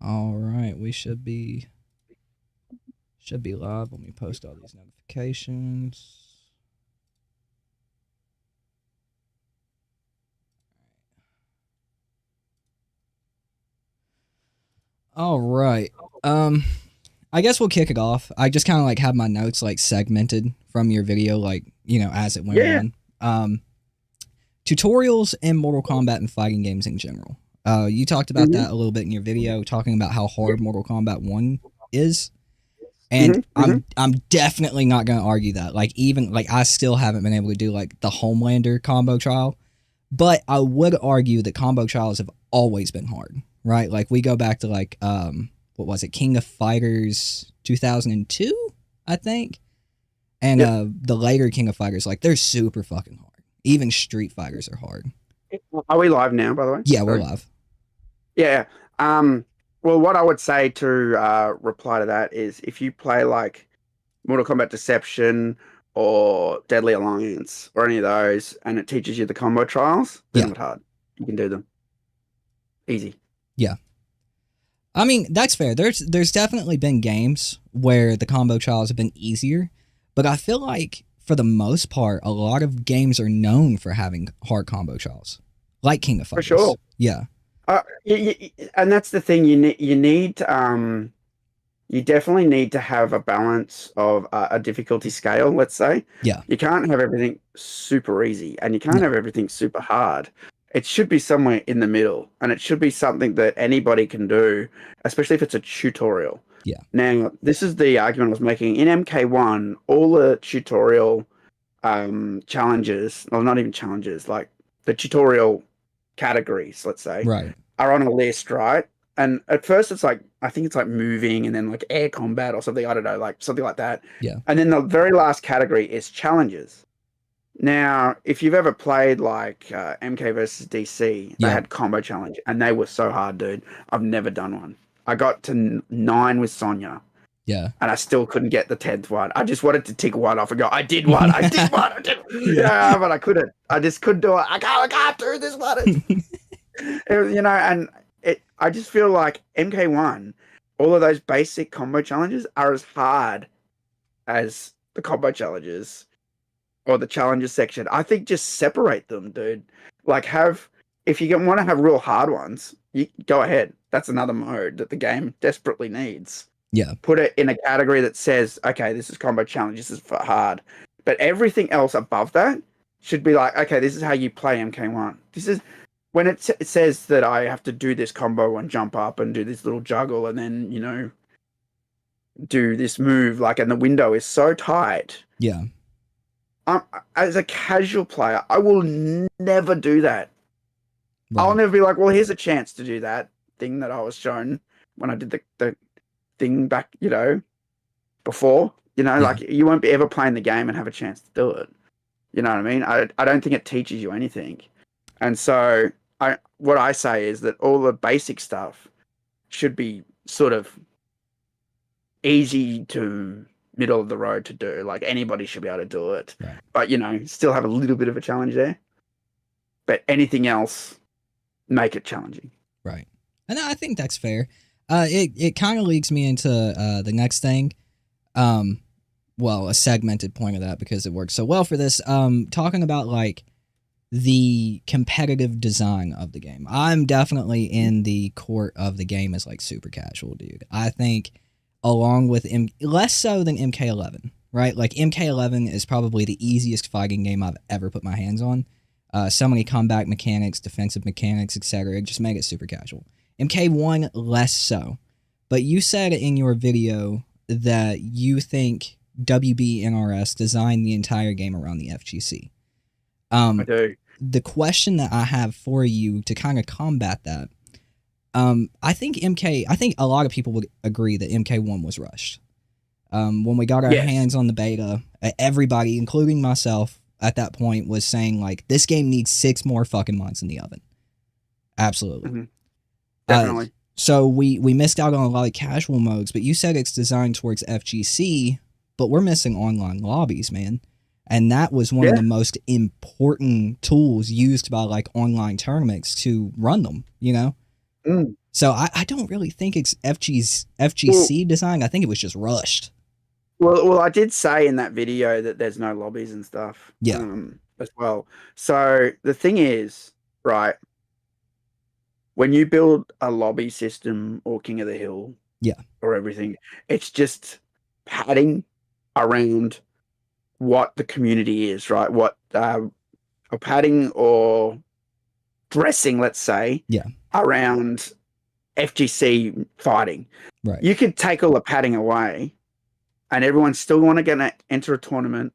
All right, we should be live. Let me post all these notifications. All right. Um, I guess we'll kick it off. I just kind of like have my notes like segmented from your video, like as it went Yeah. on. Tutorials in Mortal Kombat and fighting games in general. You talked about hmm that a little bit in your video, talking about how hard Mortal Kombat One is. And hmm hmm I'm definitely not going to argue that. Like even like I still haven't been able to do like the Homelander combo trial, but I would argue that combo trials have always been hard, right? Like we go back to like what was it, King of Fighters 2002, I think, and Yep. the later King of Fighters, like they're super fucking hard. Even Street Fighters are hard. Are we live now, by the way? Yeah, we're Sorry. live. Yeah. Um, well, what I would say to reply to that is if you play like Mortal Kombat Deception or Deadly Alliance or any of those and it teaches you the combo trials, they're Yeah, not hard. You can do them. Easy. yeah. I mean, that's fair. There's definitely been games where the combo trials have been easier, but I feel like for the most part, a lot of games are known for having hard combo trials, like King of For sure. Fighters. Yeah, And that's the thing you definitely need to have a balance of a difficulty scale, let's say. yeah, You can't have everything super easy and you can't no, have everything super hard. It should be somewhere in the middle and it should be something that anybody can do, especially if it's a tutorial. yeah, Now, this is the argument I was making. In MK1, all the tutorial challenges, well, not even challenges, like the tutorial categories, let's say, right, are on a list, right? And at first it's like I think it's like moving and then like air combat or something, I don't know, like something like that. yeah, And then the very last category is challenges. Now, if you've ever played like MK versus DC, they yeah, had combo challenge and they were so hard, dude. I've never done one. I got to 9 with Sonya yeah, and I still couldn't get the 10th one. I just wanted to tick one off and go, I did one, I did one, I did. yeah, Yeah, but I couldn't. I just couldn't do it. I can't do this one. And I just feel like MK1, all of those basic combo challenges are as hard as the combo challenges or the challenges section. I think just separate them, dude. Like if you want to have real hard ones, you go ahead. That's another mode that the game desperately needs. yeah, Put it in a category that says, okay, this is combo challenge, this is for hard. But everything else above that should be like, okay, this is how you play MK1. This is when it says that I have to do this combo and jump up and do this little juggle and then, do this move, like, and the window is so tight. yeah, As a casual player, I will never do that. I'll right, never be like, well, here's a chance to do that thing that I was shown when I did the thing back, before. yeah, Like you won't be ever playing the game and have a chance to do it. You know what I mean? I don't think it teaches you anything. And so what I say is that all the basic stuff should be sort of easy to middle of the road to do. Like anybody should be able to do it. right, But still have a little bit of a challenge there. But anything else, make it challenging. right. And I think that's fair. It kind of leads me into the next thing. Um, well, a segmented point of that because it works so well for this. Talking about like the competitive design of the game. I'm definitely in the court of the game as like super casual, dude. I think along with less so than MK11, right? Like MK11 is probably the easiest fighting game I've ever put my hands on. So many combat mechanics, defensive mechanics, etc. It just made it super casual. MK1 less so. But you said in your video that you think WBNRS designed the entire game around the FGC. I do. The question that I have for you to kind of combat that, I think a lot of people would agree that MK1 was rushed. When we got our Yes. hands on the beta, everybody, including myself, at that point was saying like, this game needs 6 more fucking months in the oven. Absolutely. hmm Uh, Definitely. so we missed out on a lot of casual modes, but you said it's designed towards FGC, but we're missing online lobbies, man. And that was one of Yeah. the most important tools used by like online tournaments to run them, you know? Mm. So I don't really think it's Well, FGC design. I think it was just rushed. well, I did say in that video that there's no lobbies and stuff, Yeah. as well. So the thing is, right, when you build a lobby system or King of the Hill, Yeah. or everything, it's just padding around what the community is, right? What or padding or dressing, let's say, Yeah. around FGC fighting. Right. You could take all the padding away, and everyone's still want to get enter a tournament.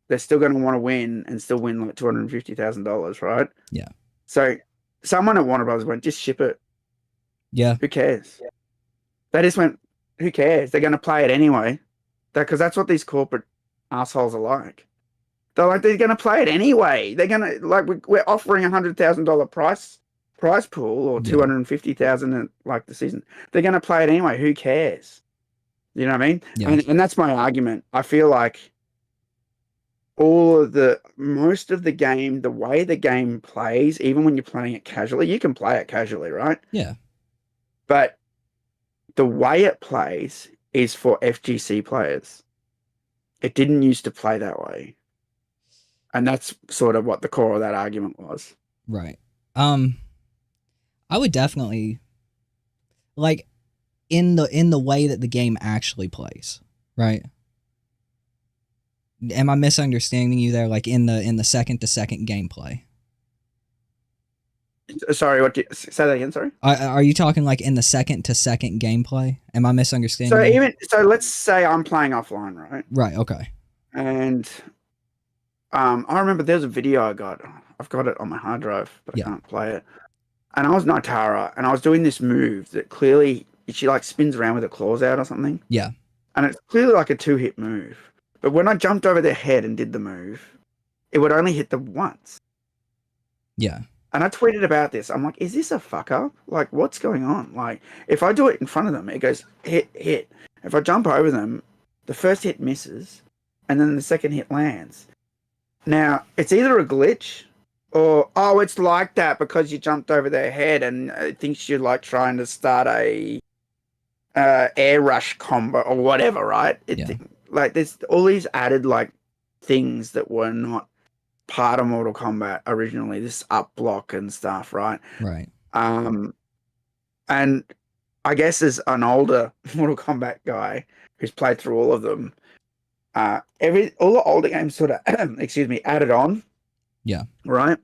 They're still going to want to win and still win like $250,000, right? Yeah. So someone at Warner Brothers went, just ship it. Yeah. Who cares? They just went, who cares? They're going to play it anyway. Because that's what these corporate assholes are like. They're like, they're going to play it anyway. They're going to, like, we're offering $100,000 prize pool or 250,000 in like the season. They're going to play it anyway. Who cares? You know what I mean? Yeah. And that's my argument. I feel like most of the game, the way the game plays, even when you're playing it casually, you can play it casually, right? Yeah. But the way it plays is for FGC players. It didn't used to play that way. And that's sort of what the core of that argument was. Right. I would definitely like in the way that the game actually plays, right? Am I misunderstanding you there? Like in the second to second gameplay? Sorry, say that again? Sorry. Are you talking like in the second to second gameplay? Am I misunderstanding you? So let's say I'm playing offline, right? Right. Okay. And I remember there's a video I got. I've got it on my hard drive, but I can't play it. And I was Nitara, and I was doing this move that clearly she like spins around with her claws out or something. Yeah. And it's clearly like a 2-hit move. But when I jumped over their head and did the move, it would only hit them once. Yeah. And I tweeted about this. I'm like, is this a fuck up? Like, what's going on? Like, if I do it in front of them, it goes hit, hit. If I jump over them, the first hit misses, and then the second hit lands. Now, it's either a glitch or, oh, it's like that because you jumped over their head and it thinks you're like trying to start a air rush combo or whatever, right? Like, there's all these added like things that were not part of Mortal Kombat originally, this up block and stuff, right? Right. And I guess as an older Mortal Kombat guy who's played through all of them, all the older games sort of added on. Yeah. Right.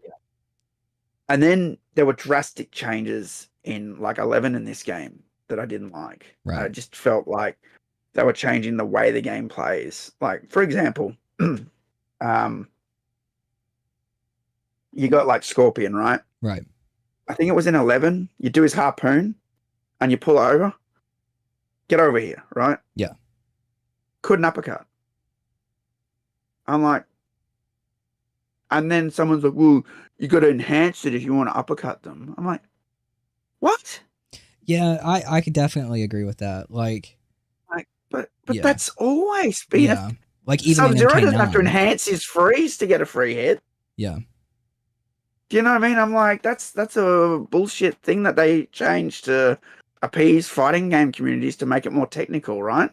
And then there were drastic changes in like 11 in this game that I didn't like. Right. I just felt like they were changing the way the game plays. Like, for example, you got like Scorpion, right? Right. I think it was in 11. You do his harpoon and you pull over. Get over here, right? Yeah. Couldn't uppercut. I'm like, and then someone's like, well, you got to enhance it if you want to uppercut them. I'm like, what? Yeah, I could definitely agree with that. Like but that's always been like even Sub-Zero in MK9. doesn't have to enhance his freeze to get a free hit. Yeah. Do you know what I mean? I'm like, that's a bullshit thing that they changed to appease fighting game communities to make it more technical, right?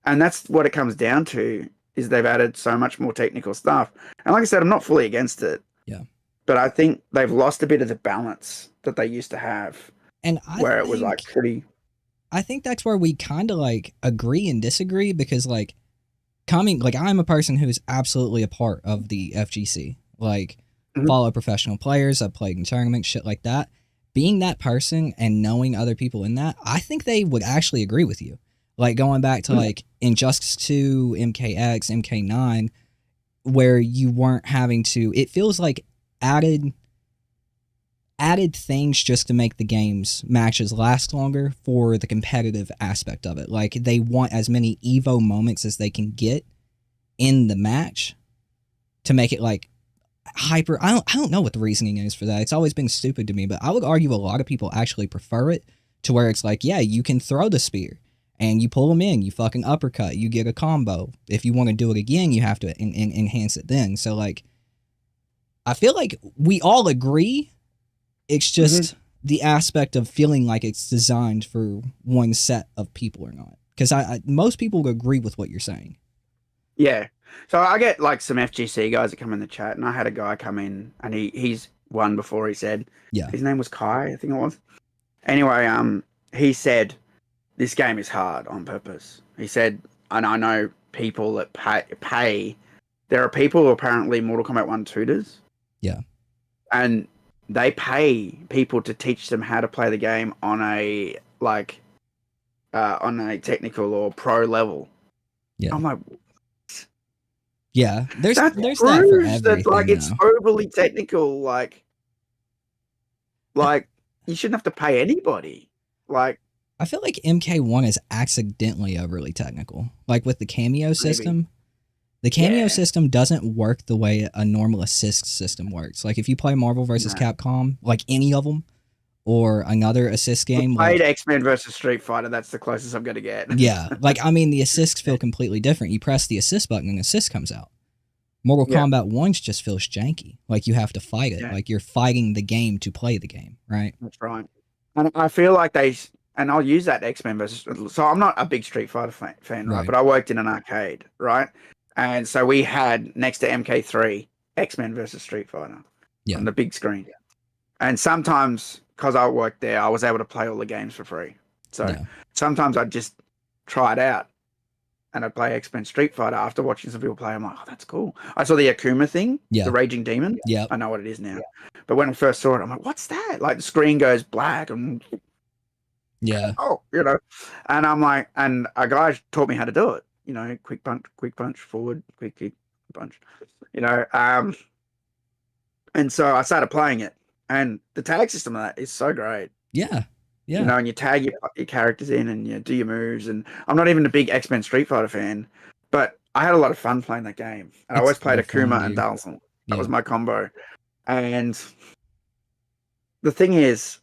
And that's what it comes down to, is they've added so much more technical stuff. And like I said, I'm not fully against it. Yeah. But I think they've lost a bit of the balance that they used to have. And it was like pretty. I think that's where we kind of like agree and disagree, because like I'm a person who's absolutely a part of the FGC. Like, follow professional players. I've played in tournaments, shit like that. Being that person and knowing other people in that, I think they would actually agree with you. Like going back to like Injustice 2, MKX, MK9, where you weren't having to. It feels like added things just to make the game's matches last longer for the competitive aspect of it. Like they want as many Evo moments as they can get in the match to make it like hyper. I don't know what the reasoning is for that. It's always been stupid to me, but I would argue a lot of people actually prefer it to where it's like, yeah, you can throw the spear and you pull them in, you fucking uppercut, you get a combo. If you want to do it again, you have to enhance it then. So like, I feel like we all agree. It's just the aspect of feeling like it's designed for one set of people or not. Because most people would agree with what you're saying. Yeah. So I get like some FGC guys that come in the chat, and I had a guy come in, and he's won before. He said, Yeah. his name was Kai, I think it was. Anyway, he said this game is hard on purpose. He said, and I know people that pay. There are people who are apparently Mortal Kombat 1 tutors. Yeah. And they pay people to teach them how to play the game on a technical or pro level. Yeah. I'm like, yeah, there's that that for everything. That, like, it's overly technical. Like you shouldn't have to pay anybody. Like, I feel like MK1 is accidentally overly technical. Like with the cameo system, the cameo system doesn't work the way a normal assist system works. Like if you play Marvel vs. Capcom, like any of them, or another assist game. I played X-Men versus Street Fighter. That's the closest I'm going to get. Yeah. Like, I mean, the assists feel completely different. You press the assist button and assist comes out. Mortal Kombat 1 just feels janky. Like you have to fight it. Like you're fighting the game to play the game, right? That's right. And I feel like and I'll use that X-Men versus. So I'm not a big Street Fighter fan, right? But I worked in an arcade, right? And so we had next to MK3 X-Men versus Street Fighter on the big screen. And sometimes, because I worked there, I was able to play all the games for free. So sometimes I'd just try it out. And I'd play X-Men Street Fighter after watching some people play. I'm like, oh, that's cool. I saw the Akuma thing, the Raging Demon. Yeah. I know what it is now. But when I first saw it, I'm like, what's that? Like the screen goes black and oh, and I'm like, and a guy taught me how to do it. Quick punch, forward, quick kick, punch. And so I started playing it, and the tag system of that is so great. Yeah. Yeah. And you tag your characters in and you do your moves. And I'm not even a big X-Men Street Fighter fan, but I had a lot of fun playing that game. And I always played Akuma and Dalson. That was my combo. And the thing is,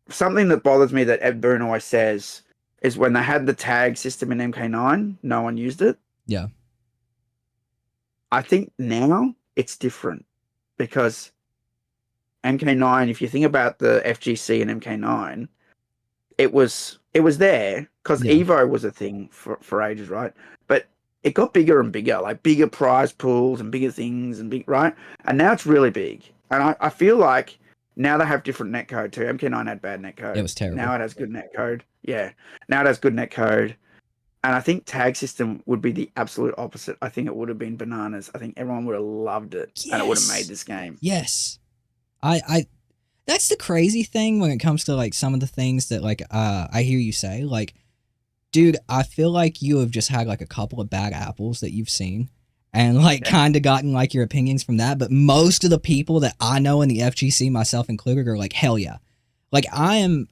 something that bothers me that Ed Boon always says is when they had the tag system in MK9, no one used it. Yeah. I think now it's different because MK9, if you think about the FGC and MK9, it was there because Evo was a thing for ages, right? But it got bigger and bigger, like bigger prize pools and bigger things right? And now it's really big. And I feel like now they have different netcode too. MK9 had bad netcode. It was terrible. Now it has good netcode. Yeah. Now it has good netcode. And I think tag system would be the absolute opposite. I think it would have been bananas. I think everyone would have loved it and it would have made this game. Yes. I that's the crazy thing when it comes to like some of the things that like I hear you say, like, dude, I feel like you have just had like a couple of bad apples that you've seen and like kind of gotten like your opinions from that. But most of the people that I know in the FGC, myself included, are like, hell yeah. Like I am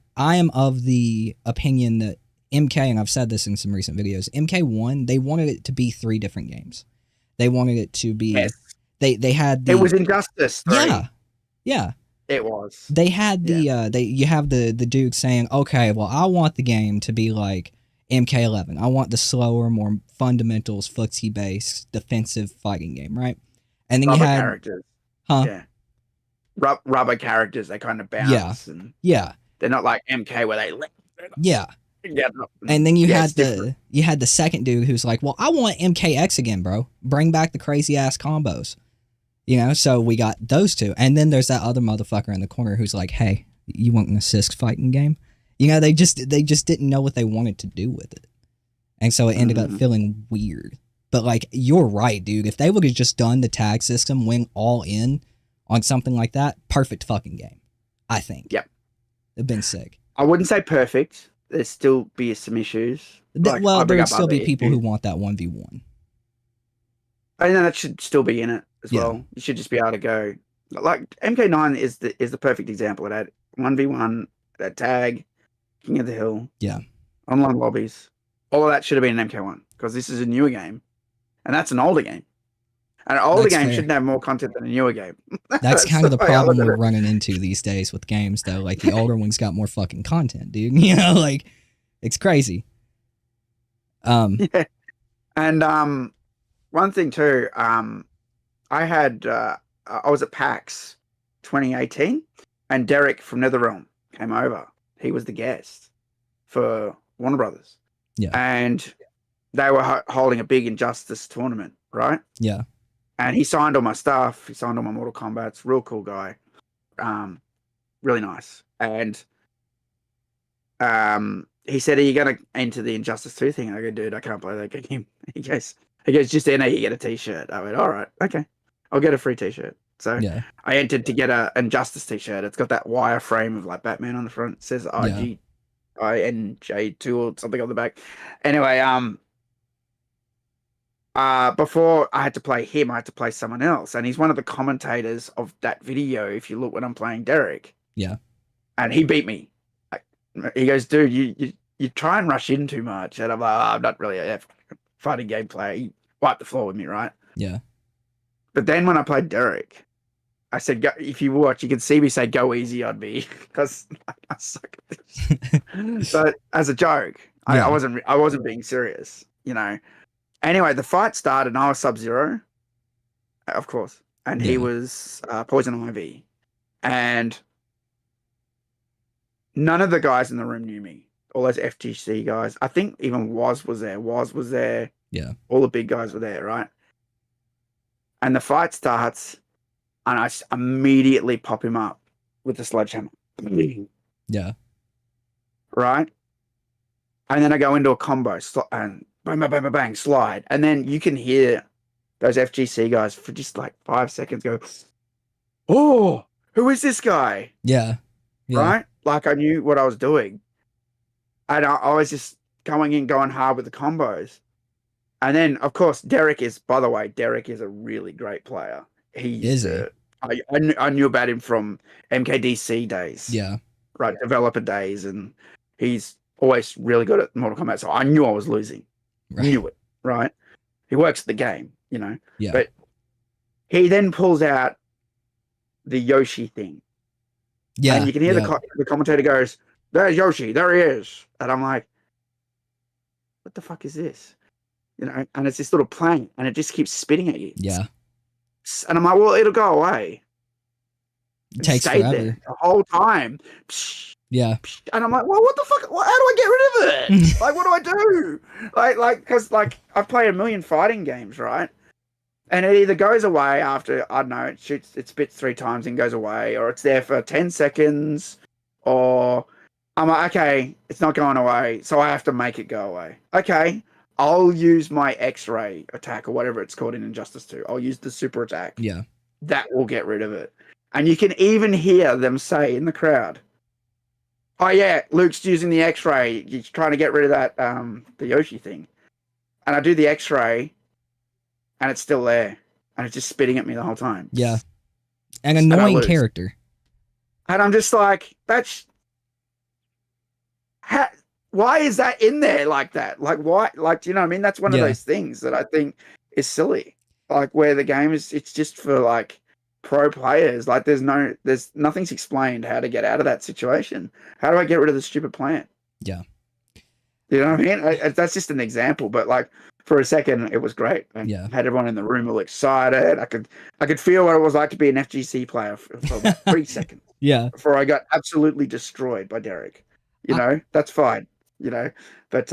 of the opinion that MK, and I've said this in some recent videos, MK1, they wanted it to be 3 different games. They wanted it to be they had it was Injustice 3. Yeah. It was. They had you have the dude saying, okay, well, I want the game to be like MK11. I want the slower, more fundamentals, footsie-based, defensive fighting game, right? And then rubber you had characters. Yeah. Rubber characters, they kind of bounce. Yeah. They're not like MK where they and then you had the second dude who's like, well, I want MKX again, bro. Bring back the crazy ass combos. So we got those two. And then there's that other motherfucker in the corner who's like, hey, you want an assist fighting game? They just didn't know what they wanted to do with it. And so it ended up feeling weird. But like, you're right, dude. If they would have just done the tag system, went all in on something like that, perfect fucking game, I think. Yep. It'd been sick. I wouldn't say perfect. There'd still be some issues. There would still be people who want that 1v1. I know that should still be in it as well. You should just be able to go. Like MK9 is the perfect example of that. 1v1, that tag, King of the Hill. Yeah. Online lobbies. All of that should have been in MK1 because this is a newer game. And that's an older game. And an older game shouldn't have more content than a newer game. That's kind of the problem we're running into these days with games, though. Like, the older ones got more fucking content, dude. Like, it's crazy. Yeah. And one thing, too, I was at PAX 2018, and Derek from NetherRealm came over. He was the guest for Warner Brothers. Yeah. And they were holding a big Injustice tournament, right? Yeah. And he signed all my stuff. He signed all my Mortal Kombats. Real cool guy. Really nice. And he said, "Are you going to enter the Injustice 2 thing?" And I go, "Dude, I can't play that game." He goes, "Just enter, you get a t-shirt." I went, "All right, okay. I'll get a free t-shirt." So Yeah. I entered to get a Injustice t-shirt. It's got that wireframe of like Batman on the front. It says IGINJ2 or something on the back. Anyway, before I had to play him, I had to play someone else. And he's one of the commentators of that video, if you look when I'm playing Derek. Yeah. And he beat me. He goes, "Dude, you try and rush in too much." And I'm like, "I'm not really a fighting game player." He wiped the floor with me, right? Yeah. But then when I played Derek, I said, if you watch, you can see me say, "Go easy on me," because I suck at this. But as a joke, Yeah. I wasn't being serious, you know. Anyway, the fight started, and I was Sub-Zero, of course, and he was Poison Ivy, and none of the guys in the room knew me. All those FGC guys. I think even Woz was there. Woz was there. Yeah. All the big guys were there, right? And the fight starts, and I immediately pop him up with the sledgehammer. Yeah. Right? And then I go into a combo and bang, bang, bang, bang, bang, slide. And then you can hear those FGC guys for just like 5 seconds go, "Oh, who is this guy?" Yeah. Yeah. Right? Like I knew what I was doing. And I was just going hard with the combos. And then, of course, Derek is a really great player. I knew about him from MKDC days. Yeah. Right, developer days, and he's always really good at Mortal Kombat. So I knew I was losing. Right. Knew it, right? He works the game, you know. Yeah. But he then pulls out the Yoshi thing. Yeah. And you can hear the commentator goes, "There's Yoshi, there he is." And I'm like, "What the fuck is this?" You know, and it's this little plant, and it just keeps spitting at you. Yeah. And I'm like, "Well, it'll go away." It takes stayed forever. there the whole time. Yeah. And I'm like, "Well, what the fuck? How do I get rid of it? Like, what do I do?" Because I've played a million fighting games, right? And it either goes away after, I don't know, it spits 3 times and goes away, or it's there for 10 seconds, or I'm like, okay, it's not going away, so I have to make it go away. Okay, I'll use my X-ray attack, or whatever it's called in Injustice 2. I'll use the super attack. Yeah. That will get rid of it. And you can even hear them say in the crowd, "Oh yeah, Luke's using the X-ray. He's trying to get rid of that, the Yoshi thing." And I do the X-ray, and it's still there, and it's just spitting at me the whole time. Yeah. An annoying character. And I'm just like, why is that in there like that? Like, why? Like, do you know what I mean? That's one of those things that I think is silly. Like, where the game it's just for like pro players. Like, there's nothing's explained how to get out of that situation. How do I get rid of the stupid plant? Yeah. You know what I mean? That's just an example, but like for a second, it was great. I had everyone in the room all excited. I could feel what it was like to be an FGC player for about 3 seconds. Yeah. Before I got absolutely destroyed by Derek. You know, that's fine. You know, but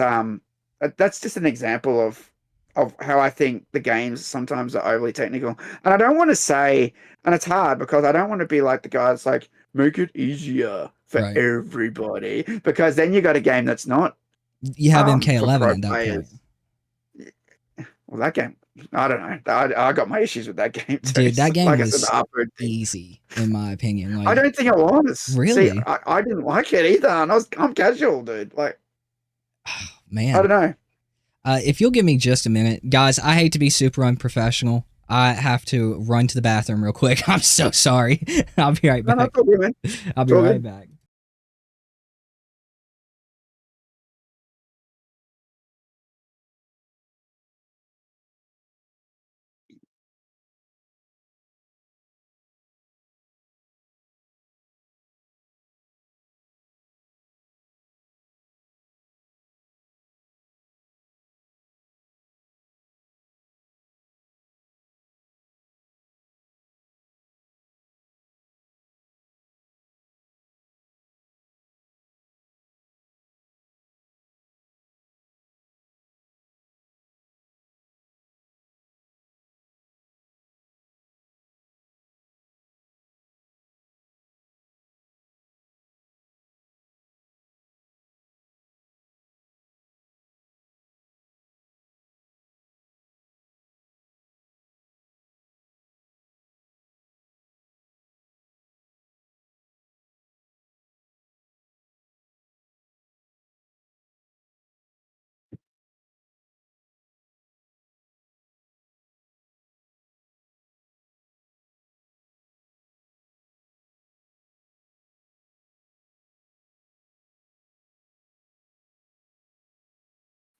that's just an example of how I think the games sometimes are overly technical. And I don't want to say, and it's hard because I don't want to be like the guy that's like, "Make it easier for everybody," because then you got a game that's not. You have MK11 at that point. Well, that game, I don't know. I got my issues with that game too. Dude, that game like was easy, in my opinion. Like, I don't think it was. Really? See, I didn't like it either, and I'm casual, dude. Like, man, I don't know. If you'll give me just a minute, guys, I hate to be super unprofessional. I have to run to the bathroom real quick. I'm so sorry. I'll be right back. No, no, man. I'll be right back.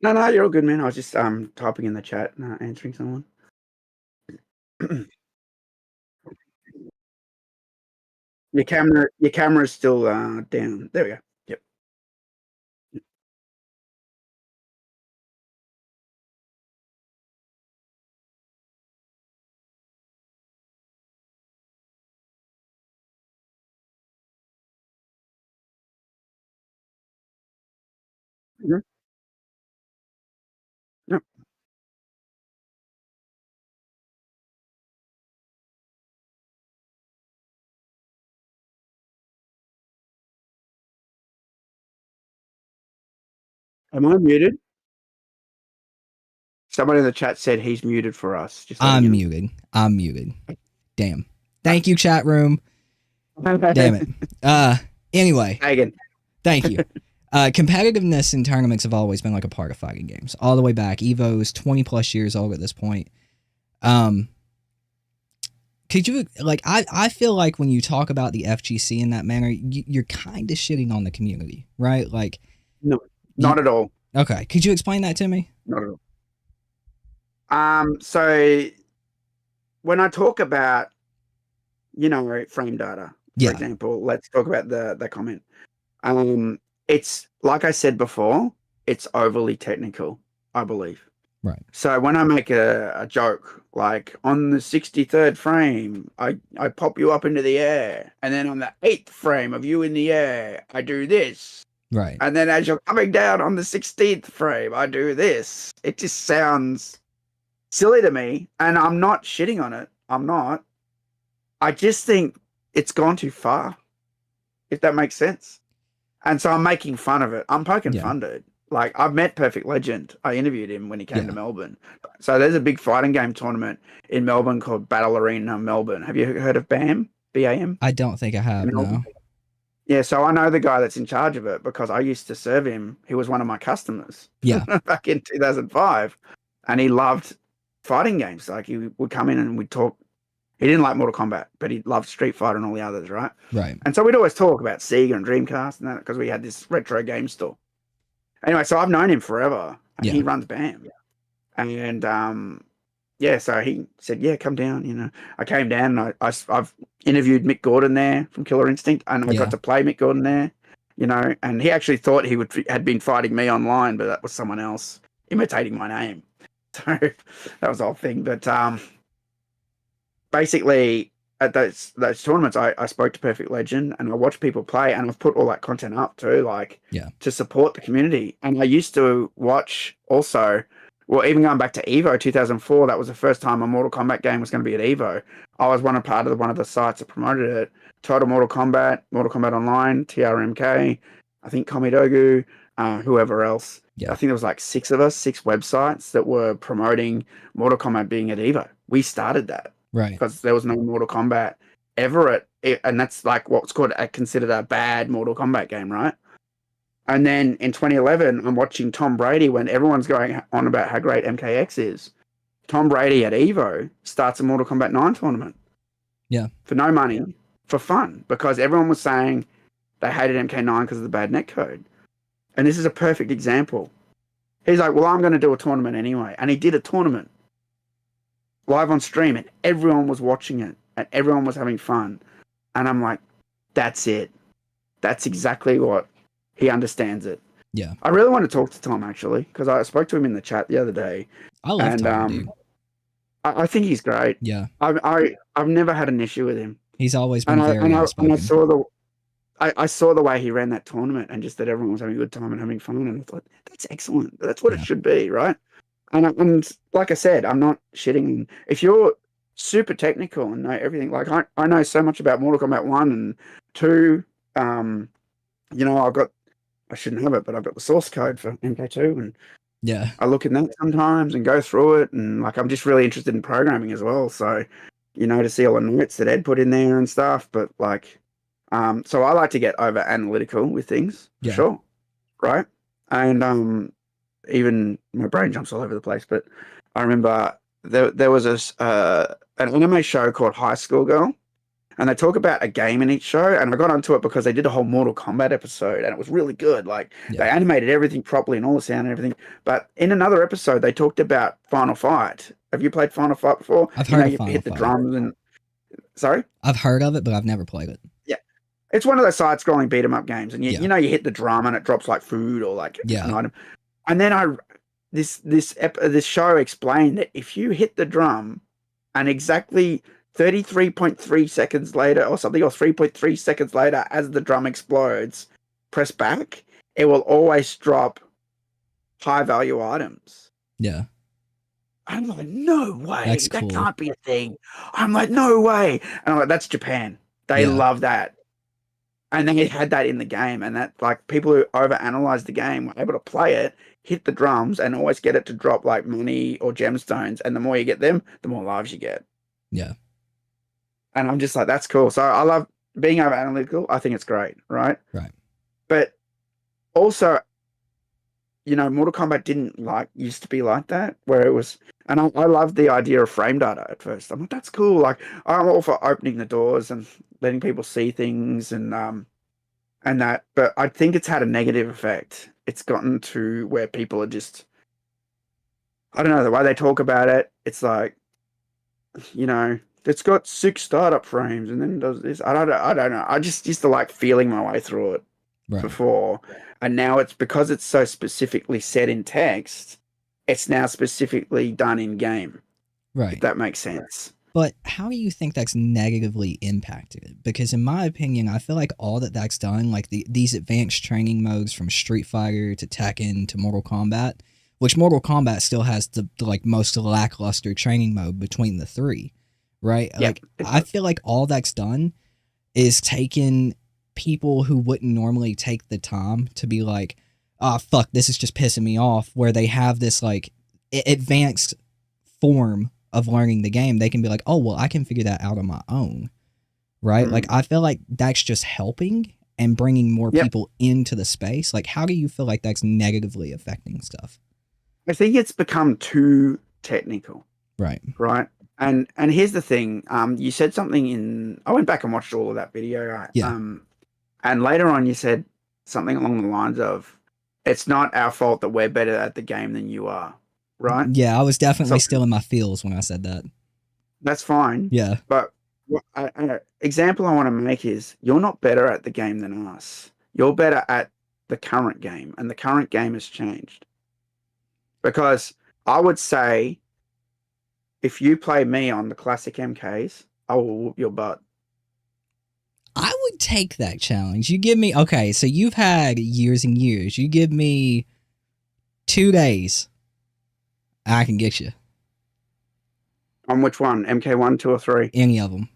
No, you're all good, man. I was just typing in the chat and answering someone. Your camera's still down. There we go. Yep. Mhm. Yep. Am I muted? Somebody in the chat said he's muted for us. Just letting I'm you muted. I'm muted. Damn. Thank you, chat room. know. Damn it. Anyway, Hagen. thank you. Competitiveness in tournaments have always been like a part of fighting games, all the way back. Evo's 20 plus years old at this point. Could you like? I feel like when you talk about the FGC in that manner, you're kind of shitting on the community, right? Like, No, not at all. Okay, could you explain that to me? Not at all. So when I talk about, frame data, for example, let's talk about the comment. It's like I said before, it's overly technical, I believe. Right. So when I make a joke, like on the 63rd frame, I pop you up into the air, and then on the 8th frame of you in the air, I do this. Right. And then as you're coming down on the 16th frame, I do this. It just sounds silly to me, and I'm not shitting on it. I'm not. I just think it's gone too far, if that makes sense. And so I'm making fun of it. I'm poking fun, dude. Like, I've met Perfect Legend. I interviewed him when he came to Melbourne. So there's a big fighting game tournament in Melbourne called Battle Arena Melbourne. Have you heard of BAM? BAM? I don't think I have, no. Yeah, so I know the guy that's in charge of it because I used to serve him. He was one of my customers back in 2005. And he loved fighting games. Like, he would come in and we'd talk. He didn't like Mortal Kombat, but he loved Street Fighter and all the others, right? Right. And so we'd always talk about Sega and Dreamcast and that because we had this retro game store. Anyway, so I've known him forever, and he runs BAM. And so he said, come down. I came down, and I've interviewed Mick Gordon there from Killer Instinct, and I got to play Mick Gordon there, and he actually thought he had been fighting me online, but that was someone else imitating my name. So that was the whole thing. But basically, at those tournaments, I spoke to Perfect Legend and I watched people play, and I've put all that content up too, to support the community. And I used to watch also, well, even going back to Evo 2004, that was the first time a Mortal Kombat game was going to be at Evo. I was one of the sites that promoted it. Total Mortal Kombat Online, TRMK, I think Komidogu, whoever else. I think there was like 6 of us, 6 websites that were promoting Mortal Kombat being at Evo. We started that. Right. Because there was no Mortal Kombat ever at it, and that's like what's considered a bad Mortal Kombat game, right? And then in 2011, I'm watching Tom Brady when everyone's going on about how great MKX is. Tom Brady at Evo starts a Mortal Kombat 9 tournament. Yeah. For no money, for fun, because everyone was saying they hated MK9 because of the bad netcode. And this is a perfect example. He's like, well, I'm going to do a tournament anyway. And he did a tournament live on stream, and everyone was watching it, and everyone was having fun. And I'm like, that's it. That's exactly what he understands it. Yeah. I really want to talk to Tom, actually, because I spoke to him in the chat the other day. I love Tom, dude. I think he's great. Yeah. I've never had an issue with him. He's always been very outspoken. And I saw the way he ran that tournament, and just that everyone was having a good time and having fun, and I thought, that's excellent. That's what it should be, right? And like I said, I'm not shitting. If you're super technical and know everything, like I know so much about Mortal Kombat 1 and 2. I shouldn't have it, but I've got the source code for MK2, and I look in that sometimes and go through it, and like I'm just really interested in programming as well. So, to see all the notes that Ed put in there and stuff. But like, so I like to get over analytical with things, for sure, right? And even my brain jumps all over the place, but I remember there was an anime show called High School Girl, and they talk about a game in each show. And I got onto it because they did a whole Mortal Kombat episode, and it was really good. Like they animated everything properly and all the sound and everything. But in another episode, they talked about Final Fight. Have you played Final Fight before? I've heard of you Final hit the Fight. drums and sorry, I've heard of it, but I've never played it. Yeah, it's one of those side-scrolling beat 'em up games, and you know you hit the drum and it drops like food or like an item. And then this show explained that if you hit the drum and exactly 33.3 seconds later or something, or 3.3 seconds later, as the drum explodes, press back, it will always drop high value items. Yeah. I'm like, no way. That's that cool. Can't be a thing. I'm like, no way. And I'm like, that's Japan. They love that. And they had that in the game, and that like people who overanalyze the game were able to play it, hit the drums, and always get it to drop like money or gemstones. And the more you get them, the more lives you get. Yeah. And I'm just like, that's cool. So I love being over analytical. I think it's great, right? Right. But also, you know, Mortal Kombat didn't used to be like that, where it was, and I loved the idea of frame data at first. I'm like, that's cool. Like, I'm all for opening the doors and letting people see things and that, but I think it's had a negative effect. It's gotten to where people are just, I don't know, the way they talk about it, it's like, you know, it's got 6 startup frames and then does this. I don't know. I just used to like feeling my way through it before. And now it's because it's so specifically set in text, it's now specifically done in game. Right. If that makes sense. But how do you think that's negatively impacted it? Because in my opinion, I feel like all that's done, like these advanced training modes from Street Fighter to Tekken to Mortal Kombat, which Mortal Kombat still has the like most lackluster training mode between the three, right? Yep. Like I feel like all that's done is taken people who wouldn't normally take the time to be like, oh, fuck, this is just pissing me off, where they have this like advanced form of learning the game. They can be like, oh, well, I can figure that out on my own, right? Like, I feel like that's just helping and bringing more people into the space. Like, how do you feel like that's negatively affecting stuff? I think it's become too technical. Right. Right. And here's the thing. You said something I went back and watched all of that video. And later on you said something along the lines of, it's not our fault that we're better at the game than you are. Right? Yeah, I was definitely still in my feels when I said that. That's fine. Yeah. But an example I want to make is, you're not better at the game than us. You're better at the current game, and the current game has changed. Because I would say, if you play me on the classic MKs, I will whoop your butt. I would take that challenge. You give me, okay, so you've had years and years. You give me 2 days, I can get you. On which one? MK1, 2, or 3? Any of them.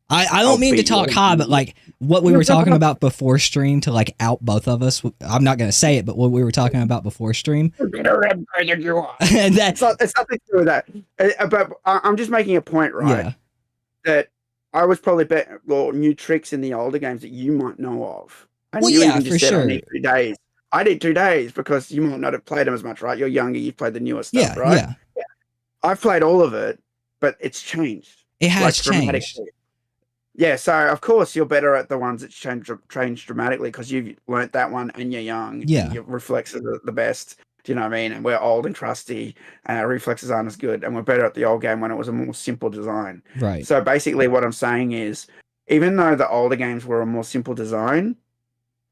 I don't mean to talk high, but like what we were talking about before stream to like out both of us. I'm not going to say it, but what we were talking about before stream. It's nothing to do with that. But I'm just making a point, right? Yeah. That I was probably better, or new tricks in the older games that you might know of. And well, you yeah, even just for said, sure. I need 2 days. I did 2 days because you might not have played them as much, right? You're younger, you've played the newer stuff, right? Yeah. I've played all of it, but it's changed. It has changed. Yeah, so of course you're better at the ones that changed dramatically because you've learnt that one and you're young. Yeah. And your reflexes are the best. Do you know what I mean? And we're old and crusty and our reflexes aren't as good. And we're better at the old game when it was a more simple design. Right. So basically what I'm saying is, even though the older games were a more simple design,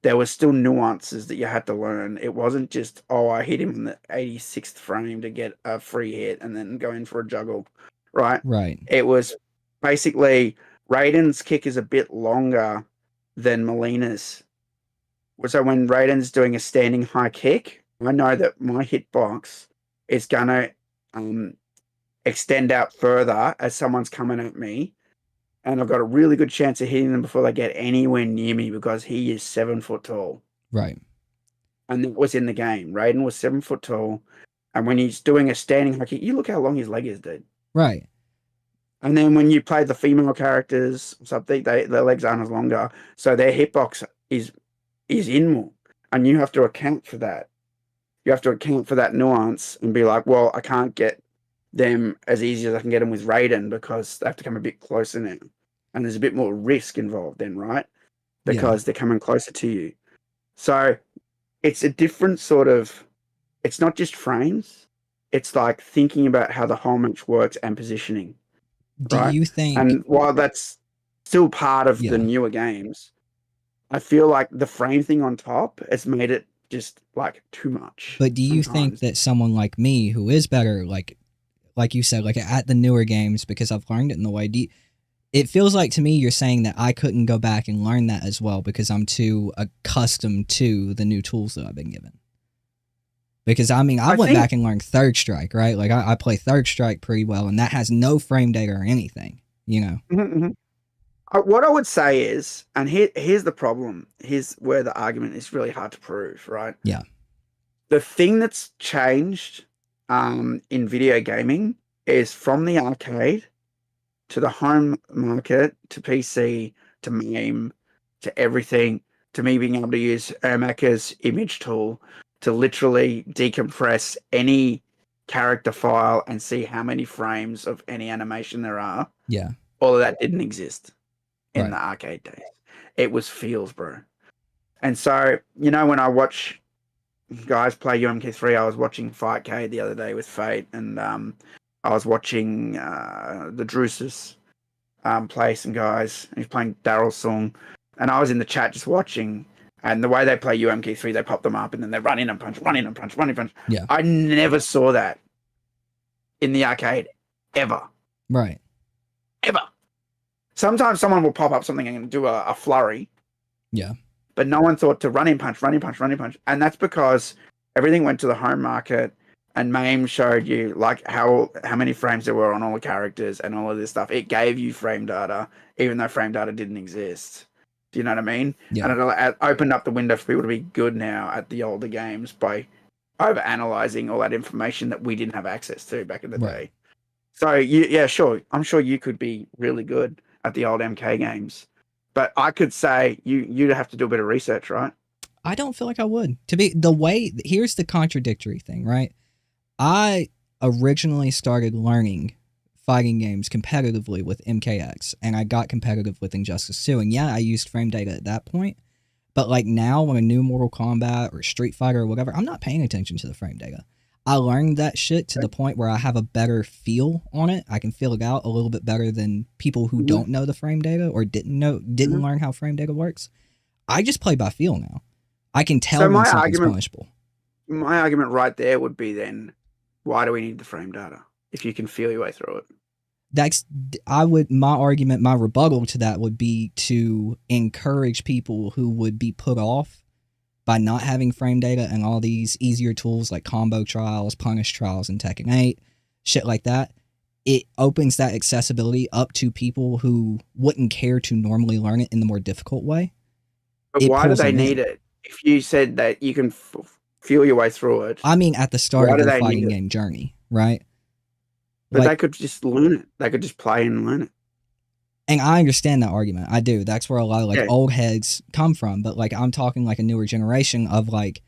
there were still nuances that you had to learn. It wasn't just, oh, I hit him in the 86th frame to get a free hit and then go in for a juggle, right? Right. It was basically, Raiden's kick is a bit longer than Melina's. So when Raiden's doing a standing high kick, I know that my hitbox is going to extend out further as someone's coming at me. And I've got a really good chance of hitting them before they get anywhere near me because he is 7 foot tall. Right. And that was in the game. Raiden was 7 foot tall. And when he's doing a standing high kick, you look how long his leg is, dude. Right. And then when you play the female characters, something, their legs aren't as longer. So their hitbox is in more. And you have to account for that. You have to account for that nuance and be like, well, I can't get them as easy as I can get them with Raiden because they have to come a bit closer now. and there's a bit more risk involved then, right? Yeah. Because they're coming closer to you. So it's a different sort of, it's not just frames, it's like thinking about how the whole match works and positioning, Do right? you think? And while that's still part of Yeah. the newer games, I feel like the frame thing on top has made it just like too much. But do you think sometimes. that someone like me, who is better, like you said, like at the newer games, because I've learned it in the way, it feels like to me you're saying that I couldn't go back and learn that as well because I'm too accustomed to the new tools that I've been given. Because I mean, I went back and learned Third Strike, right? Like I play Third Strike pretty well, and that has no frame data or anything, you know. Mm-hmm. What I would say is, and here's the problem. Here's where the argument is really hard to prove, right? Yeah. The thing that's changed in video gaming is from the arcade to the home market to PC to MAME to everything to me being able to use Ermaca's image tool to literally decompress any character file and see how many frames of any animation there are. Yeah. All of that didn't exist in the arcade days. It was feels, bro. And so, you know, when I watch guys play UMK3, I was watching Fightcade the other day with Fate, and I was watching the Drusus play some guys. He's playing Daryl's song, and I was in the chat just watching. And the way they play UMK3, they pop them up, and then they run in and punch, run in and punch, run in and punch. Yeah. I never saw that in the arcade, ever. Right. Ever. Sometimes someone will pop up something and do a flurry. Yeah. But no one thought to run in punch, run in punch, run in punch. And that's because everything went to the home market, and MAME showed you like how many frames there were on all the characters and all of this stuff. It gave you frame data, even though frame data didn't exist. Do you know what I mean? Yeah. And it opened up the window for people to be good now at the older games by over-analyzing all that information that we didn't have access to back in the day. So, yeah, sure. I'm sure you could be really good at the old MK games. But I could say you'd have to do a bit of research, right? I don't feel like I would. Here's the contradictory thing, right? I originally started learning fighting games competitively with MKX, and I got competitive with Injustice 2. And yeah, I used frame data at that point. But like now, when a new Mortal Kombat or Street Fighter or whatever, I'm not paying attention to the frame data. I learned that shit to the point where I have a better feel on it. I can feel it out a little bit better than people who don't know the frame data or didn't learn how frame data works. I just play by feel now. I can tell when something's punishable. My argument right there would be then, why do we need the frame data if you can feel your way through it? My rebuttal to that would be to encourage people who would be put off by not having frame data and all these easier tools like combo trials, punish trials in Tekken 8, shit like that. It opens that accessibility up to people who wouldn't care to normally learn it in the more difficult way. But why do they need it? If you said that you can feel your way through it. I mean, at the start of their fighting game journey, right? But they could just learn it. They could just play and learn it. And I understand that argument. I do. That's where a lot of old heads come from. But like I'm talking like a newer generation of like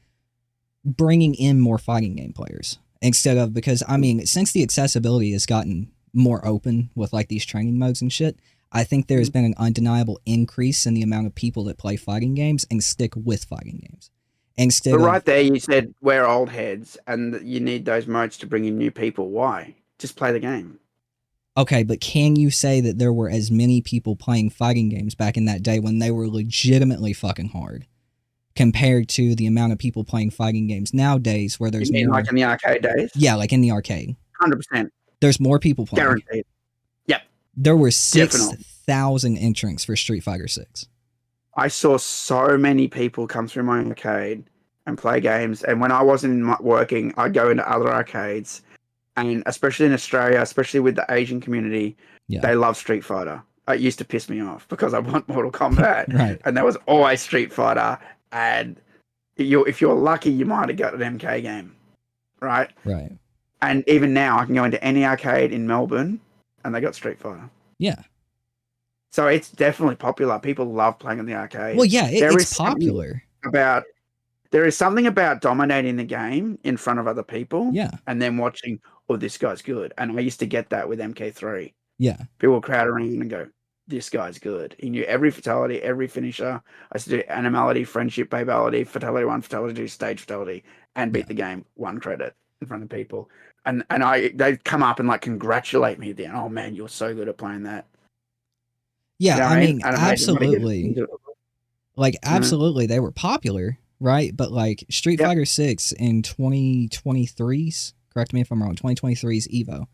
bringing in more fighting game players instead of, because I mean, since the accessibility has gotten more open with like these training modes and shit, I think there's been an undeniable increase in the amount of people that play fighting games and stick with fighting games. But right there, you said we're old heads and you need those modes to bring in new people. Why? Just play the game. Okay, but can you say that there were as many people playing fighting games back in that day when they were legitimately fucking hard compared to the amount of people playing fighting games nowadays where there's more... like in the arcade days? Yeah, like in the arcade. 100%. There's more people playing. Guaranteed. Yep. There were 6,000 entrants for Street Fighter 6. I saw so many people come through my arcade and play games. And when I wasn't working, I'd go into other arcades. And especially in Australia, especially with the Asian community, they love Street Fighter. It used to piss me off because I want Mortal Kombat. Right. And there was always Street Fighter. And if you're lucky, you might have got an MK game. Right? Right. And even now, I can go into any arcade in Melbourne and they got Street Fighter. Yeah. So it's definitely popular. People love playing in the arcade. Well, yeah, it's popular. There is something about dominating the game in front of other people. Yeah. And then watching, oh, this guy's good. And I used to get that with MK3. Yeah. People would crowd around and go, this guy's good. He knew every fatality, every finisher. I used to do animality, friendship, babality, fatality 1, fatality 2, stage fatality, and beat the game 1 credit in front of people. And they'd come up and like congratulate me at the end. Oh man, you're so good at playing that. Yeah, You know I mean, And absolutely. Like, absolutely, they were popular, right? But like Street Fighter 6 in 2023's, correct me if I'm wrong, 2023's Evo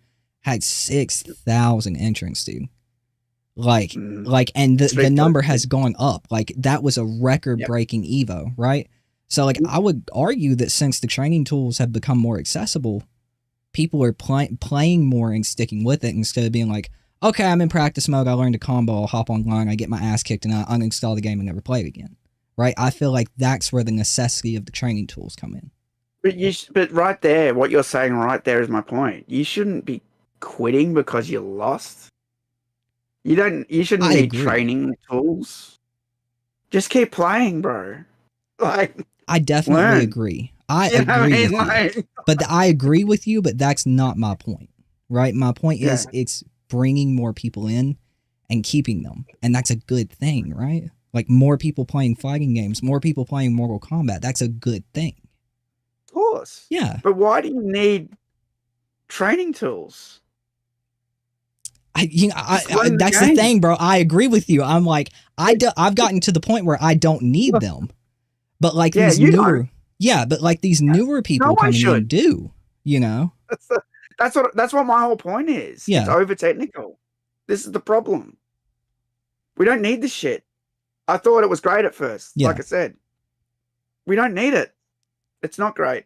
had 6,000 entrants, dude. Like, and the number has gone up. Like, that was a record-breaking Evo, right? So, like, I would argue that since the training tools have become more accessible, people are playing more and sticking with it instead of being like, okay, I'm in practice mode, I learned a combo, I'll hop online, I get my ass kicked, and I uninstall the game and never play it again, right? I feel like that's where the necessity of the training tools come in. But right there, what you're saying right there is my point. You shouldn't be quitting because you lost. You shouldn't need training tools. Just keep playing, bro. Like, I definitely agree. I agree with you. But I agree with you, but that's not my point, right? My point is it's bringing more people in and keeping them. And that's a good thing, right? Like, more people playing fighting games, more people playing Mortal Kombat. That's a good thing. Of course. Yeah. But why do you need training tools? That's the thing, bro. I agree with you. I'm like, I've gotten to the point where I don't need them. But like these newer, but like these newer people coming in do, you know? That's what my whole point is. Yeah. It's over technical. This is the problem. We don't need this shit. I thought it was great at first. Yeah. Like I said, we don't need it. It's not great.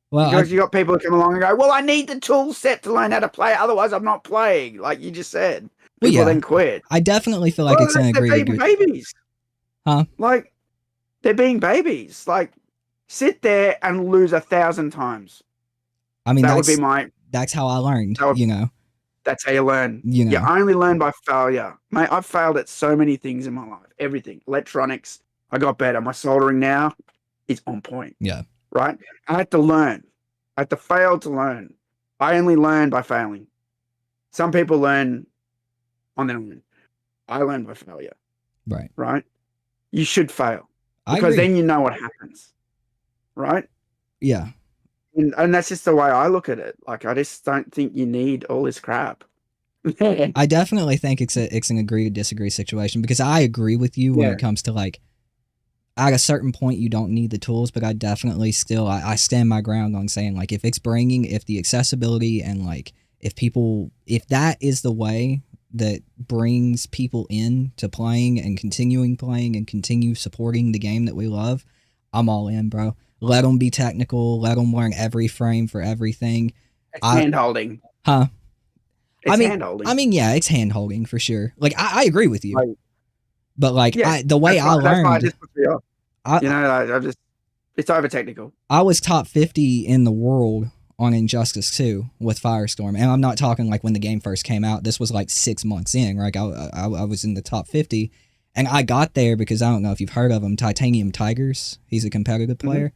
Well, because you got people who come along and go, well, I need the tool set to learn how to play. Otherwise, I'm not playing. Like you just said. People then quit. I definitely feel like it's an agreed. They're being babies. Huh? Like, they're being babies. Like, sit there and lose 1,000 times. I mean, that's how I learned, you know. That's how you learn. You know. You only learn by failure. Mate, I've failed at so many things in my life. Everything. Electronics. I got better. My soldering now is on point. Yeah. Right? I had to learn. I had to fail to learn. I only learn by failing. Some people learn on their own. I learn by failure. Right. Right? You should fail. Because then you know what happens. Right? Yeah. And that's just the way I look at it. Like, I just don't think you need all this crap. I definitely think it's an agree to disagree situation, because I agree with you when it comes to, like, at a certain point you don't need the tools, but I definitely still I stand my ground on saying, like, if the accessibility and, like, if that is the way that brings people in to playing and continuing playing and continue supporting the game that we love, I'm all in, bro. Let them be technical. Let them learn every frame for everything. It's hand-holding. Huh? It's hand-holding. I mean, yeah, it's hand-holding for sure. Like, I agree with you. But, like, the way I learned... That's why it just puts me off. It's over-technical. I was top 50 in the world on Injustice 2 with Firestorm. And I'm not talking, like, when the game first came out. This was, like, 6 months in. Like, I was in the top 50. And I got there because, I don't know if you've heard of him, Titanium Tigers. He's a competitive player.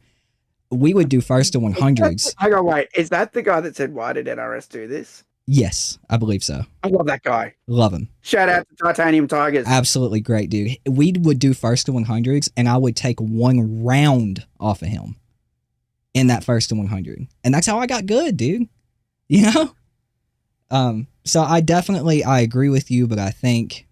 We would do first to 100s. I go, wait, is that the guy that said, why did NRS do this? Yes, I believe so. I love that guy. Love him. Shout out to Titanium Tigers. Absolutely great, dude. We would do first to 100s, and I would take 1 round off of him in that first to 100. And that's how I got good, dude. You know? So I agree with you, but I think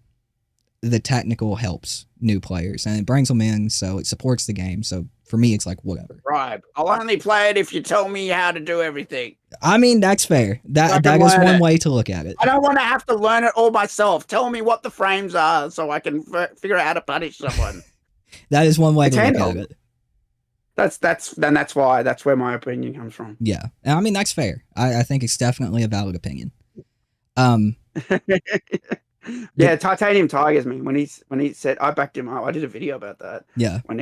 the technical helps new players, and it brings them in, so it supports the game. So for me, it's like, whatever. Right. I'll only play it if you tell me how to do everything. I mean, that's fair. That is one way to look at it. I don't want to have to learn it all myself. Tell me what the frames are so I can figure out how to punish someone. That is one way to look at it. That's where my opinion comes from. Yeah. I mean, that's fair. I think it's definitely a valid opinion. Yeah, Titanium Tigers, man. When he said, I backed him up. I did a video about that. Yeah. When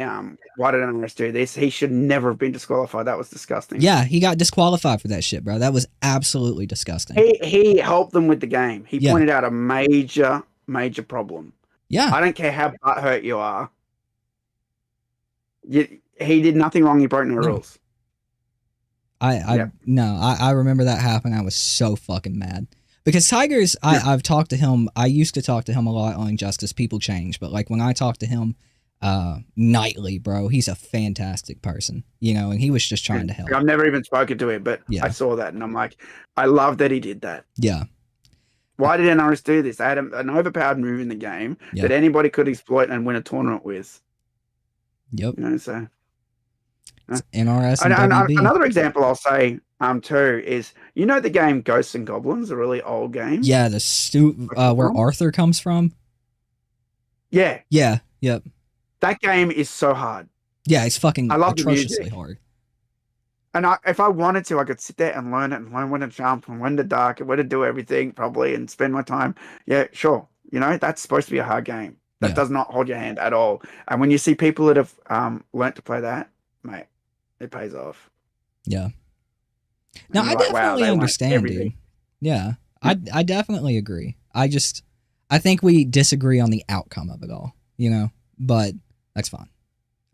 why did NRS do this? He should never have been disqualified. That was disgusting. Yeah, he got disqualified for that shit, bro. That was absolutely disgusting. He helped them with the game. He pointed out a major problem. Yeah. I don't care how butthurt you are. He did nothing wrong. He broke no rules. I remember that happened. I was so fucking mad. Because Tiger's, I've talked to him. I used to talk to him a lot on Injustice. People change, but like when I talk to him nightly, bro, he's a fantastic person, you know, and he was just trying to help. I've never even spoken to him, but I saw that and I'm like, I love that he did that. Yeah. Why did NRS do this? They had an overpowered move in the game that anybody could exploit and win a tournament with. Yep. You know, so NRS and WB. Another example I'll say too is, you know, the game Ghosts and Goblins, a really old game. Yeah, the where Arthur comes from. Yeah. Yeah. Yep. That game is so hard. Yeah, it's fucking I love atrociously hard. And if I wanted to, I could sit there and learn it and learn when to jump and when to duck and when to do everything probably and spend my time. Yeah, sure. You know, that's supposed to be a hard game. That does not hold your hand at all. And when you see people that have learnt to play that, mate, it pays off. Yeah. No, I definitely understand, dude. Yeah, I definitely agree. I think we disagree on the outcome of it all, you know, but that's fine.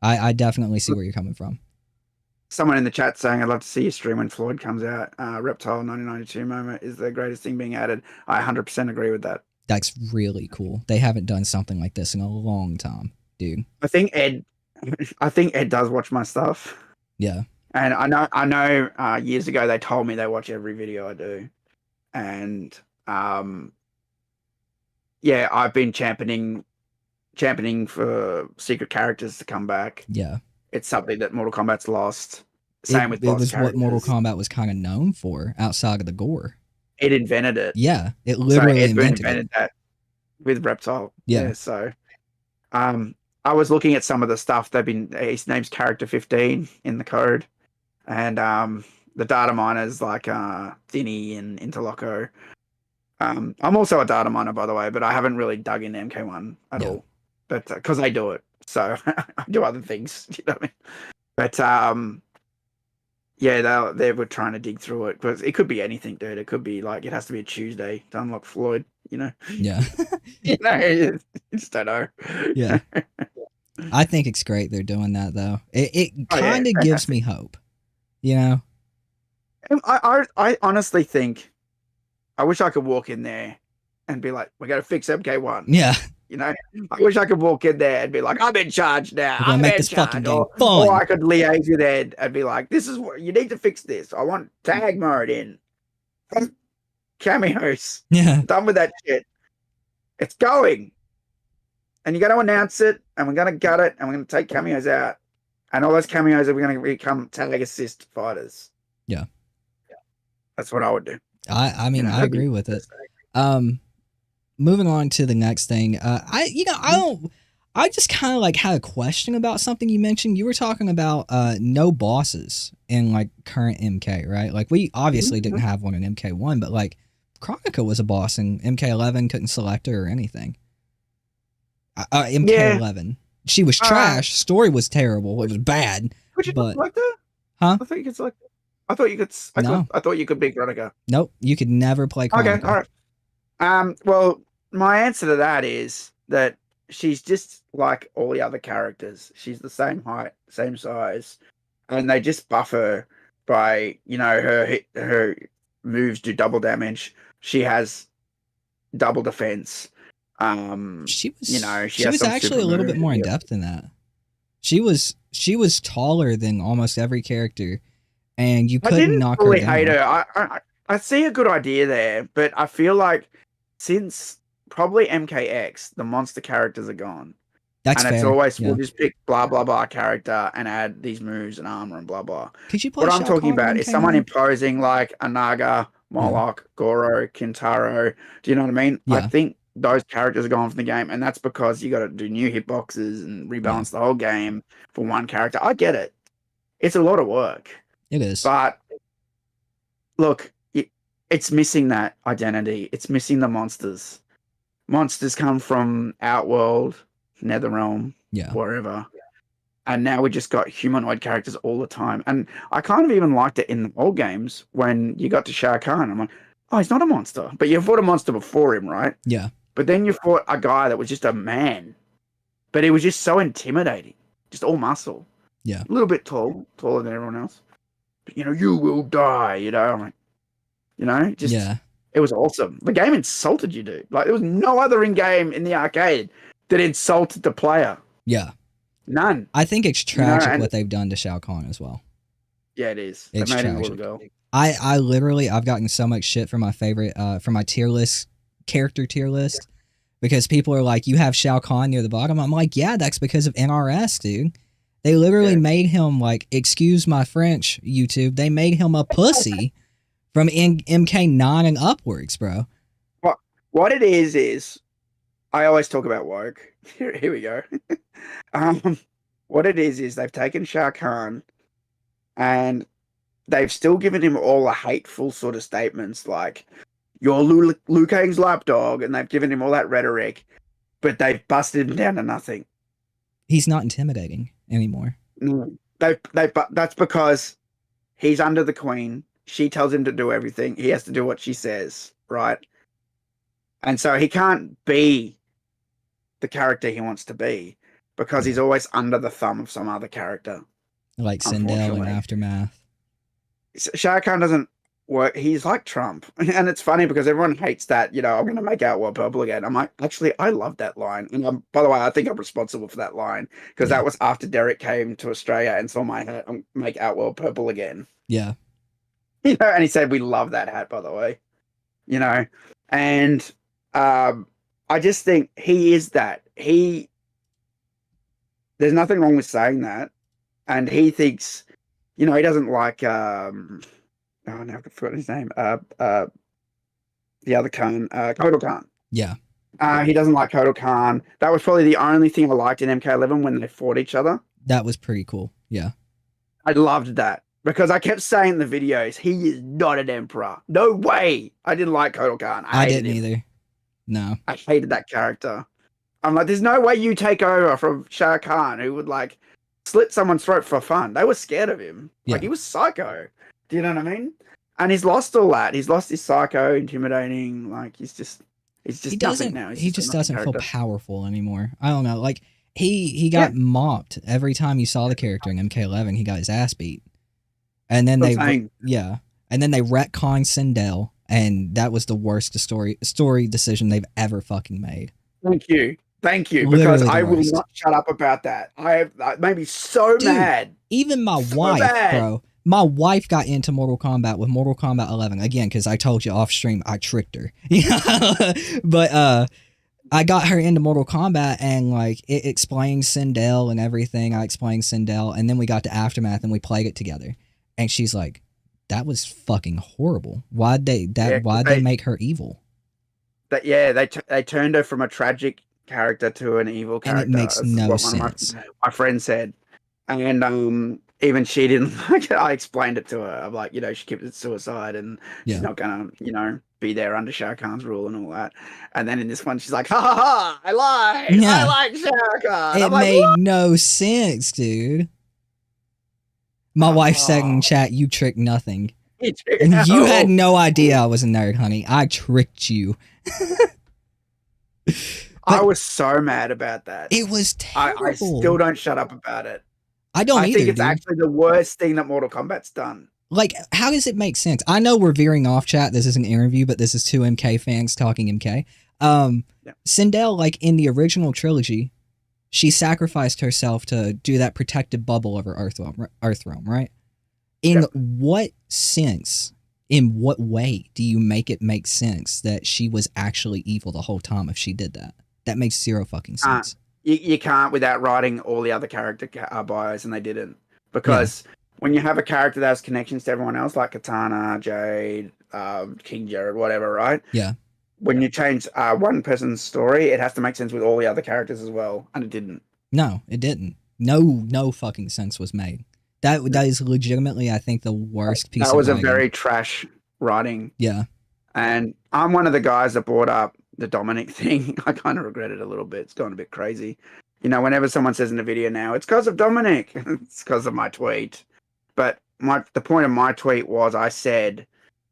I definitely see where you're coming from. Someone in the chat saying, I'd love to see you stream when Floyd comes out. Reptile 1992 moment is the greatest thing being added. I 100% agree with that. That's really cool. They haven't done something like this in a long time, dude. I think Ed does watch my stuff. Yeah. And I know years ago they told me they watch every video I do. And yeah, I've been championing for secret characters to come back. Yeah. It's something that Mortal Kombat's lost. Same with boss characters. It was what Mortal Kombat was kind of known for outside of the gore. It invented it. Yeah, it literally invented that with Reptile. Yeah. So, I was looking at some of the stuff his name's Character 15 in the code, and the data miners like Thinny and Interloco. I'm also a data miner, by the way, but I haven't really dug into MK1 at all. But because I do it, so I do other things. You know what I mean? But yeah, they were trying to dig through it because it could be anything, dude. It could be like it has to be a Tuesday to unlock Floyd. You know? Yeah. You know, you just don't know. Yeah. I think it's great they're doing that though. It kind of gives me hope. You know? I honestly think I wish I could walk in there and be like, "We're gonna fix MK1." Yeah. You know, I wish I could walk in there and be like, "I'm in charge now. I'm make this fucking game fun." Or I could liaise with Ed and be like, "This is what you need to fix this. I want tag mode in. Cameos. Yeah. Done with that shit. It's going. And you're going to announce it, and we're going to gut it, and we're going to take cameos out. And all those cameos are going to become tag assist fighters." Yeah. That's what I would do. I mean, I agree with it. Moving on to the next thing. I just kind of like had a question about something you mentioned. You were talking about no bosses in like current MK, right? Like we obviously didn't have one in MK1, but like Chronica was a boss in MK11, couldn't select her or anything. MK11. She was trash. Story was terrible. It was bad. Could you select her? Huh? I thought you could select her. I thought you could be Chronica. Nope. You could never play Chronica. Okay, all right. Well, my answer to that is that she's just like all the other characters. She's the same height, same size, and they just buff her by, you know, her moves do double damage. She has double defense. She was, you know, she was actually a little bit more in depth than that. She was taller than almost every character, and you couldn't knock her down. I didn't really hate her. I see a good idea there, but I feel like since probably MKX, the monster characters are gone. That's fair. And it's always, we'll just pick blah, blah, blah character and add these moves and armor and blah, blah. Could you play what I'm talking about is someone imposing like a Naga, Moloch, Goro, Kintaro. Do you know what I mean? Yeah. I think those characters are gone from the game, and that's because you got to do new hitboxes and rebalance the whole game for one character. I get it. It's a lot of work. It is. But look, it's missing that identity. It's missing the monsters. Monsters come from Outworld, Netherrealm, wherever. And now we just got humanoid characters all the time. And I kind of even liked it in the old games when you got to Shao Kahn. I'm like, oh, he's not a monster. But you fought a monster before him, right? Yeah. But then you fought a guy that was just a man. But he was just so intimidating. Just all muscle. Yeah. A little bit taller than everyone else. But, you know, you will die, you know? I'm like, you know, just It was awesome. The game insulted you, dude. Like there was no other in game in the arcade that insulted the player. Yeah. None. I think it's tragic what they've done to Shao Kahn as well. Yeah, it is. It's they made him a tragic. little girl. I literally, I've gotten so much shit for my favorite, for my tier list, character tier list, because people are like, you have Shao Kahn near the bottom. I'm like, yeah, that's because of NRS, dude. They literally made him, like, excuse my French, YouTube, they made him a pussy from MK9 and upwards, bro. What it is, I always talk about woke. Here we go. What it is they've taken Shao Kahn and they've still given him all the hateful sort of statements like, you're Liu Kang's lapdog, and they've given him all that rhetoric, but they've busted him down to nothing. He's not intimidating anymore. That's because he's under the queen. She tells him to do everything. He has to do what she says, right? And so he can't be the character he wants to be because he's always under the thumb of some other character. Like Sindel in Aftermath. Shao Kahn doesn't work. He's like Trump. And it's funny because everyone hates that, I'm going to make Outworld purple again. I'm like, actually, I love that line. And by the way, I think I'm responsible for that line because that was after Derek came to Australia and saw my hat make Outworld purple again. Yeah. And he said, we love that hat, by the way. And I just think he is that. There's nothing wrong with saying that. And he thinks, he doesn't like, now I've forgotten his name. The other Khan, Kotal Khan. Yeah. He doesn't like Kotal Khan. That was probably the only thing I liked in MK11 when they fought each other. That was pretty cool. Yeah. I loved that because I kept saying in the videos, he is not an emperor. No way. I didn't like Kotal Khan. I didn't either. No. I hated that character. I'm like, there's no way you take over from Shao Kahn, who would like slit someone's throat for fun. They were scared of him. Like he was psycho. Do you know what I mean? And he's lost all that. He's lost his psycho, intimidating. Like he's just nothing now. He just doesn't feel powerful anymore. I don't know. Like he got mocked every time you saw the character in MK11. He got his ass beat, and then and then they retconned Sindel, and that was the worst story decision they've ever fucking made. Thank you, because I will not shut up about that. That made me so mad. Even my wife, bro. My wife got into Mortal Kombat with Mortal Kombat 11 again because I told you off stream I tricked her. But I got her into Mortal Kombat and like it explained Sindel and everything. I explained Sindel, and then we got to Aftermath and we played it together. And she's like, "That was fucking horrible. Why'd they make her evil?" They turned her from a tragic character to an evil character. And it makes no sense. My friend said, and even she didn't like it. I explained it to her. I'm like, she committed suicide and she's not gonna, be there under Shao Kahn's rule and all that. And then in this one, she's like, ha ha ha, I lied. Yeah. I like Shao Kahn. It made no sense, dude. My wife said in chat, "You tricked nothing." And you had no idea I was a nerd, honey. I tricked you. I was so mad about that. It was terrible. I still don't shut up about it. I think it's actually the worst thing that Mortal Kombat's done. Like, how does it make sense? I know we're veering off, chat. This is an interview, but this is two MK fans talking MK. Sindel, like in the original trilogy, she sacrificed herself to do that protective bubble over Earthrealm, right? In what sense, in what way do you make it make sense that she was actually evil the whole time if she did that? That makes zero fucking sense. You can't without writing all the other character bios, and they didn't. Because when you have a character that has connections to everyone else, like Katana, Jade, King Jared, whatever, right? Yeah. When you change one person's story, it has to make sense with all the other characters as well, and it didn't. No, it didn't. No fucking sense was made. That is legitimately, I think, the worst piece of writing. That was a very trash writing. Yeah. And I'm one of the guys that brought up the Dominic thing. I kind of regret it a little bit. It's gone a bit crazy. Whenever someone says in a video now, it's because of Dominic. It's because of my tweet. But the point of my tweet was I said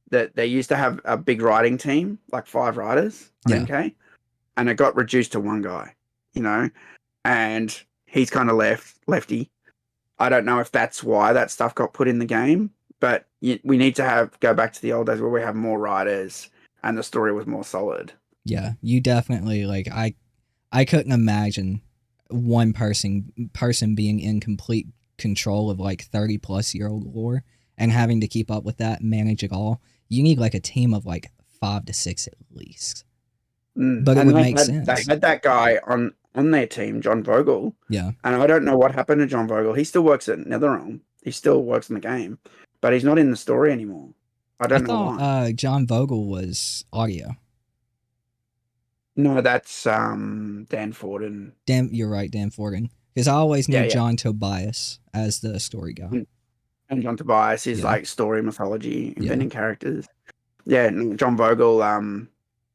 that they used to have a big writing team, like 5 writers, okay? And it got reduced to 1 guy, and he's kind of lefty. I don't know if that's why that stuff got put in the game, but we need to go back to the old days where we have more writers and the story was more solid. Yeah, you definitely like I couldn't imagine one person being in complete control of like 30-plus-year-old lore and having to keep up with that, manage it all. You need like a team of like 5 to 6 at least. But it would make sense. They had that guy on their team, John Vogel. Yeah. And I don't know what happened to John Vogel. He still works at NetherRealm. He still works in the game, but he's not in the story anymore. I don't know why. John Vogel was audio. No, that's Dan Forden. You're right, Dan Forden. Because I always knew John Tobias as the story guy. And John Tobias is like story mythology, inventing characters. Yeah, John Vogel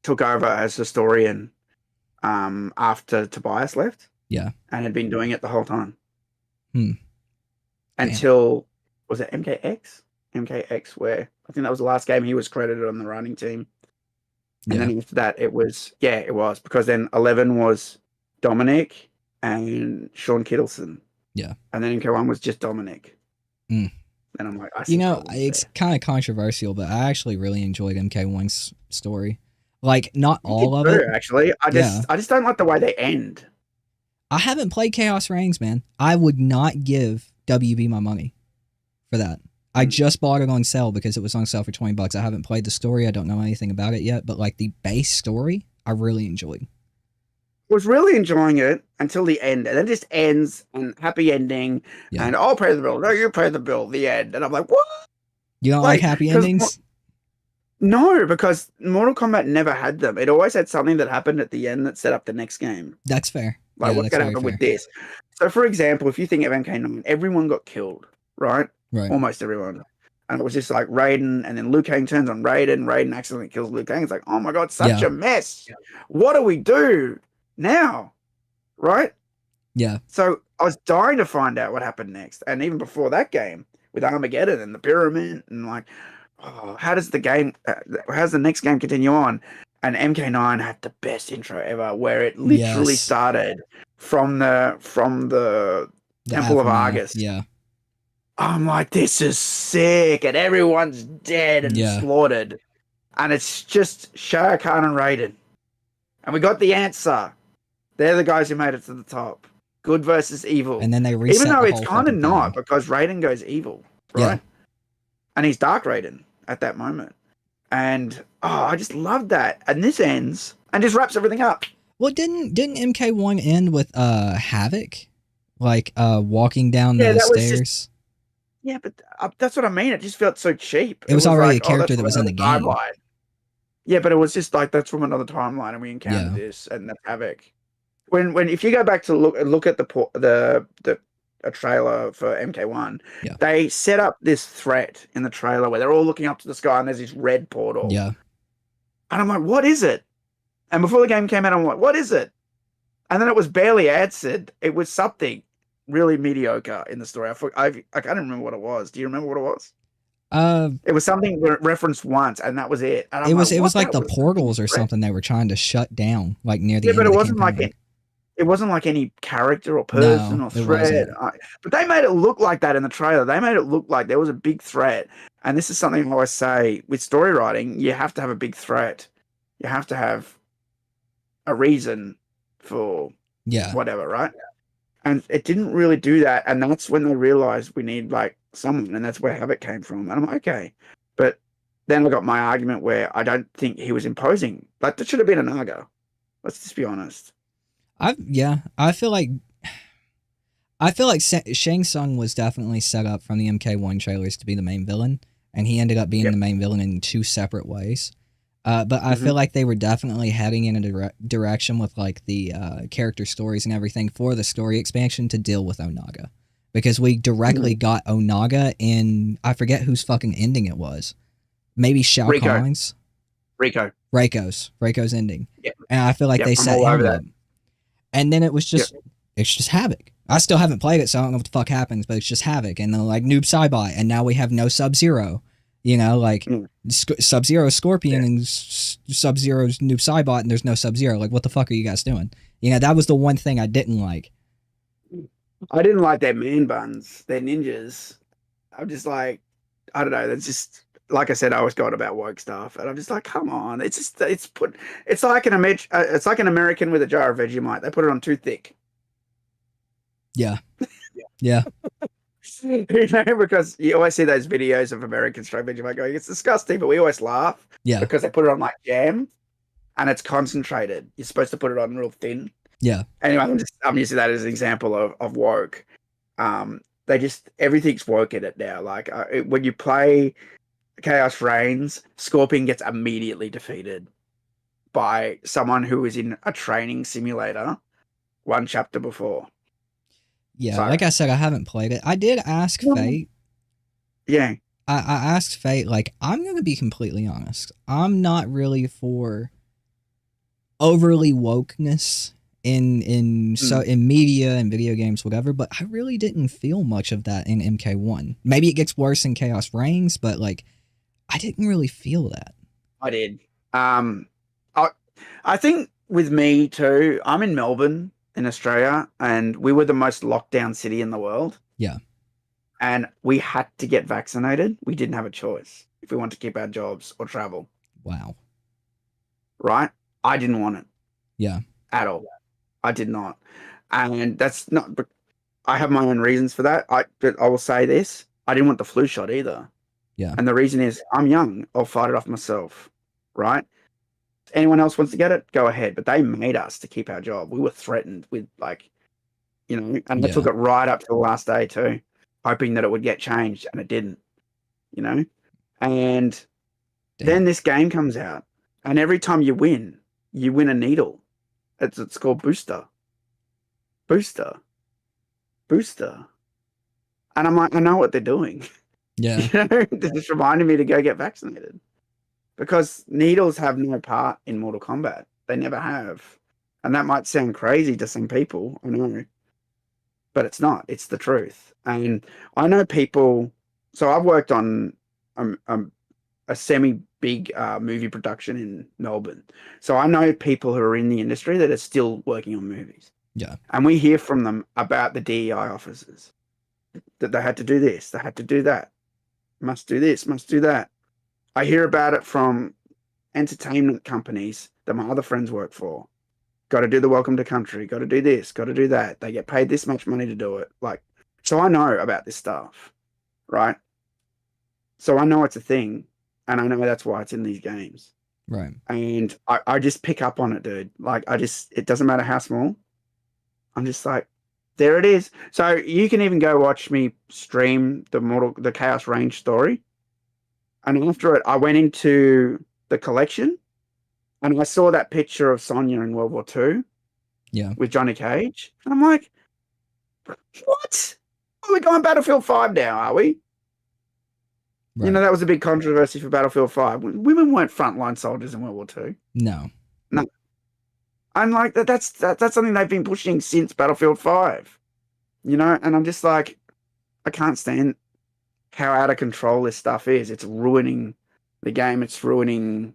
took over as historian after Tobias left. Yeah. And had been doing it the whole time. Damn. Until, was it MKX? MKX, where I think that was the last game he was credited on the running team. And then after that, it was, because then 11 was Dominic and Sean Kittleson. Yeah. And then MK1 was just Dominic. And I'm like, it's kind of controversial, but I actually really enjoyed MK1's story. Like, not all of it. Actually, I just don't like the way they end. I haven't played Chaos Reigns, man. I would not give WB my money for that. I just bought it on sale because it was on sale for $20. I haven't played the story. I don't know anything about it yet, but like the base story, I really enjoyed. Was really enjoying it until the end, and then it just ends and happy ending. And I'll pay the bill. No, you pay the bill. The end, and I'm like, what? You don't like happy endings? No, because Mortal Kombat never had them. It always had something that happened at the end that set up the next game. That's fair. Like what's going to happen with this? So, for example, if you think of MK9, everyone got killed, right? Right. Almost everyone. And it was just like Raiden, and then Liu Kang turns on Raiden. Raiden accidentally kills Liu Kang. It's like, oh my god, such a mess. Yeah. What do we do now? Right? Yeah. So I was dying to find out what happened next. And even before that game, with Armageddon and the Pyramid, and like, how does the next game continue on? And MK9 had the best intro ever, where it literally started from the Temple of Argus. Yeah. I'm like, this is sick, and everyone's dead and slaughtered. And it's just Shao Kahn and Raiden. And we got the answer. They're the guys who made it to the top. Good versus evil. And then they reset. Even though it's kind of not, because Raiden goes evil, right? Yeah. And he's Dark Raiden at that moment. And I just loved that. And this ends and just wraps everything up. Well, didn't MK1 end with Havoc? Like walking down the stairs? Yeah, but that's what I mean. It just felt so cheap. It was already a character that was in the game. Timeline. Yeah, but it was just like, that's from another timeline, and we encountered this, and that's Havoc. When if you go back to look at a trailer for MK1, they set up this threat in the trailer where they're all looking up to the sky, and there's this red portal. Yeah. And I'm like, what is it? And before the game came out, I'm like, what is it? And then it was barely answered. It was something really mediocre in the story. I can't remember what it was. Do you remember what it was? It was something referenced once, and that was it. And it was like the portals or something they were trying to shut down, like near the end. But it wasn't campaign. It wasn't like any character or person or threat. But they made it look like that in the trailer. They made it look like there was a big threat. And this is something I always say with story writing: you have to have a big threat. You have to have a reason for whatever, right? And it didn't really do that. And that's when they realized we need like someone, and that's where Havoc came from. And I'm like, okay. But then I got my argument where I don't think he was imposing. Like, that should have been a Naga. Let's just be honest. I feel like Shang Tsung was definitely set up from the MK1 trailers to be the main villain, and he ended up being the main villain in 2 separate ways. But I feel like they were definitely heading in a direction with like the character stories and everything for the story expansion to deal with Onaga. Because we directly got Onaga in, I forget whose fucking ending it was. Maybe Shao Kahn's? Reiko's ending. Yeah. And I feel like they set him up. And then it was just, it's just Havoc. I still haven't played it, so I don't know what the fuck happens, but it's just Havoc. And then like Noob Saibot, and now we have no Sub-Zero. You know, like Sub-Zero Scorpion and Sub-Zero's Noob Saibot, and there's no Sub-Zero. Like, what the fuck are you guys doing? You know, that was the one thing I didn't like. I didn't like their man buns, their ninjas. I'm just like, I don't know. That's just, like I said, I always got about woke stuff, and I'm just like, come on, it's like an American with a jar of Vegemite. They put it on too thick. Yeah. Yeah. You know, because you always see those videos of Americans trying Vegemite going, it's disgusting, but we always laugh Yeah. because they put it on like jam, and it's concentrated. You're supposed to put it on real thin. Yeah. Anyway, I'm using that as an example of woke. They just everything's woke in it now. Like when you play Chaos Reigns, Scorpion gets immediately defeated by someone who was in a training simulator one chapter before. Yeah, So, like I said, I haven't played it. I did ask Fate. Yeah. I asked Fate, like, I'm going to be completely honest. I'm not really for overly wokeness in media and video games, whatever, but I really didn't feel much of that in MK1. Maybe it gets worse in Chaos Reigns, but, like, I didn't really feel that. I did. I think with me too, I'm in Melbourne in Australia, and we were the most locked down city in the world. Yeah. And we had to get vaccinated. We didn't have a choice if we want to keep our jobs or travel. Wow. Right? I didn't want it. Yeah. At all. I did not. And that's not, I have my own reasons for that. But I will say this, I didn't want the flu shot either. Yeah. And the reason is I'm young. I'll fight it off myself. Right? If anyone else wants to get it, go ahead. But they made us to keep our job. We were threatened with, like, you know, and I took it right up to the last day too, hoping that it would get changed, and it didn't, you know? And then this game comes out, and every time you win a needle. It's called Booster. Booster. And I'm like, I know what they're doing. Yeah. You know, they're just reminding me to go get vaccinated. Because needles have no part in Mortal Kombat. They never have. And that might sound crazy to some people, I know. But it's not. It's the truth. And I know people... So I've worked on a semi-big movie production in Melbourne. So I know people who are in the industry that are still working on movies. Yeah. And we hear from them about the DEI officers. That they had to do this, they had to do that. Must do this, must do that. I hear about it from entertainment companies that my other friends work for. Got to do the welcome to country, got to do this, got to do that. They get paid this much money to do it. Like, so I know about this stuff, right? So I know it's a thing, and I know that's why it's in these games. Right. And I just pick up on it, dude. Like, it doesn't matter how small. I'm just like, there it is. So you can even go watch me stream the Chaos Range story. And after it, I went into the collection, and I saw that picture of Sonya in World War II. Yeah. With Johnny Cage. And I'm like, what? We're going Battlefield 5 now, are we? Right. You know, that was a big controversy for Battlefield 5. Women weren't frontline soldiers in World War II. No. And like that's something they've been pushing since Battlefield 5. You know, and I'm just like, I can't stand how out of control this stuff is. It's ruining the game. It's ruining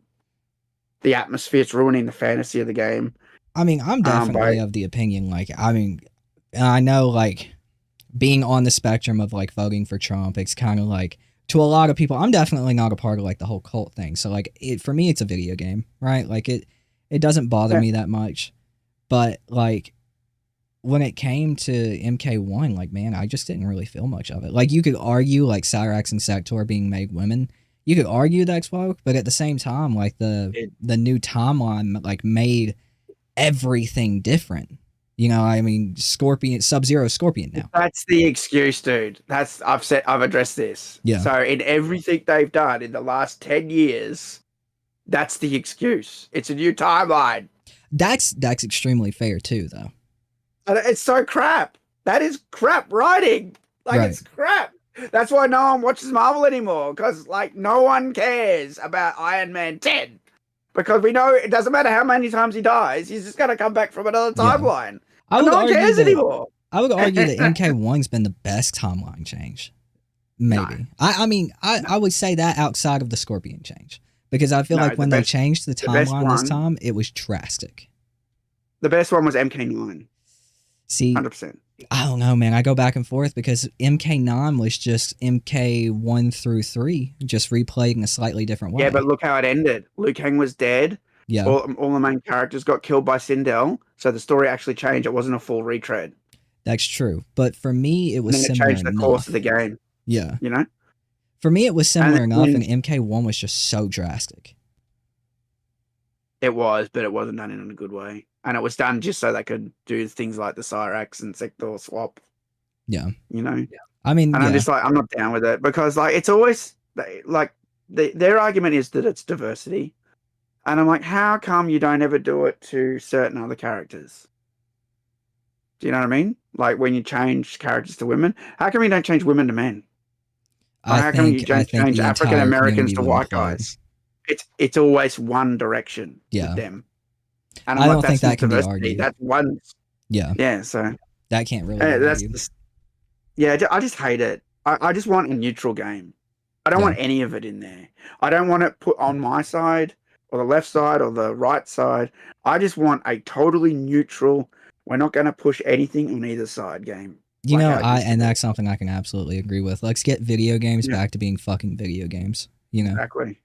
the atmosphere. It's ruining the fantasy of the game. I mean, I'm definitely of the opinion, like, I mean, I know, like, being on the spectrum of, like, voting for Trump, it's kind of like, to a lot of people, I'm definitely not a part of, like, the whole cult thing. So, like, for me, it's a video game, right? Like, it doesn't bother me that much. But, like, when it came to MK1, like, man, I just didn't really feel much of it. Like, you could argue, like, Cyrax and Sector being made women. You could argue that's woke, but at the same time, like, the new timeline, like, made everything different. You know, I mean, Sub-Zero Scorpion now. That's the excuse, dude. I've addressed this. Yeah. So in everything they've done in the last 10 years, that's the excuse. It's a new timeline. That's extremely fair too, though. It's so crap. That is crap writing. Like, right. It's crap. That's why no one watches Marvel anymore, because, like, no one cares about Iron Man 10. Because we know it doesn't matter how many times he dies, he's just going to come back from another timeline. Yeah. No one cares anymore. I would argue that MK1's been the best timeline change. Maybe. No. I mean, I would say that outside of the Scorpion change. Because I feel like when they changed the timeline this time, it was drastic. The best one was MK9. See, 100%. I don't know, man. I go back and forth because MK9 was just MK1 through 3, just replayed in a slightly different way. Yeah, but look how it ended. Liu Kang was dead. Yeah, All the main characters got killed by Sindel, so the story actually changed. It wasn't a full retread. that's true. But for me, it And was then it similar changed the enough. course of the game, Yeah. you know? For me, it was similar enough, then- and MK1 was just so drastic. It was, but it wasn't done in a good way. And it was done just so they could do things like the Cyrax and sector swap, Yeah. you know? I mean, And yeah. I'm just like, I'm not down with it because, like, it's always like their argument is that it's diversity, and I'm like, how come you don't ever do it to certain other characters? Do you know what I mean? Like when you change characters to women, how come you don't change women to men? Or how come you don't change the African entire Americans community to would white implode. guys? It's always one direction Yeah. with them. And I I'm don't like, think that's that can be diversity. argued. That's one. Yeah, Yeah. So that can't really be that's argued. just, yeah. I just hate it. I just want a neutral game. I don't Yeah. want any of it in there. I don't want it put on my side or the left side or the right side. I just want a totally neutral. We're not going to push anything on either side game. You Like know, how it used to and be. that's something I can absolutely agree with. Let's get video games Yeah. back to being fucking video games. You know. Exactly.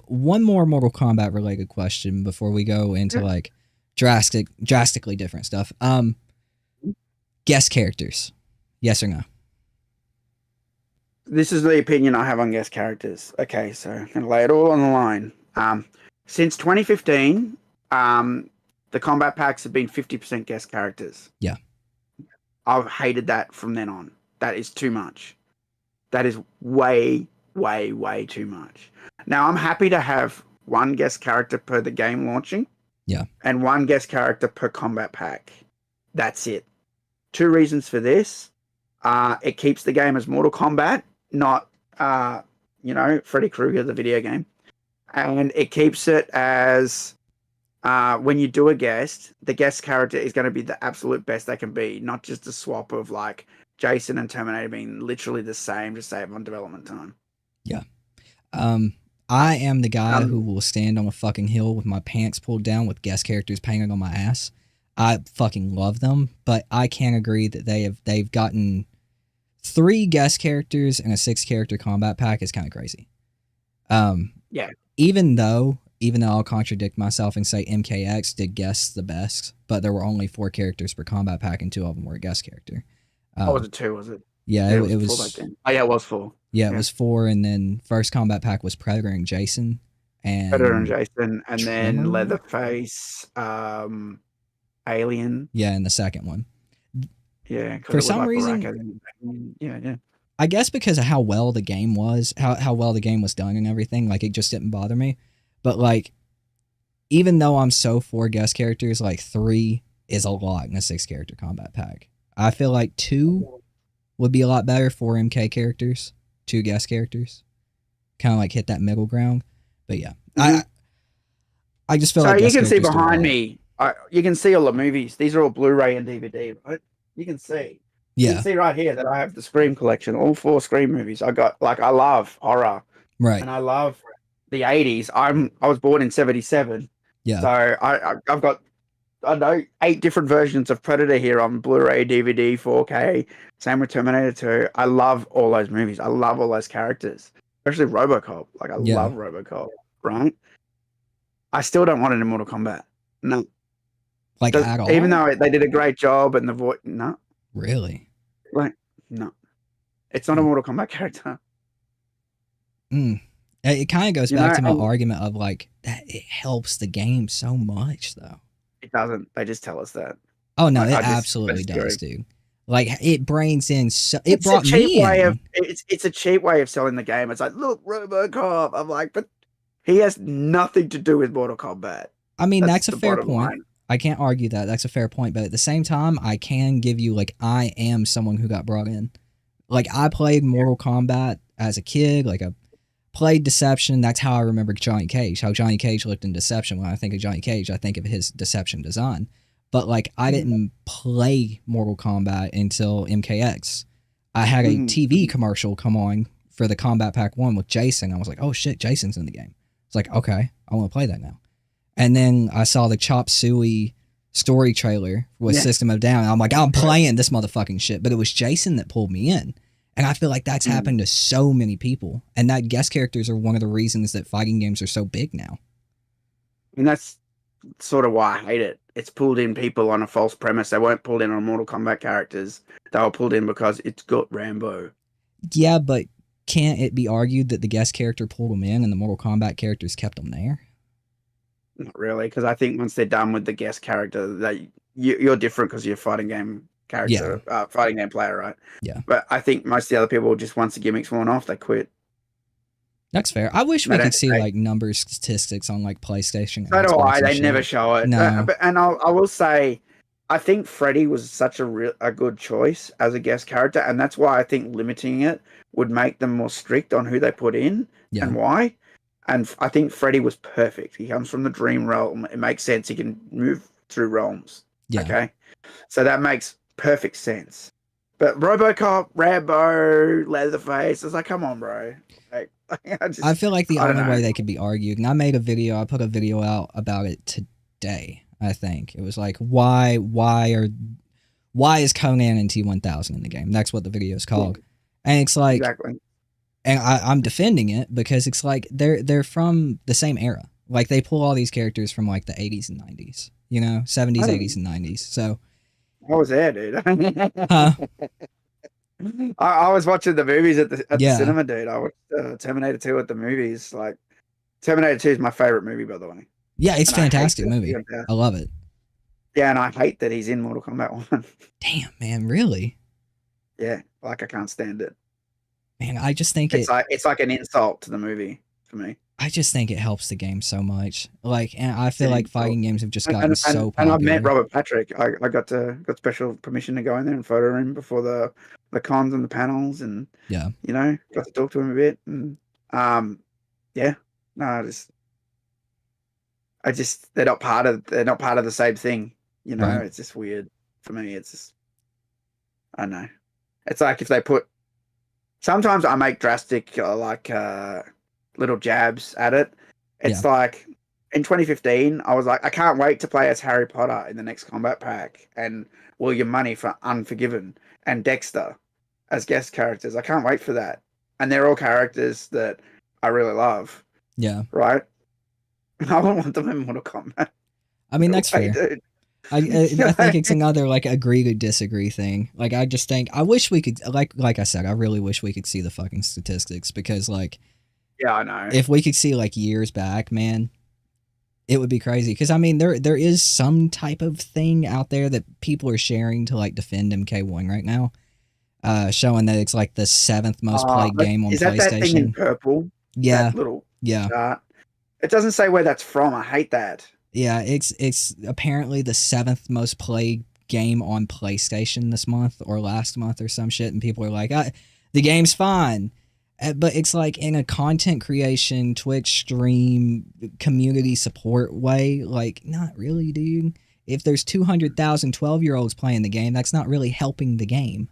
One more Mortal Kombat related question before we go into Yeah. like drastically different stuff. Guest characters, yes or no? This is the opinion I have on guest characters. Okay, so I'm going to lay it all on the line. Since 2015, the combat packs have been 50% guest characters. Yeah. I've hated that from then on. That is too much. That is way, way, way too much. Now, I'm happy to have one guest character per the game launching. Yeah. And one guest character per combat pack. That's it. 2 reasons for this. It keeps the game as Mortal Kombat, not, Freddy Krueger, the video game. And it keeps it as when you do a guest, the guest character is going to be the absolute best they can be, not just a swap of like Jason and Terminator being literally the same to save on development time. Yeah. I am the guy who will stand on a fucking hill with my pants pulled down with guest characters painted on my ass. I fucking love them, but I can't agree that they've gotten 3 guest characters and a 6-character combat pack is kind of crazy. Yeah. Even though I'll contradict myself and say MKX did guests the best, but there were only 4 characters per combat pack and 2 of them were a guest character. Was it 2? Was it? Yeah, Yeah, it was 4 back then. Oh, yeah, it was 4. Yeah, it Yeah. was 4, and then first combat pack was Predator and Jason, and Predator and Jason, and then Tremor? Leatherface, Alien. Yeah, and the second one. Yeah, 'cause For it was some like reason- Baraka. Yeah. I guess because of how well the game was, how well the game was done and everything, like it just didn't bother me. But like, even though I'm so for guest characters, like 3 is a lot in a 6-character combat pack. I feel like 2 would be a lot better for MK characters, 2 guest characters, kind of like hit that middle ground. But yeah, I just feel So like you guest can see characters do a behind lot. me, you can see all the movies. These are all Blu-ray and DVD, right? You can see. You Yeah, can see right here that I have the Scream collection, all 4 Scream movies. I love horror right. and I love the 80s. I was born in 77. Yeah. So I've got, I don't know, 8 different versions of Predator here on Blu-ray, DVD, 4K. Same with Terminator 2. I love all those movies. I love all those characters, especially RoboCop. Like I Yeah. love RoboCop, right? I still don't want it in Mortal Kombat. No. Like at all. Even though they did a great job and the voice, no. Really? Like, no. It's not a Mortal Kombat character. It kind of goes You back know, to my and- argument of like that it helps the game so much though. It doesn't. They just tell us that. Oh no, I it just absolutely does, disagree. dude. Like it brings in so it It's brought a cheap me way in. of it's a cheap way of selling the game. It's like, look, RoboCop. I'm like, but he has nothing to do with Mortal Kombat. I mean, that's a the fair bottom point. line. I can't argue that. That's a fair point. But at the same time, I can give you like I am someone who got brought in. Like I played Mortal Kombat as a kid. Like I played Deception. That's how I remember Johnny Cage. How Johnny Cage looked in Deception. When I think of Johnny Cage, I think of his Deception design. But like I didn't play Mortal Kombat until MKX. I had a TV commercial come on for the Combat Pack 1 with Jason. I was like, oh shit, Jason's in the game. It's like, okay, I want to play that now. And then I saw the Chop Suey story trailer with System of a Down. I'm like, I'm playing this motherfucking shit. But it was Jason that pulled me in. And I feel like that's happened to so many people. And that guest characters are one of the reasons that fighting games are so big now. And that's sort of why I hate it. It's pulled in people on a false premise. They weren't pulled in on Mortal Kombat characters. They were pulled in because it's got Rambo. Yeah, but can't it be argued that the guest character pulled them in and the Mortal Kombat characters kept them there? Not really, because I think once they're done with the guest character, you're different because you're a fighting game character, fighting game player, right? Yeah. But I think most of the other people, just once the gimmick's worn off, they quit. That's fair. I wish we could see like numbers, statistics on like PlayStation. So do I. They never show it. No. And I will say, I think Freddy was such a good choice as a guest character, and that's why I think limiting it would make them more strict on who they put in and why. And I think Freddy was perfect. He comes from the dream realm. It makes sense. He can move through realms. Yeah. Okay. So that makes perfect sense. But RoboCop, Rambo, Leatherface, it's like, come on, bro. Like, I feel like the only way they could be argued, and I put a video out about it today, I think. It was like, why is Conan in T-1000 in the game? That's what the video is called. And it's like, exactly. And I'm defending it because it's like they're from the same era. Like they pull all these characters from like the 80s and 90s, you know, 70s, 80s, and 90s. So I was there, dude. I was watching the movies at the cinema, dude. I watched Terminator 2 at the movies. Like Terminator 2 is my favorite movie, by the way. Yeah, it's a fantastic movie. I love it. Yeah, and I hate that he's in Mortal Kombat 1. Damn, man, really? Yeah, like I can't stand it. Man, I just think it's like an insult to the movie for me. I just think it helps the game so much. Like, and I feel like fighting games have just gotten so popular. And I've met Robert Patrick. I got special permission to go in there and photo him before the cons and the panels, and you know, got to talk to him a bit. And I just they're not part of the same thing. You know, It's just weird for me. It's just I don't know. It's like if they put. Sometimes I make drastic little jabs at it. It's like in 2015, I was like, I can't wait to play as Harry Potter in the next Kombat pack, and William Money for Unforgiven, and Dexter as guest characters. I can't wait for that. And they're all characters that I really love. Yeah. Right? I don't want them in Mortal Kombat. I mean, that's fair. Dude. I think it's another like agree to disagree thing. Like I just think I wish we could like I said, I really wish we could see the fucking statistics because like I know. If we could see like years back, man, it would be crazy. Because I mean there is some type of thing out there that people are sharing to like defend MK1 right now. Showing that it's like the 7th most played game on PlayStation. Is that thing in purple? Yeah. That little chart? It doesn't say where that's from. I hate that. Yeah, it's apparently the 7th most played game on PlayStation this month or last month or some shit, and people are like, the game's fine. But it's like in a content creation, Twitch stream, community support way, like, not really, dude. If there's 200,000 12-year-olds playing the game, that's not really helping the game.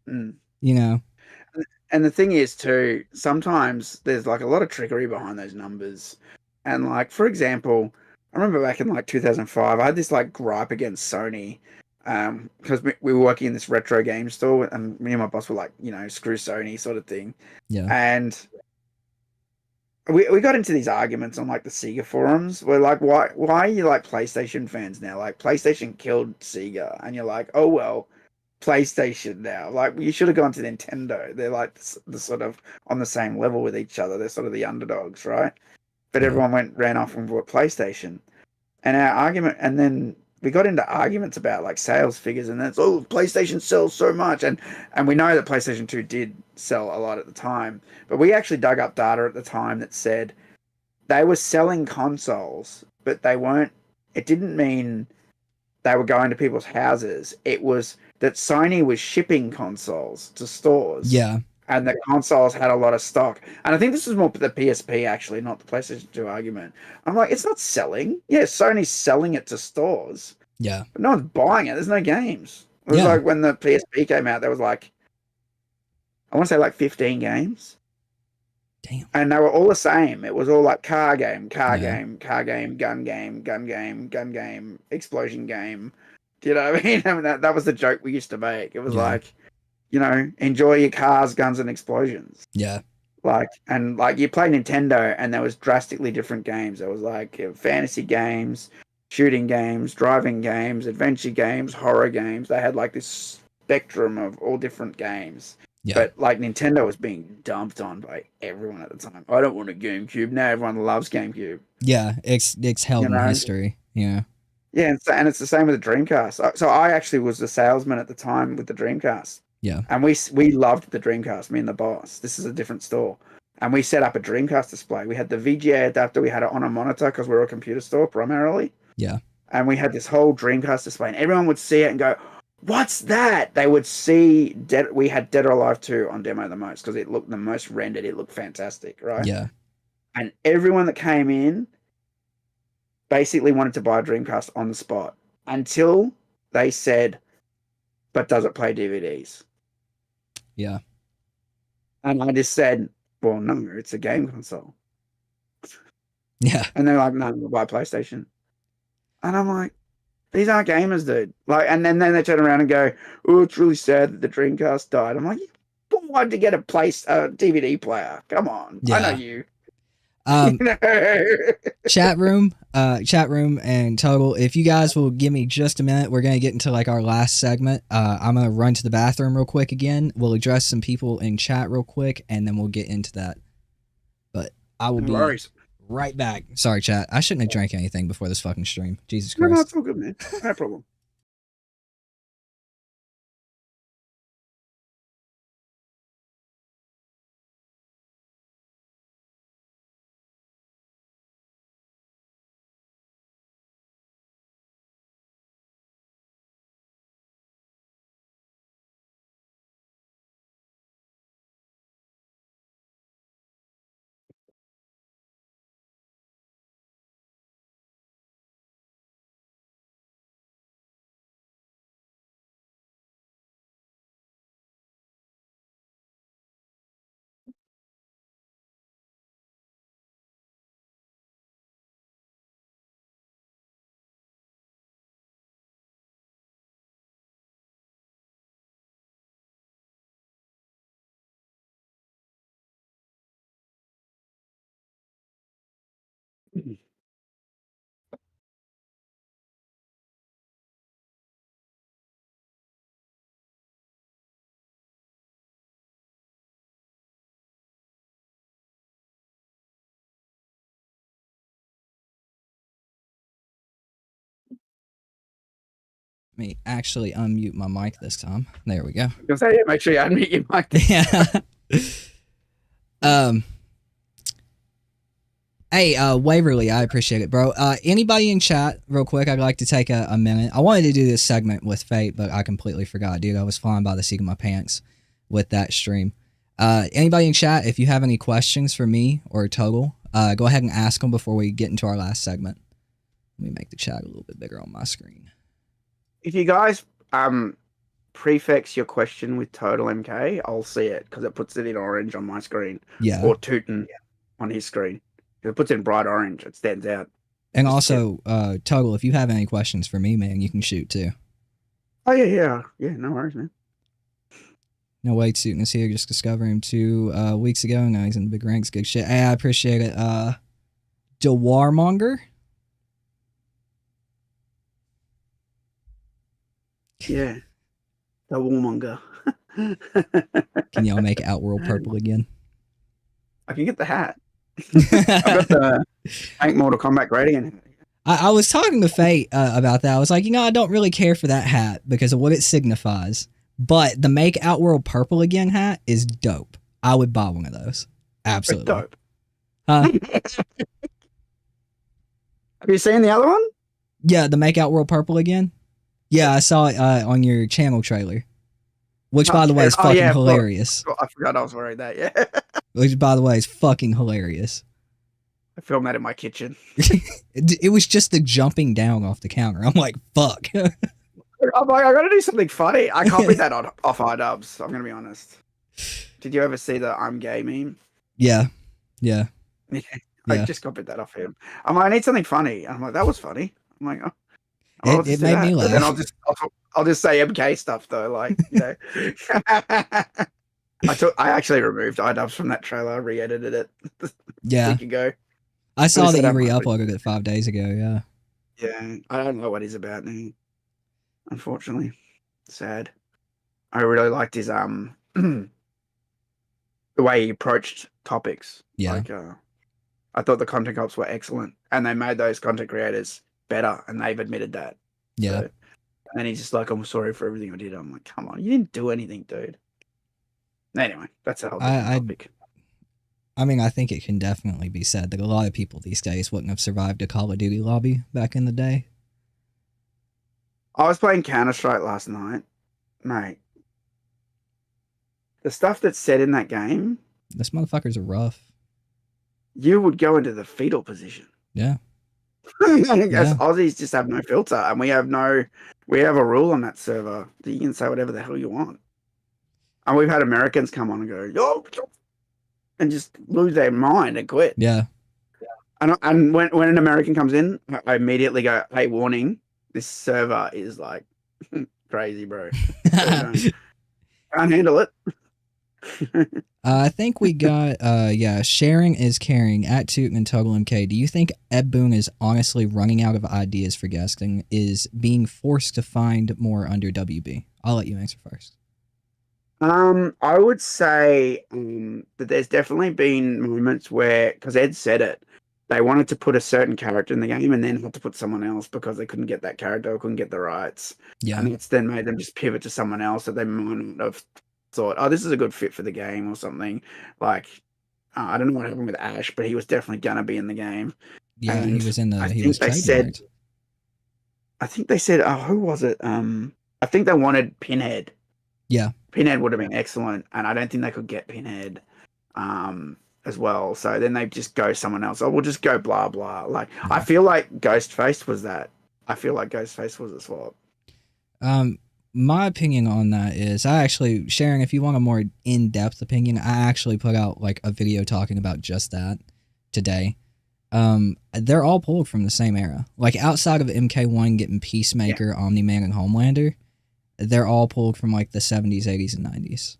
You know? And the thing is, too, sometimes there's like a lot of trickery behind those numbers. And like, for example, I remember back in like 2005, I had this like gripe against Sony because we were working in this retro game store, and me and my boss were like, you know, screw Sony sort of thing. Yeah. And we got into these arguments on like the Sega forums. We're like, why are you like PlayStation fans now? Like PlayStation killed Sega, and you're like, oh well, PlayStation now. Like you should have gone to Nintendo. They're like the sort of on the same level with each other. They're sort of the underdogs, right? But everyone ran off and bought PlayStation. And our argument, and then we got into arguments about like sales figures, and that's, PlayStation sells so much. And we know that PlayStation 2 did sell a lot at the time. But we actually dug up data at the time that said they were selling consoles, but it didn't mean they were going to people's houses. It was that Sony was shipping consoles to stores. Yeah. And the consoles had a lot of stock. And I think this is more the PSP, actually, not the PlayStation 2 argument. I'm like, it's not selling. Yeah, Sony's selling it to stores. Yeah. But no one's buying it. There's no games. It was like when the PSP came out, there was like, I want to say like 15 games. Damn. And they were all the same. It was all like car game, car Yeah. game, car game, gun game, gun game, gun game, explosion game. Do you know what I mean? I mean that was the joke we used to make. It was Yeah. like, enjoy your cars, guns, and explosions. Yeah. Like, and like you play Nintendo, and there was drastically different games. There was like fantasy games, shooting games, driving games, adventure games, horror games. They had like this spectrum of all different games. Yeah. But like Nintendo was being dumped on by everyone at the time. I don't want a GameCube. Now everyone loves GameCube. Yeah. It's held in history. Yeah. Yeah, and it's the same with the Dreamcast. So I actually was the salesman at the time with the Dreamcast. Yeah. And we loved the Dreamcast, me and the boss. This is a different store. And we set up a Dreamcast display. We had the VGA adapter. We had it on a monitor because we were a computer store primarily. Yeah. And we had this whole Dreamcast display. And everyone would see it and go, what's that? They would see we had Dead or Alive 2 on demo the most because it looked the most rendered. It looked fantastic, right? Yeah. And everyone that came in basically wanted to buy a Dreamcast on the spot until they said, but does it play DVDs? Yeah. And I just said, well, no, it's a game console. Yeah. And they're like, no, we'll buy a PlayStation. And I'm like, these aren't gamers, dude. Like, and then they turn around and go, oh, it's really sad that the Dreamcast died. I'm like, you wanted to get a DVD player. Come on. Yeah. I know you. Chat room and Total, if you guys will give me just a minute, we're going to get into like our last segment. I'm going to run to the bathroom real quick again. We'll address some people in chat real quick, and then we'll get into that. But I will be right back. Sorry, chat. I shouldn't have drank anything before this fucking stream. Jesus Christ. No, it's all good, man. No problem. Let me actually unmute my mic this time. There we go. I was gonna say, make sure you unmute your mic. Yeah. Hey, Waverly, I appreciate it, bro. Anybody in chat, real quick, I'd like to take a minute. I wanted to do this segment with Fate, but I completely forgot, dude. I was flying by the seat of my pants with that stream. Anybody in chat, if you have any questions for me or Total, go ahead and ask them before we get into our last segment. Let me make the chat a little bit bigger on my screen. If you guys prefix your question with TotalMK, I'll see it because it puts it in orange on my screen. Yeah. Or Tooten on his screen. If it puts it in bright orange, it stands out. And also, Total, if you have any questions for me, man, you can shoot too. Oh, yeah. Yeah, no worries, man. No way, Tooten is here. Just discovered him 2 weeks ago. Now he's in the big ranks. Good shit. Hey, I appreciate it. Dewarmonger? Yeah. The Warmonger. Can y'all make Outworld purple again? I can get the hat. I've got the Make Mortal Kombat great again. I was talking to Fate about that. I was like, I don't really care for that hat because of what it signifies. But the Make Outworld purple again hat is dope. I would buy one of those. Absolutely. It's dope. Have you seen the other one? Yeah, the Make Outworld purple again. Yeah, I saw it on your channel trailer. Which, by the way, is fucking hilarious. I forgot I was wearing that, yeah. Which, by the way, is fucking hilarious. I filmed that in my kitchen. It was just the jumping down off the counter. I'm like, fuck. I'm like, I gotta do something funny. I copied that off iDubbbz, I'm gonna be honest. Did you ever see the I'm gay meme? Yeah. Yeah. I Yeah. just copied that off him. I'm like, I need something funny. I'm like, that was funny. I'm like, oh, I'll It just do made me that. But then laugh. I'll just say MK stuff though, like, you know. I actually removed iDubbbz from that trailer. I re-edited it a Yeah. week ago. I At saw least that I you don't mind. re-uploaded it 5 days ago. Yeah. Yeah, I don't know what he's about now. Unfortunately, sad. I really liked his the way he approached topics. Yeah. Like, I thought the content cops were excellent, and they made those content creators better, and they've admitted that. Yeah. So, and he's just like, I'm sorry for everything I did. I'm like, come on, you didn't do anything, dude. Anyway, that's a whole different topic. I mean, I think it can definitely be said that a lot of people these days wouldn't have survived a Call of Duty lobby back in the day. I was playing Counter-Strike last night, mate. The stuff that's said in that game, This motherfuckers are rough. you would go into the fetal position. Yeah. As Aussies just have no filter, and we have a rule on that server that you can say whatever the hell you want. And we've had Americans come on and go, yo, and just lose their mind and quit. Yeah. And when an American comes in, I immediately go, hey, warning, this server is like crazy, bro. Can't handle it. I think we got sharing is caring at Tooten and TotalMK. Do you think Ed Boon is honestly running out of ideas for guesting, is being forced to find more under WB? I'll let you answer first. I would say that there's definitely been moments where, because Ed said it, they wanted to put a certain character in the game and then had to put someone else because they couldn't get that character or couldn't get the rights. Yeah. And it's then made them just pivot to someone else that they might not have thought, oh, this is a good fit for the game or something. Like, I don't know what happened with Ash, but he was definitely going to be in the game. Yeah, and he was in the. I he think was they said. I think they said, oh, who was it? I think they wanted Pinhead. Yeah. Pinhead would have been excellent, and I don't think they could get Pinhead as well. So then they just go someone else. Oh, we'll just go blah blah. Like, I feel like Ghostface was that. I feel like Ghostface was a swap. My opinion on that is, I actually, sharing, if you want a more in-depth opinion, I actually put out like a video talking about just that today. They're all pulled from the same era. Like, outside of MK1 getting Peacemaker, Omni-Man, and Homelander, they're all pulled from like the 70s, 80s, and 90s.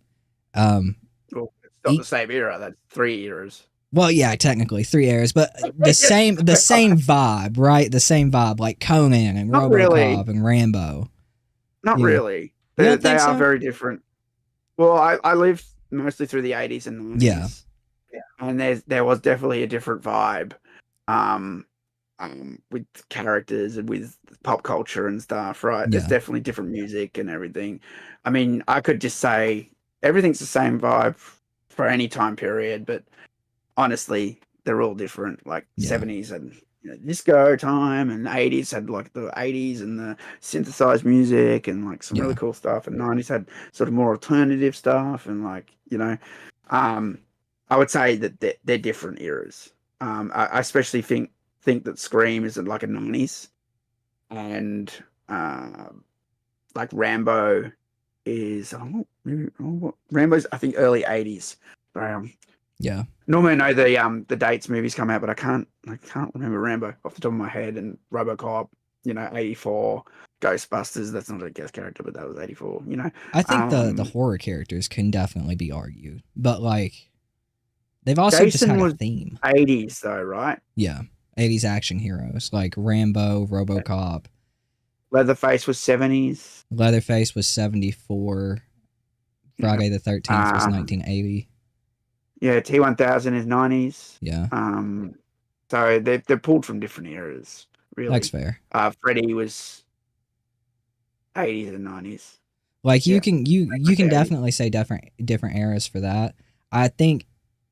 Well, it's not the same era. That's 3 eras. Well, yeah, technically 3 eras, but the same vibe, right? The same vibe, like Conan and RoboCop and Rambo. Not really. They are very different. Well, I lived mostly through the 80s and 90s. Yeah. And there was definitely a different vibe. With characters and with pop culture and stuff, right? There's definitely different music and everything. I mean, I could just say everything's the same vibe for any time period, but honestly, they're all different. Like 70s and disco time, and 80s had like the 80s and the synthesized music and like some really cool stuff, and 90s had sort of more alternative stuff, and like, I would say that they're different eras. I especially think that Scream is like a 90s, and like Rambo is Rambo's I think early 80s. Normally I know the dates movies come out, but I can't remember Rambo off the top of my head. And RoboCop, 84, Ghostbusters, that's not a guest character, but that was 84. I think the horror characters can definitely be argued, but like they've also Jason just had was a theme. 80s though, right? Yeah. 80s action heroes like Rambo, RoboCop. Leatherface was 70s. Leatherface was 74. Friday the 13th was 1980. Yeah, T-1000 is 90s. Yeah. So they're pulled from different eras, really. That's fair. Freddy was 80s and 90s. Like you can definitely say different eras for that. I think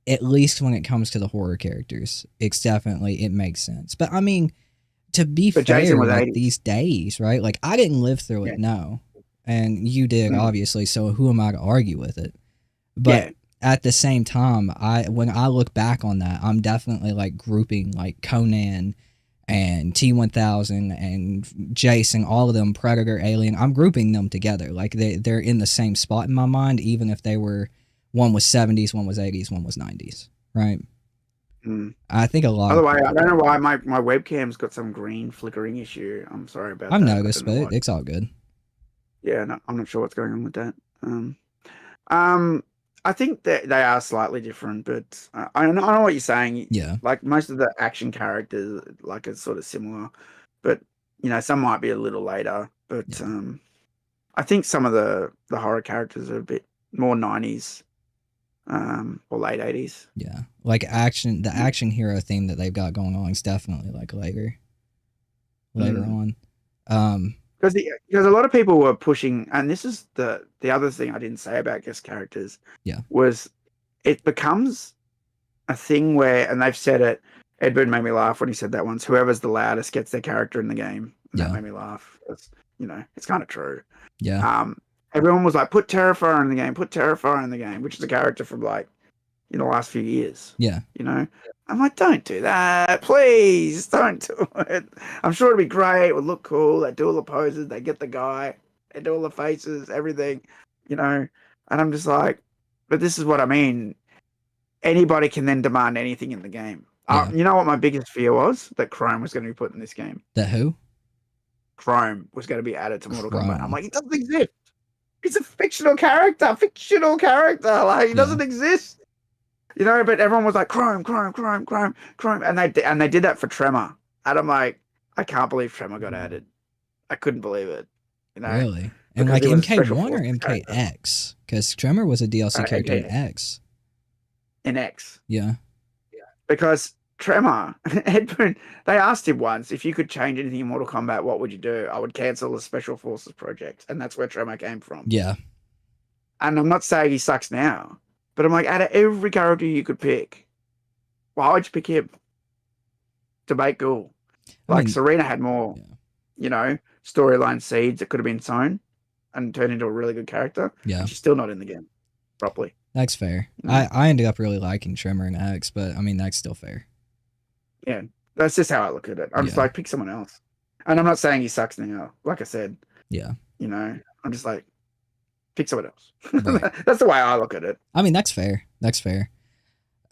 at least when it comes to the horror characters, it makes sense. But I mean, to be fair, like these days, right? Like I didn't live through it, no, and you did obviously. So who am I to argue with it? But at the same time, when I look back on that, I'm definitely like grouping like Conan and T-1000 and Jason, all of them, Predator, Alien. I'm grouping them together. Like they're in the same spot in my mind, even if they were, one was 70s, one was 80s, one was 90s, right? Mm. I think a lot By the of way, I people. don't know why my webcam's got some green flickering issue. I'm sorry about I've that. I noticed, don't know but why. it's all good. Yeah, no, I'm not sure what's going on with that. Um, I think that they are slightly different, but I know what you're saying. Yeah, Like most of the action characters, like are sort of similar, but some might be a little later. But yeah, I think some of the horror characters are a bit more 90s, or late 80s. yeah. Like the action hero theme that they've got going on is definitely like later Mm. on. Um, Because a lot of people were pushing, and this is the other thing I didn't say about guest characters yeah, was it becomes a thing where, and they've said it. Ed Boon made me laugh when he said that once. Whoever's the loudest gets their character in the game, and that yeah, made me laugh. It's kind of true. yeah, Um, Everyone was like, "Put Terrifier in the game. Put Terrifier in the game," which is a character from like the last few years. yeah, You know, I'm like, don't do that, please, don't do it. I'm sure it'd be great. It would look cool. They do all the poses. They get the guy. They do all the faces, everything. You know, and I'm just like, but this is what I mean. Anybody can then demand anything in the game. yeah. You know what my biggest fear was? That Chrome was going to be put in this game. That who? Chrome was going to be added to Mortal Kombat. I'm Chrome. like, it doesn't exist. It's a fictional character. Fictional character. Like, he Yeah, doesn't exist. But everyone was like, Chrome, Chrome, Chrome, Chrome, Chrome. And they did that for Tremor. And I'm like, I can't believe Tremor got added. I couldn't believe it. really. And Because like he was a special MK1 or forces character. MKX? Because Tremor was a DLC character in Okay, X. in X. Yeah, Because Tremor, Ed Boon, they asked him once, if you could change anything in Mortal Kombat, what would you do? I would cancel the Special Forces project. And that's where Tremor came from. yeah, And I'm not saying he sucks now, but I'm like, out of every character you could pick, why would you pick him to make cool? I Like mean, Serena had more, yeah, storyline seeds that could have been sown and turned into a really good character. yeah. And she's still not in the game properly. That's fair. You know? I ended up really liking Tremor in X, but I mean that's still fair. Yeah, that's just how I look at it. I'm just Yeah, like, pick someone else. And I'm not saying he sucks now. Like I said, yeah. I'm just like, pick someone else. Right. That's the way I look at it. I mean that's fair. That's fair.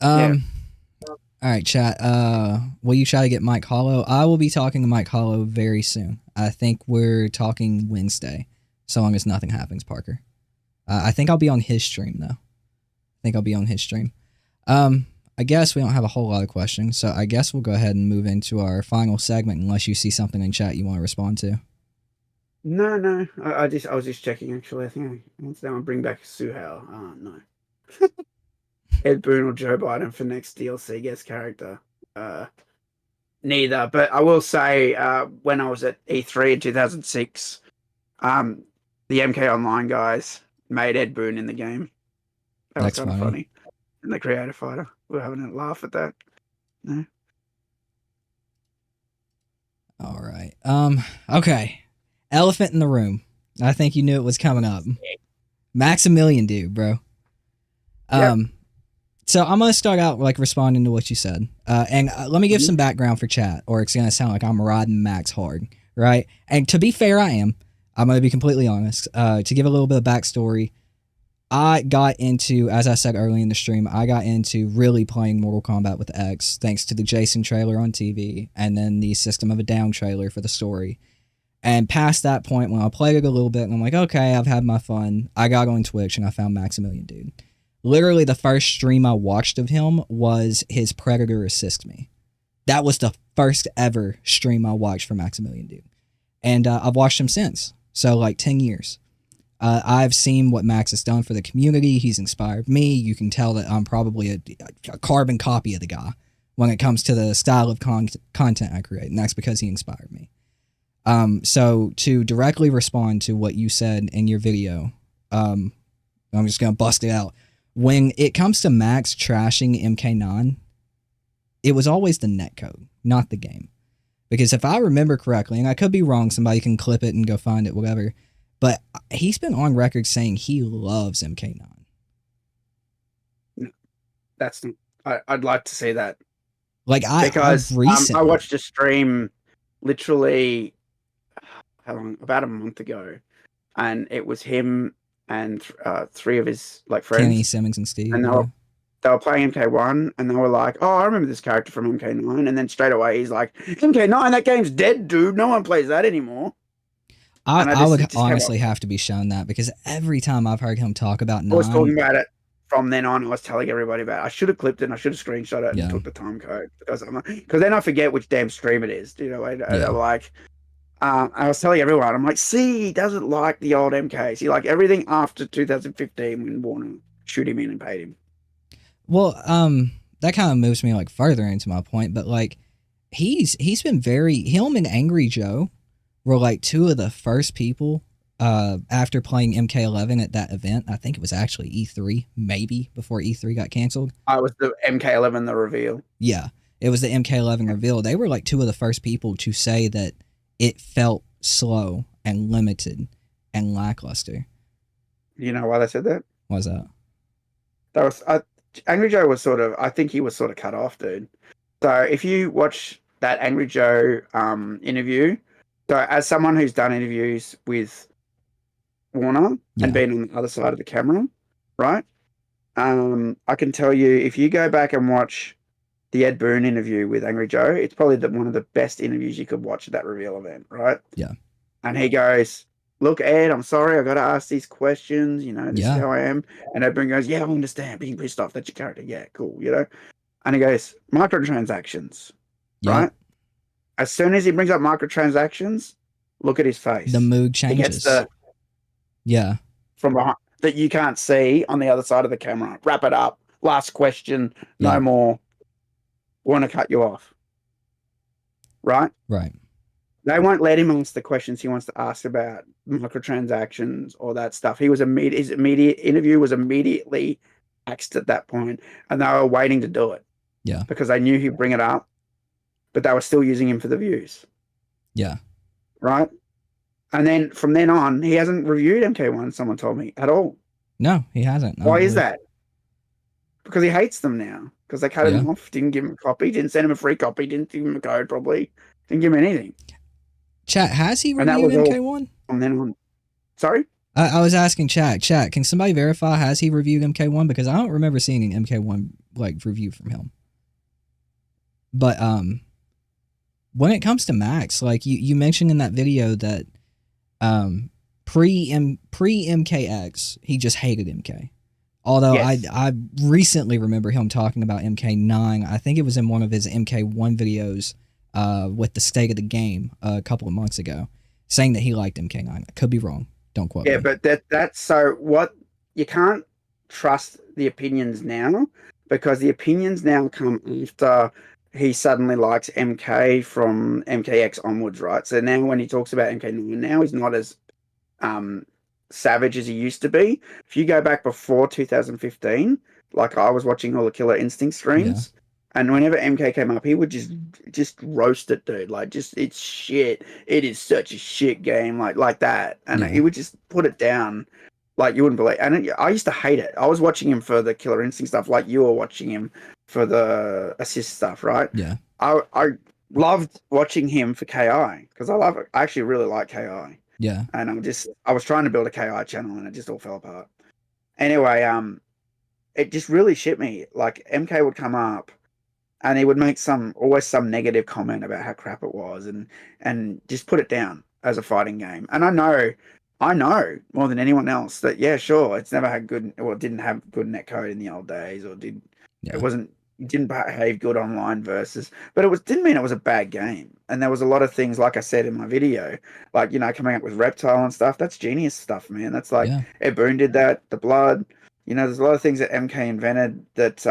Yeah. All right, chat. Will you try to get Mike Hollow? I will be talking to Mike Hollow very soon. I think we're talking Wednesday, so long as nothing happens, Parker. I think I'll be on his stream though. I guess we don't have a whole lot of questions, so I guess we'll go ahead and move into our final segment unless you see something in chat you want to respond to. No. I was just checking actually. I think I want to bring back Suhao. Oh no. Ed Boon or Joe Biden for next DLC guest character. Neither, but I will say, when I was at E3 in 2006, the MK Online guys made Ed Boon in the game. That was That's kind of funny. funny. And the Creator Fighter. We're having a laugh at that. No? All right. Okay. Elephant in the room. I think you knew it was coming up. Maximillion Dood, bro. Yep. So I'm gonna start out like responding to what you said, and let me give Mhm. some background for chat, or it's gonna sound like I'm riding Max hard, right? And to be fair, I am. I'm gonna be completely honest. To give a little bit of backstory, I got into, as I said early in the stream, I got into really playing Mortal Kombat with X thanks to the Jason trailer on TV, and then the System of a Down trailer for the story. And past that point, when I played it a little bit, and I'm like, okay, I've had my fun. I got on Twitch and I found Maximillion Dood. Literally, the first stream I watched of him was his Predator Assist Me. That was the first ever stream I watched for Maximillion Dood. And I've watched him since. So, like, 10 years. I've seen what Max has done for the community. He's inspired me. You can tell that I'm probably a carbon copy of the guy when it comes to the style of content I create. And that's because he inspired me. So, to directly respond to what you said in your video, I'm just going to bust it out. When it comes to Max trashing MK9, it was always the netcode, not the game. Because if I remember correctly, and I could be wrong, somebody can clip it and go find it, whatever, but he's been on record saying he loves MK9. I'd like to see that. Like, Because recently, I watched a stream literally, how long? About a month ago, and it was him and three of his friends. Kenny, Simmons, and Steve. And they Yeah. were, they were playing MK1 and they were like, "Oh, I remember this character from MK9," and then straight away he's like, "MK9, that game's dead, dude. No one plays that anymore." And I would it just came up. honestly have to be shown that because every time I've heard him talk about I was 9, talking about it from then on. I was telling everybody about it. I should have clipped it and I should have screenshot it and yeah, took the time code because then I forget which damn stream it is. You know, yeah. like I was telling everyone, I'm like, see, he doesn't like the old MKs. He like everything after 2015 when Warner shoot him in and paid him. Well, that kind of moves me like further into my point, but like he's been him and Angry Joe were like two of the first people after playing MK11 at that event. I think it was actually E3, maybe before E3 got canceled. I was the MK11 the reveal. Yeah, it was the MK11 reveal. They were like two of the first people to say that it felt slow and limited and lackluster. You know why they said that? What was that? That was Angry Joe was sort of. I think he was sort of cut off, dude. So if you watch that Angry Joe interview, so as someone who's done interviews with Warner and been on the other side of the camera, right? I can tell you if you go back and watch the Ed Boon interview with Angry Joe, it's probably one of the best interviews you could watch at that reveal event, right? Yeah. And he goes, "Look, Ed, I'm sorry, I got to ask these questions. You know, this is how I am." And Ed Boon goes, "Yeah, I understand being pissed off. That's your character. Yeah, cool. You know." And he goes, "Microtransactions, right?" As soon as he brings up microtransactions, look at his face. The mood changes. He gets from behind that you can't see on the other side of the camera. Wrap it up. Last question. No more. Want to cut you off. Right? Right. They won't let him ask the questions he wants to ask about microtransactions or that stuff. His immediate interview was immediately axed at that point, and they were waiting to do it. Yeah. Because they knew he'd bring it up, but they were still using him for the views. Yeah. Right? And then from then on, he hasn't reviewed MK1, someone told me, at all. No, he hasn't. Why is that? Because he hates them now. Because they cut him off, didn't give him a copy, didn't send him a free copy, didn't give him a code probably, didn't give him anything. Chat, has he reviewed MK1? From then on. Sorry? I was asking Chat, can somebody verify, has he reviewed MK1? Because I don't remember seeing an MK1 like review from him. But when it comes to Max, like you mentioned in that video that pre MKX, he just hated MK. Although I recently remember him talking about MK9. I think it was in one of his MK1 videos with the state of the game a couple of months ago, saying that he liked MK9. I could be wrong. Don't quote me. Yeah, but that's so what you can't trust the opinions now, because the opinions now come after he suddenly likes MK from MKX onwards, right? So now when he talks about MK9 now, he's not as savage as he used to be. If you go back before 2015, like I was watching all the Killer Instinct streams, and whenever MK came up, he would just roast it, dude. Like, just, it's shit. It is such a shit game, like that. And he would just put it down like you wouldn't believe. And I used to hate it. I was watching him for the Killer Instinct stuff, like you were watching him for the assist stuff, right? Yeah. I loved watching him for KI because I actually really like KI. Yeah. And I was trying to build a KI channel and it just all fell apart. Anyway, it just really shit me. Like, MK would come up and he would make always some negative comment about how crap it was and just put it down as a fighting game. And I know more than anyone else that, yeah, sure, it's never had didn't have good netcode in the old days, or it didn't behave good online versus, but didn't mean it was a bad game. And there was a lot of things, like I said in my video, like, coming up with Reptile and stuff. That's genius stuff, man. That's like, Ed Boon did that, the blood, there's a lot of things that MK invented that,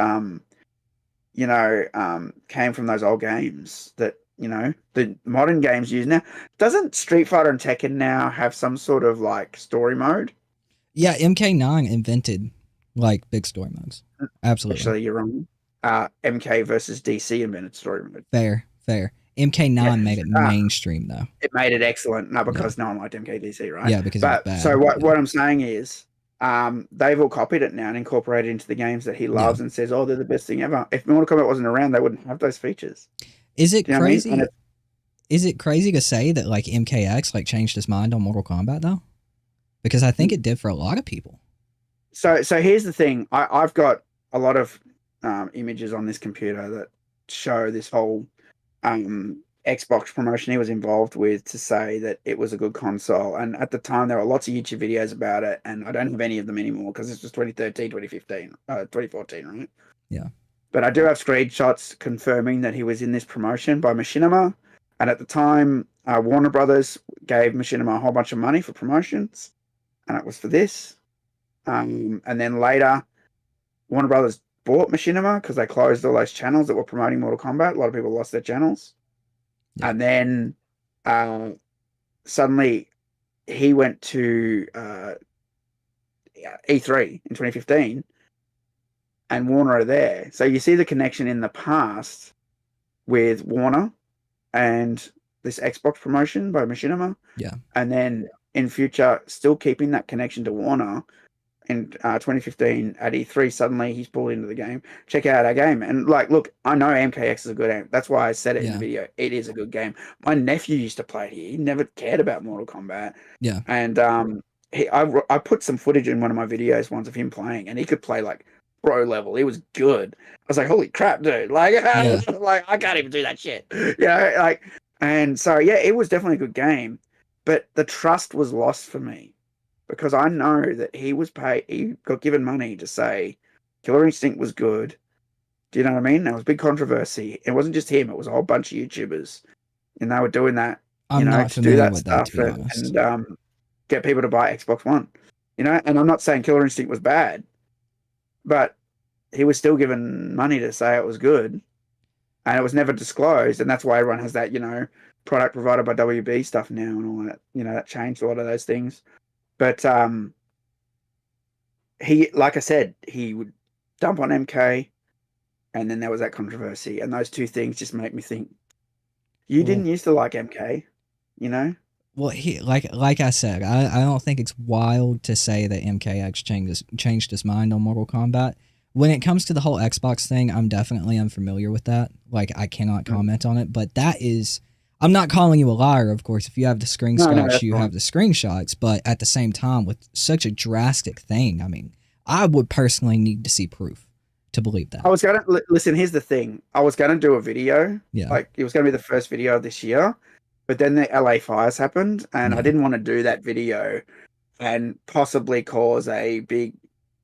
came from those old games that, the modern games use now. Doesn't Street Fighter and Tekken now have some sort of like story mode? Yeah, MK9 invented like big story modes. Absolutely. Actually, you're wrong. MK versus DC invented story mode. Fair. MK9 made it mainstream though. It made it excellent. No, because no one liked MKDC, right? Yeah, because it's bad. So what I'm saying is, they've all copied it now and incorporated it into the games that he loves and says, "Oh, they're the best thing ever." If Mortal Kombat wasn't around, they wouldn't have those features. Is it crazy? Is it crazy to say that like MKX like changed his mind on Mortal Kombat though? Because I think it did for a lot of people. So here's the thing. I've got a lot of images on this computer that show this whole Xbox promotion he was involved with to say that it was a good console. And at the time, there were lots of YouTube videos about it, and I don't have any of them anymore because this was 2013, 2015, 2014, right? Yeah. But I do have screenshots confirming that he was in this promotion by Machinima. And at the time, Warner Brothers gave Machinima a whole bunch of money for promotions, and it was for this. And then later, Warner Brothers bought Machinima because they closed all those channels that were promoting Mortal Kombat. A lot of people lost their channels. Yeah. And then suddenly he went to E3 in 2015 and Warner are there. So you see the connection in the past with Warner and this Xbox promotion by Machinima. Yeah. And then in future, still keeping that connection to Warner. In 2015 at E3, suddenly he's pulled into the game. Check out our game. And like, look, I know MKX is a good game. That's why I said it in the video. It is a good game. My nephew used to play it here. He never cared about Mortal Kombat. Yeah. And I put some footage in one of my videos once of him playing, and he could play like pro level. He was good. I was like, holy crap, dude. Like, like I can't even do that shit. Like, and so, yeah, it was definitely a good game. But the trust was lost for me. Because I know that he got given money to say Killer Instinct was good. Do you know what I mean? There was big controversy. It wasn't just him, it was a whole bunch of YouTubers. And they were doing that, to do that stuff and get people to buy Xbox One. And I'm not saying Killer Instinct was bad, but he was still given money to say it was good. And it was never disclosed. And that's why everyone has that, product provided by WB stuff now and all that. That changed a lot of those things. But he, like I said, he would dump on MK, and then there was that controversy, and those two things just make me think, you didn't used to like MK, Well, he like I said, I don't think it's wild to say that MKX changed his mind on Mortal Kombat. When it comes to the whole Xbox thing, I'm definitely unfamiliar with that. Like, I cannot comment on it, but that is. I'm not calling you a liar, of course. If you have the screenshots, you have the screenshots. But at the same time, with such a drastic thing, I mean, I would personally need to see proof to believe that. I was going to listen. Here's the thing. I was going to do a video. Yeah. Like, it was going to be the first video of this year. But then the LA fires happened, and I didn't want to do that video and possibly cause a big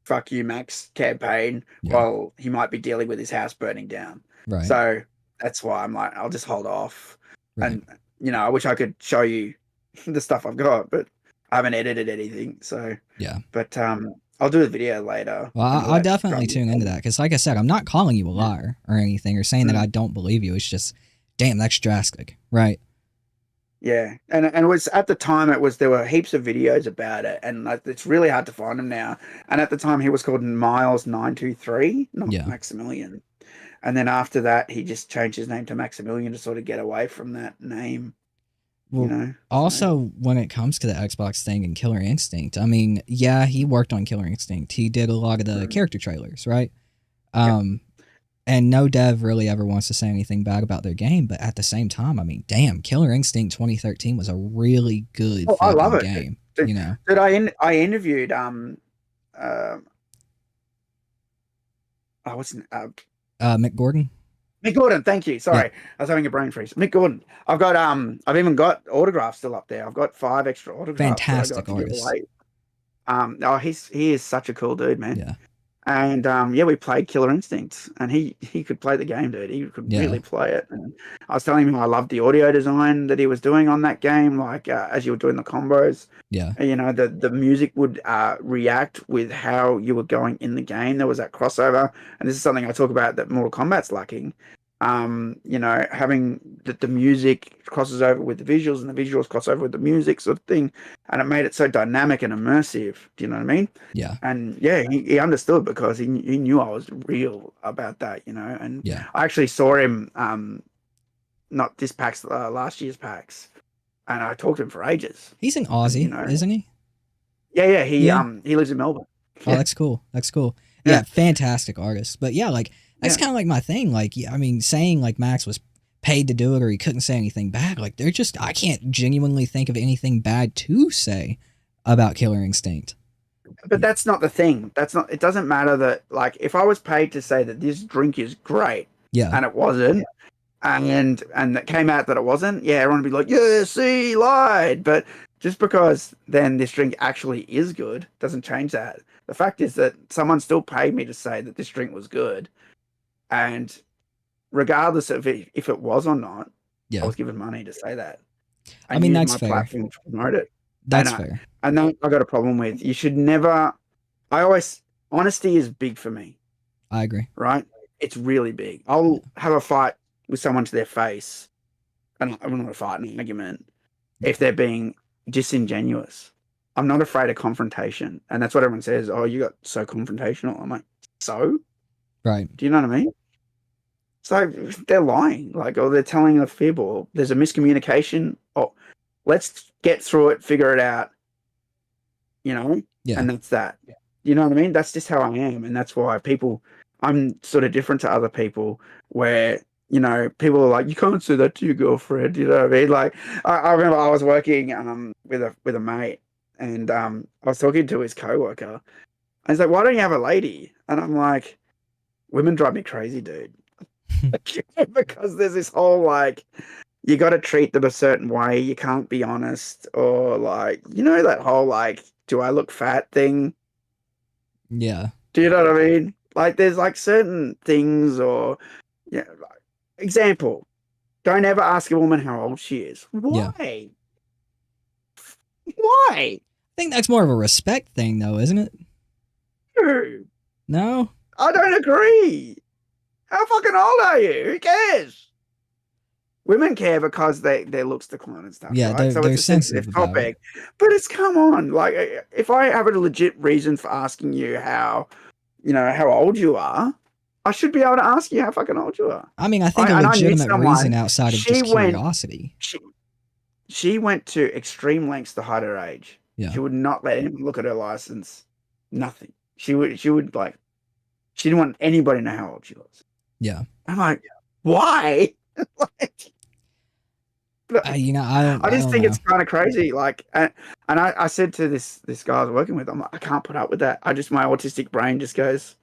fuck you, Max campaign while he might be dealing with his house burning down. Right. So that's why I'm like, I'll just hold off. Right. And, I wish I could show you the stuff I've got, but I haven't edited anything. So, yeah. But I'll do a video later. Well, I'll definitely tune into that because, like I said, I'm not calling you a liar or anything or saying that I don't believe you. It's just, damn, that's drastic. Right. Yeah. And it was at the time, there were heaps of videos about it, and it's really hard to find them now. And at the time, he was called Miles923, not Maximillion. And then after that, he just changed his name to Maximillion to sort of get away from that name. Well, also, when it comes to the Xbox thing and Killer Instinct, I mean, yeah, he worked on Killer Instinct. He did a lot of the character trailers, right? And no dev really ever wants to say anything bad about their game, but at the same time, I mean, damn, Killer Instinct 2013 was a really good I love it. game. Dude, I interviewed Mick Gordon. Mick Gordon, thank you. Sorry, I was having a brain freeze. Mick Gordon. I've got I've even got autographs still up there. I've got 5 extra autographs. Fantastic artist. He is such a cool dude, man. Yeah. And we played Killer Instinct, and he could play the game, dude. He could really play it. And I was telling him I loved the audio design that he was doing on that game, like as you were doing the combos. Yeah. The music would react with how you were going in the game. There was that crossover, and this is something I talk about that Mortal Kombat's lacking. Having the music crosses over with the visuals, and the visuals cross over with the music, sort of thing, and it made it so dynamic and immersive. Do you know what I mean? Yeah. And he understood because he knew I was real about that. And I actually saw him, not this PAX, last year's PAX, and I talked to him for ages. He's an Aussie, isn't he? Yeah. He lives in Melbourne. Oh, that's cool. Yeah, fantastic artist. But yeah, like. That's kind of like my thing. Like, I mean, saying like Max was paid to do it or he couldn't say anything bad. Like, I can't genuinely think of anything bad to say about Killer Instinct. but that's not the thing. That's not. It doesn't matter that, like, if I was paid to say that this drink is great Yeah. and it wasn't, and it came out that it wasn't, yeah, everyone would be like, yeah, see, he lied. But just because then this drink actually is good doesn't change that. The fact is that someone still paid me to say that this drink was good, and regardless of if it was or not, I Yeah. was given money to say that. I And mean, use that's my fair. platform to promote it. That's and fair. And that I got a problem with. You should never. Honesty is big for me, I agree. right? It's really big. I'll have a fight with someone to their face, and I wouldn't want to fight an argument if they're being disingenuous. I'm not afraid of confrontation, and that's what everyone says. Oh, you got so confrontational. I'm like, so? Right. Do you know what I mean? So they're lying, like, or they're telling a fib, or there's a miscommunication. Oh, let's get through it, figure it out, you know? Yeah. And that's that. You know what I mean? That's just how I am. And that's why I'm sort of different to other people where, you know, people are like, you can't say that to your girlfriend. You know what I mean? Like, I remember I was working with a mate, and I was talking to his coworker. And he's like, why don't you have a lady? And I'm like, women drive me crazy, dude. Because there's this whole, like, you got to treat them a certain way. You can't be honest, or, like, you know, that whole, like, do I look fat thing? Yeah. Do you know what I mean? Like, there's, like, certain things, or, yeah, like, example, don't ever ask a woman how old she is. Why? Yeah. Why? I think that's more of a respect thing, though, isn't it? Dude, No? I don't agree. How fucking old are you? Who cares? Women care because their looks decline and stuff, Yeah, right? So they're it's a sensitive sensitive about topic. But it's, come on, like, if I have a legit reason for asking you how old you are, I should be able to ask you how fucking old you are. I mean, I think a I knew legitimate someone, reason outside of just curiosity. She went to extreme lengths to hide her age. Yeah. She would not let anyone look at her license. Nothing. She would like, she didn't want anybody to know how old she was. Yeah. I'm like, why? Like, you know, I just don't think know. it's kind of crazy. Like, and I said to this guy I was working with, I'm like, I can't put up with that. My autistic brain just goes,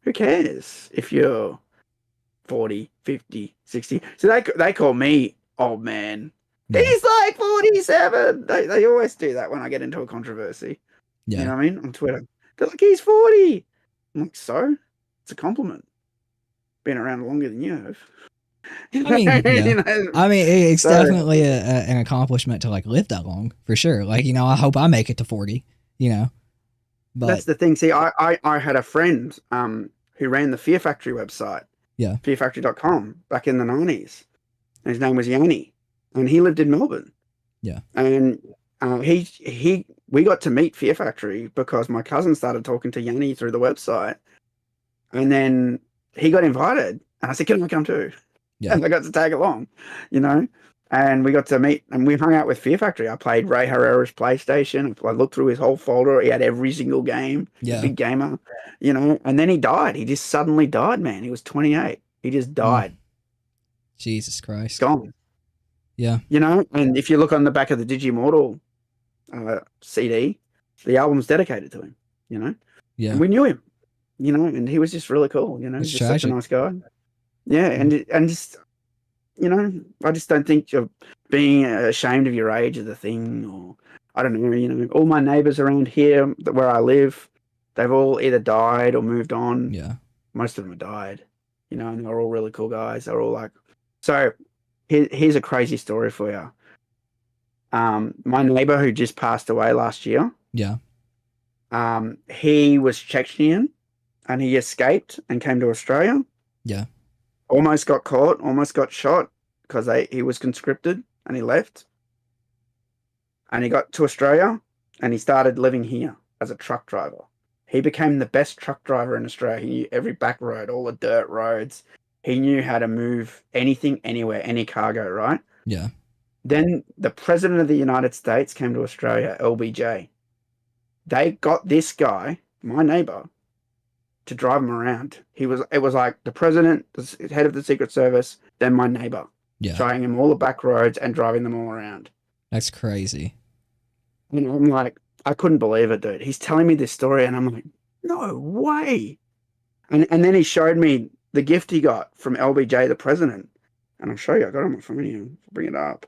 who cares if you're 40, 50, 60? So they call me old man. Yeah. He's like 47. They always do that when I get into a controversy. Yeah. You know what I mean? On Twitter. They're like, he's 40. I'm like, so? It's a compliment. Been around longer than you have. I mean, yeah. You know? I mean, it's definitely an accomplishment to, like, live that long, for sure. Like, you know, I hope I make it to 40, you know. But that's the thing. See, I had a friend who ran the Fear Factory website. Yeah. Fearfactory.com back in the 90s. And his name was Yanni. And he lived in Melbourne. Yeah. And we got to meet Fear Factory because my cousin started talking to Yanni through the website. And then he got invited. And I said, can I come too? Yeah. And I got to tag along, you know, and we got to meet and we hung out with Fear Factory. I played Ray Herrera's PlayStation. I looked through his whole folder. He had every single game. Yeah. Big gamer, you know, and then he died. He just suddenly died, man. He was 28. He just died. Jesus Christ. Gone. Yeah. You know, and if you look on the back of the Digimortal CD, the album's dedicated to him, you know. Yeah. And we knew him, you know, and he was just really cool, you know. It's just tragic. such a nice guy. Yeah, and just, you know, I just don't think you're being ashamed of your age is a thing, or I don't know, you know. All my neighbors around here, where I live, they've all either died or moved on. Yeah. Most of them have died, you know, and they're all really cool guys. They're all like, so here's a crazy story for you. My neighbor who just passed away last year. Yeah. He was Chechnyan, and he escaped and came to Australia. Yeah. Almost got caught, almost got shot because he was conscripted and he left. And he got to Australia and he started living here as a truck driver. He became the best truck driver in Australia. He knew every back road, all the dirt roads. He knew how to move anything, anywhere, any cargo, right? Yeah. Then the President of the United States came to Australia, LBJ. They got this guy, my neighbor, to drive him around. It was like the president, the head of the Secret Service, then my neighbor, showing him all the back roads and driving them all around. That's crazy. And I'm like, I couldn't believe it, dude. He's telling me this story, and I'm like, no way. And then he showed me the gift he got from LBJ, the president. And I'll show you. I got it on my phone here. I'll bring it up.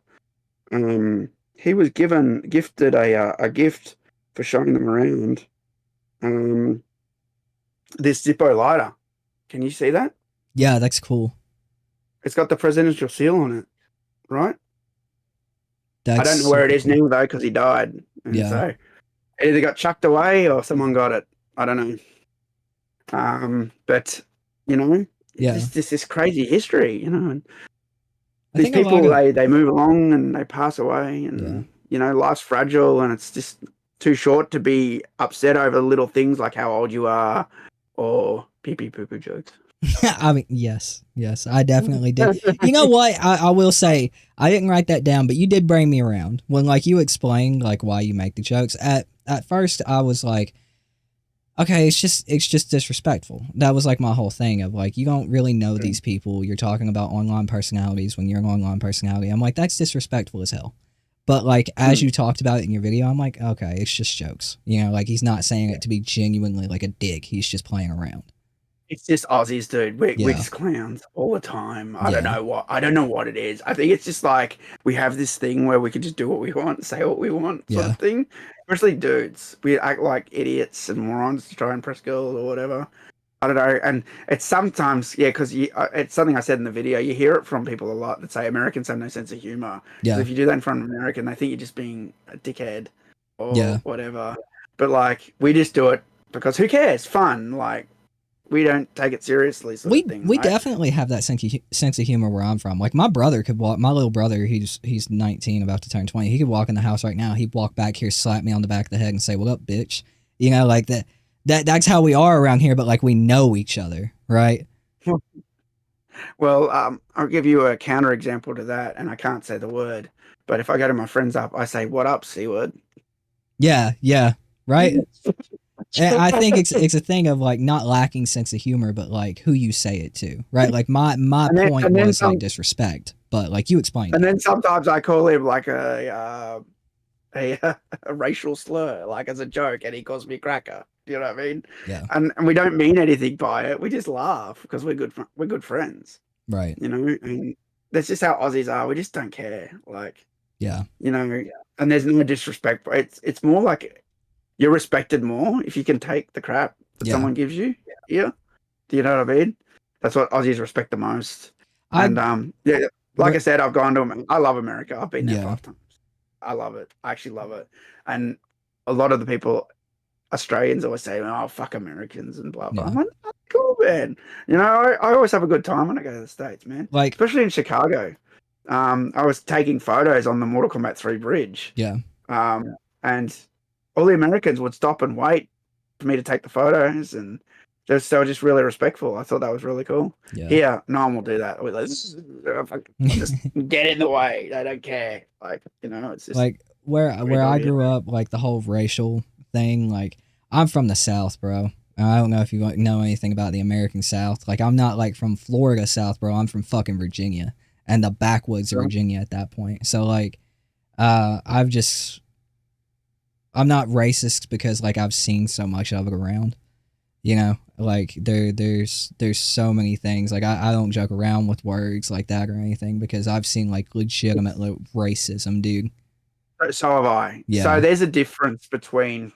He was gifted a gift for showing them around. This Zippo lighter. Can you see that? Yeah, that's cool. It's got the presidential seal on it, right? That's I don't know where it is cool. now though, because he died. And Yeah. so it either got chucked away or someone got it. I don't know. But you know, Yeah. just this crazy history, you know. And I these think a lot people of they move along and they pass away, and you know, life's fragile, and it's just too short to be upset over little things like how old you are or pee pee poo poo jokes. I mean, yes, I definitely did. You know what? I will say I didn't write that down, but you did bring me around when like you explained like why you make the jokes. At first, I was like, okay, it's just disrespectful. That was like my whole thing of like you don't really know these people. You're talking about online personalities when you're an online personality. I'm like that's disrespectful as hell. But like as you talked about it in your video, I'm like, okay, it's just jokes. You know, like he's not saying it to be genuinely like a dick. He's just playing around. It's just Aussies, dude. We're just clowns all the time. I don't know what it is. I think it's just like we have this thing where we can just do what we want, say what we want, sort of thing. Especially dudes, we act like idiots and morons to try and press girls or whatever. I don't know, and it's sometimes because it's something I said in the video. You hear it from people a lot that say Americans have no sense of humor. Yeah. If you do that in front of an American, they think you're just being a dickhead or whatever. But like we just do it because who cares? Fun, like. We don't take it seriously. We definitely have that sense of humor where I'm from. Like my brother could walk. My little brother, he's 19, about to turn 20. He could walk in the house right now. He'd walk back here, slap me on the back of the head, and say, "What up, bitch?" You know, like that. That's how we are around here. But like we know each other, right? Well, I'll give you a counter example to that, and I can't say the word. But if I go to my friends up, I say, "What up, C-word?" Yeah, right. And I think it's a thing of like not lacking sense of humor, but like who you say it to, right? Like my point was like disrespect, but like you explained. And then sometimes I call him like a racial slur, like as a joke, and he calls me cracker. Do you know what I mean? Yeah. And we don't mean anything by it. We just laugh because we're good friends. Right. You know, and that's just how Aussies are. We just don't care. Like, yeah, you know, and there's no disrespect. It's more like. You're respected more if you can take the crap that someone gives you. Yeah. Do you know what I mean? That's what Aussies respect the most. And like I said, I've gone to I love America. I've been there 5 times. I love it. I actually love it. And a lot of the people, Australians, always say, "Oh, fuck Americans" and blah blah. I'm like, oh, cool, man. You know, I always have a good time when I go to the States, man. Like especially in Chicago. I was taking photos on the Mortal Kombat 3 bridge. Yeah. And all the Americans would stop and wait for me to take the photos, and they were just really respectful. I thought that was really cool. Yeah. Here, no one will do that. We're like, just get in the way. They don't care. Like, you know, it's just like where I grew up, like the whole racial thing. Like I'm from the South, bro. I don't know if you know anything about the American South. Like I'm not like from Florida South, bro. I'm from fucking Virginia and the backwoods of Virginia at that point. So like, I'm not racist because like I've seen so much of it around, you know, like there's so many things. Like I don't joke around with words like that or anything because I've seen like legitimate racism, dude. So have I. Yeah. So there's a difference between,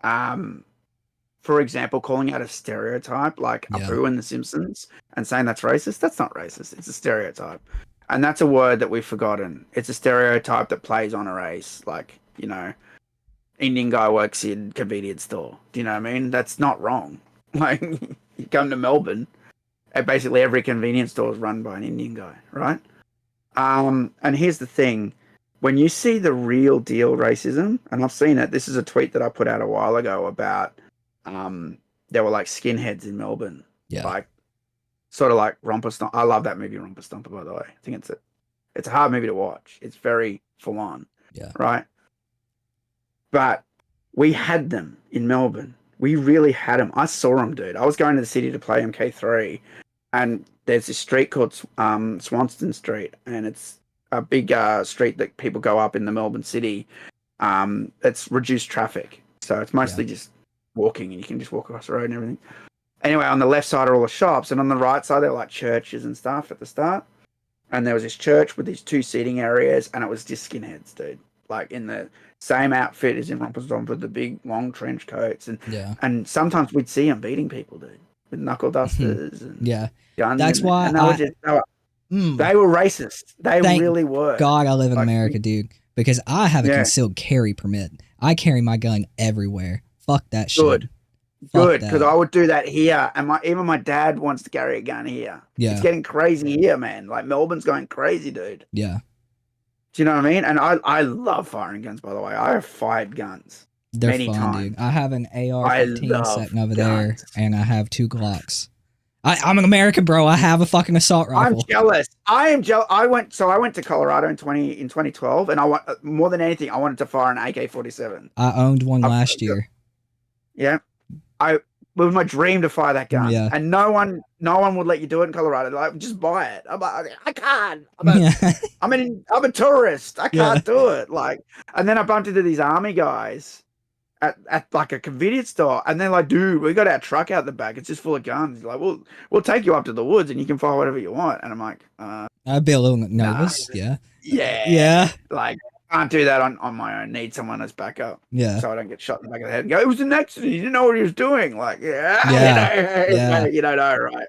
for example, calling out a stereotype like Apu in The Simpsons and saying that's racist. That's not racist. It's a stereotype. And that's a word that we've forgotten. It's a stereotype that plays on a race. Like, you know, Indian guy works in convenience store. Do you know what I mean? That's not wrong. Like, you come to Melbourne, and basically every convenience store is run by an Indian guy, right? And here's the thing. When you see the real deal racism, and I've seen it, this is a tweet that I put out a while ago about there were like skinheads in Melbourne. Yeah. Like, sort of like Romper Stomp. I love that movie, Romper Stomper, by the way. I think it's a hard movie to watch. It's very full on. Yeah. Right? But we had them in Melbourne. We really had them. I saw them, dude. I was going to the city to play MK3, and there's this street called Swanston Street, and it's a big street that people go up in the Melbourne city. it's reduced traffic. So it's mostly just walking, and you can just walk across the road and everything. Anyway, on the left side are all the shops, and on the right side, they're like churches and stuff at the start. And there was this church with these 2 seating areas, and it was just skinheads, dude. Like in the same outfit as in Rompers with the big long trench coats, and sometimes we'd see them beating people, dude, with knuckle dusters and guns. That's why they were racist. They really were. God, I live in America, dude, because I have a concealed carry permit. I carry my gun everywhere. Fuck that shit. Good, because I would do that here, and even my dad wants to carry a gun here. It's getting crazy here, man. Like Melbourne's going crazy, dude. Yeah. Do you know what I mean? And I love firing guns, by the way. I have fired guns. They're many fun, times. dude. I have an AR-15 sitting over there, and I have 2 Glocks. I'm an American, bro. I have a fucking assault rifle. I'm jealous. I am jealous. I went to Colorado in 2012, and more than anything, I wanted to fire an AK-47. I owned one last year. Yeah. It was my dream to fire that gun, and no one would let you do it in Colorado. They're like, just buy it. I'm like, I can't. I'm a tourist. I can't do it. Like, and then I bumped into these army guys at like a convenience store, and they're like, dude, we got our truck out the back. It's just full of guns. Like, we'll take you up to the woods, and you can fire whatever you want. And I'm like, I'd be a little nervous. Nah. Yeah. Like, can't do that on my own. Need someone as backup. Yeah. So I don't get shot in the back of the head and go, it was an accident. He didn't know what he was doing. Like, you don't know, right?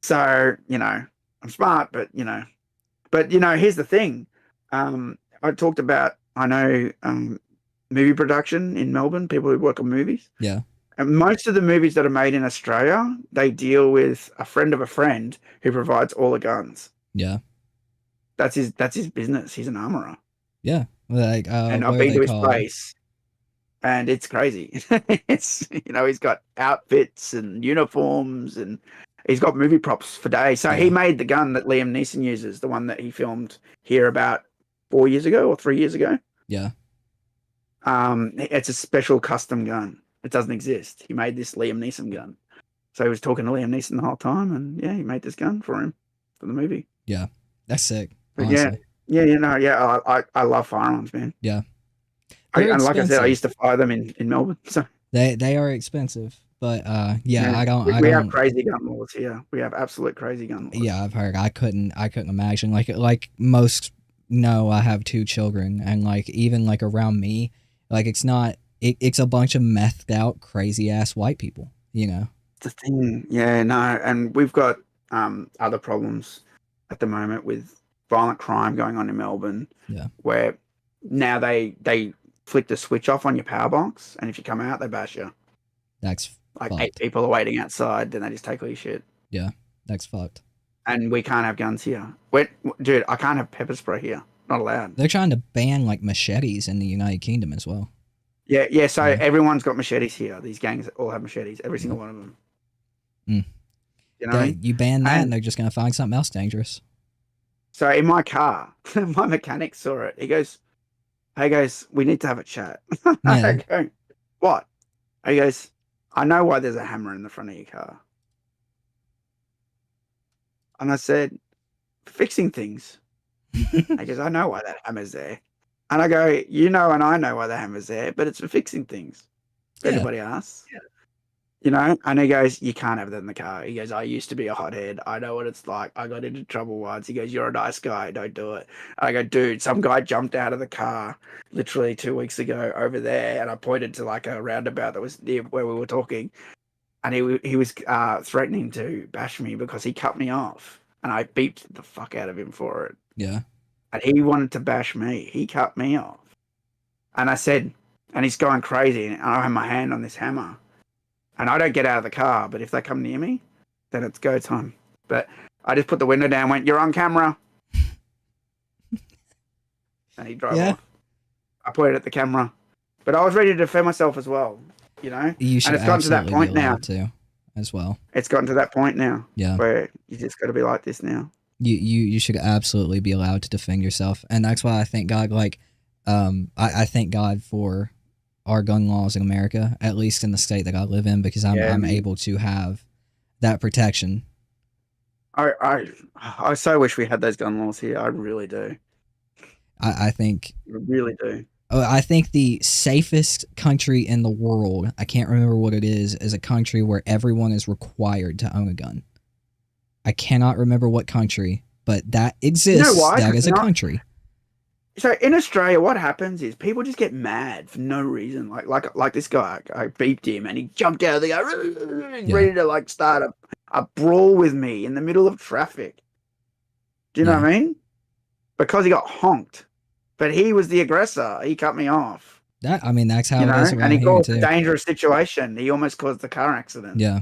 So, I'm smart, but here's the thing. I talked about, movie production in Melbourne, people who work on movies. Yeah. And most of the movies that are made in Australia, they deal with a friend of a friend who provides all the guns. Yeah. That's his business. He's an armorer. Yeah. Like, and I've been to his place, and it's crazy. It's he's got outfits and uniforms, and he's got movie props for days. So he made the gun that Liam Neeson uses, the one that he filmed here about 4 years ago or 3 years ago. Yeah. It's a special custom gun. It doesn't exist. He made this Liam Neeson gun. So he was talking to Liam Neeson the whole time, and he made this gun for him for the movie. Yeah, that's sick. But I love firearms, man. Yeah. And like I said, I used to fire them in Melbourne. So they are expensive, but we have crazy gun laws here. We have absolute crazy gun laws. Yeah, I've heard. I couldn't imagine like most know I have 2 children, and like even like around me, like it's a bunch of methed out crazy ass white people, It's the thing. Yeah, no, and we've got other problems at the moment with violent crime going on in Melbourne. Yeah. Where now they flick the switch off on your power box, and if you come out, they bash you. That's like fucked. 8 people are waiting outside, then they just take all your shit. Yeah, that's fucked. And we can't have guns here. Dude, I can't have pepper spray here. Not allowed. They're trying to ban like machetes in the United Kingdom as well. Yeah. So everyone's got machetes here. These gangs all have machetes. Every single one of them. Mm. You know what I mean? You ban that, and they're just gonna find something else dangerous. So in my car, my mechanic saw it. He goes, "Hey guys, we need to have a chat." I go, "What?" He goes, "I know why there's a hammer in the front of your car." And I said, "Fixing things." He goes, "I know why that hammer's there." And I go, "You know, and I know why the hammer's there, but it's for fixing things." If anybody asks. Yeah. And he goes, "You can't have that in the car." He goes, "I used to be a hothead. I know what it's like. I got into trouble once." He goes, "You're a nice guy. Don't do it." And I go, "Dude, some guy jumped out of the car literally 2 weeks ago over there." And I pointed to like a roundabout that was near where we were talking. And he was threatening to bash me because he cut me off. And I beeped the fuck out of him for it. Yeah. And he wanted to bash me. He cut me off. And I said, and he's going crazy. And I have my hand on this hammer. And I don't get out of the car, but if they come near me, then it's go time. But I just put the window down, went, "You're on camera." And he drove off. I pointed at the camera. But I was ready to defend myself as well, You should, and it's gotten to that point now too, as well. It's gotten to that point now. Yeah. Where you just got to be like this now. You should absolutely be allowed to defend yourself. And that's why I thank God, I thank God for our gun laws in America, at least in the state that I live in, because I'm able to have that protection. I so wish we had those gun laws here. I really do. I think I really do. I think the safest country in the world, I can't remember what it is a country where everyone is required to own a gun. I cannot remember what country, but that exists. You know why? That is a country. So in Australia, what happens is people just get mad for no reason. Like this guy, I beeped him and he jumped out of the car, ready to like start a brawl with me in the middle of traffic. Do you know what I mean? Because he got honked, but he was the aggressor. He cut me off. That's how it is around and he here caused too. a dangerous situation. He almost caused the car accident. Yeah.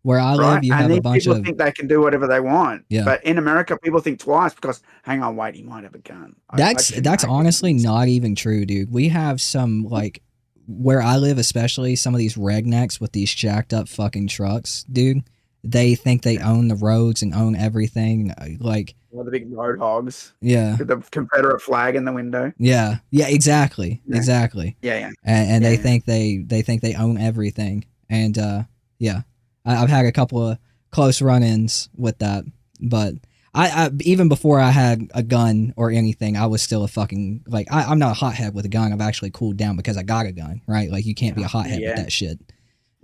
Where I live, you have a bunch of people think they can do whatever they want. Yeah. But in America, people think twice because, hang on, wait, he might have a gun. That's honestly not even true, dude. We have some, like, where I live especially, some of these rednecks with these jacked up fucking trucks, dude. They think they own the roads and own everything. Like, one of the big road hogs. Yeah. With the Confederate flag in the window. Yeah. Yeah, exactly. Yeah. Exactly. Yeah. And they think they own everything. And yeah. I've had a couple of close run-ins with that, but I even before I had a gun or anything, I was still a fucking, like, I'm not a hothead with a gun. I've actually cooled down because I got a gun, right? Like, you can't be a hothead with that shit.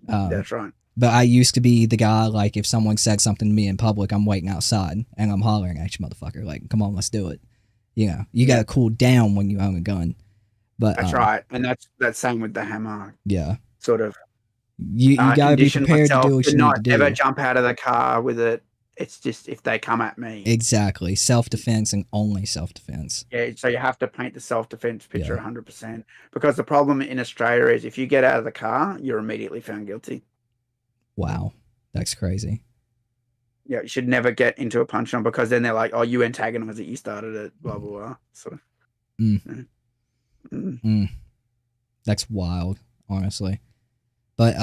That's right. But I used to be the guy, like, if someone said something to me in public, I'm waiting outside and I'm hollering at you, motherfucker. Like, come on, let's do it. You know, you got to cool down when you own a gun. But that's right. And that's same with the hammer. Yeah. Sort of. You got to be prepared to do what you need to do. Never jump out of the car with it. It's just if they come at me. Exactly. Self-defense and only self-defense. Yeah, so you have to paint the self-defense picture 100%. Because the problem in Australia is if you get out of the car, you're immediately found guilty. Wow. That's crazy. Yeah, you should never get into a punch-on because then they're like, oh, you antagonized it, you started it, blah, blah, blah. So, That's wild, honestly. But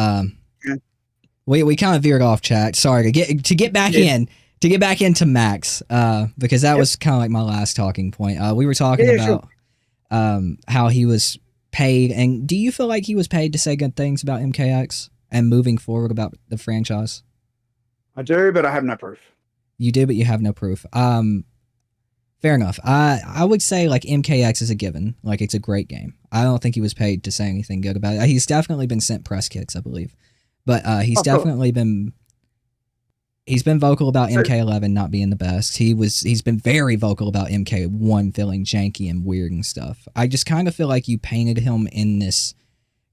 we kind of veered off, chat. Sorry, to get back into Max, because that was kind of like my last talking point. We were talking about how he was paid, and do you feel like he was paid to say good things about MKX and moving forward about the franchise? I do, but I have no proof. You do, but you have no proof. Fair enough. I would say, like, MKX is a given. Like, it's a great game. I don't think he was paid to say anything good about it. He's definitely been sent press kits, I believe. But he's definitely been vocal about MK11 not being the best. He's been very vocal about MK1 feeling janky and weird and stuff. I just kind of feel like you painted him in this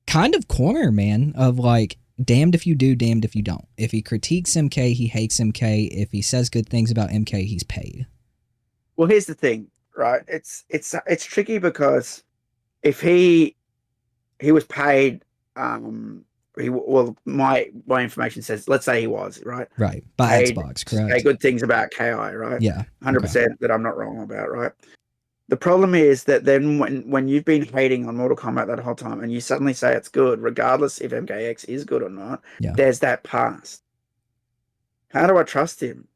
kind of corner, man, of like, damned if you do, damned if you don't. If he critiques MK, he hates MK. If he says good things about MK, he's paid. Well, here's the thing, right? It's tricky because if he was paid, my information says, let's say he was, right? Right. By Xbox, correct. Say good things about KI, right? Yeah. 100% that I'm not wrong about, right? The problem is that then when you've been hating on Mortal Kombat that whole time and you suddenly say it's good, regardless if MKX is good or not, there's that past. How do I trust him?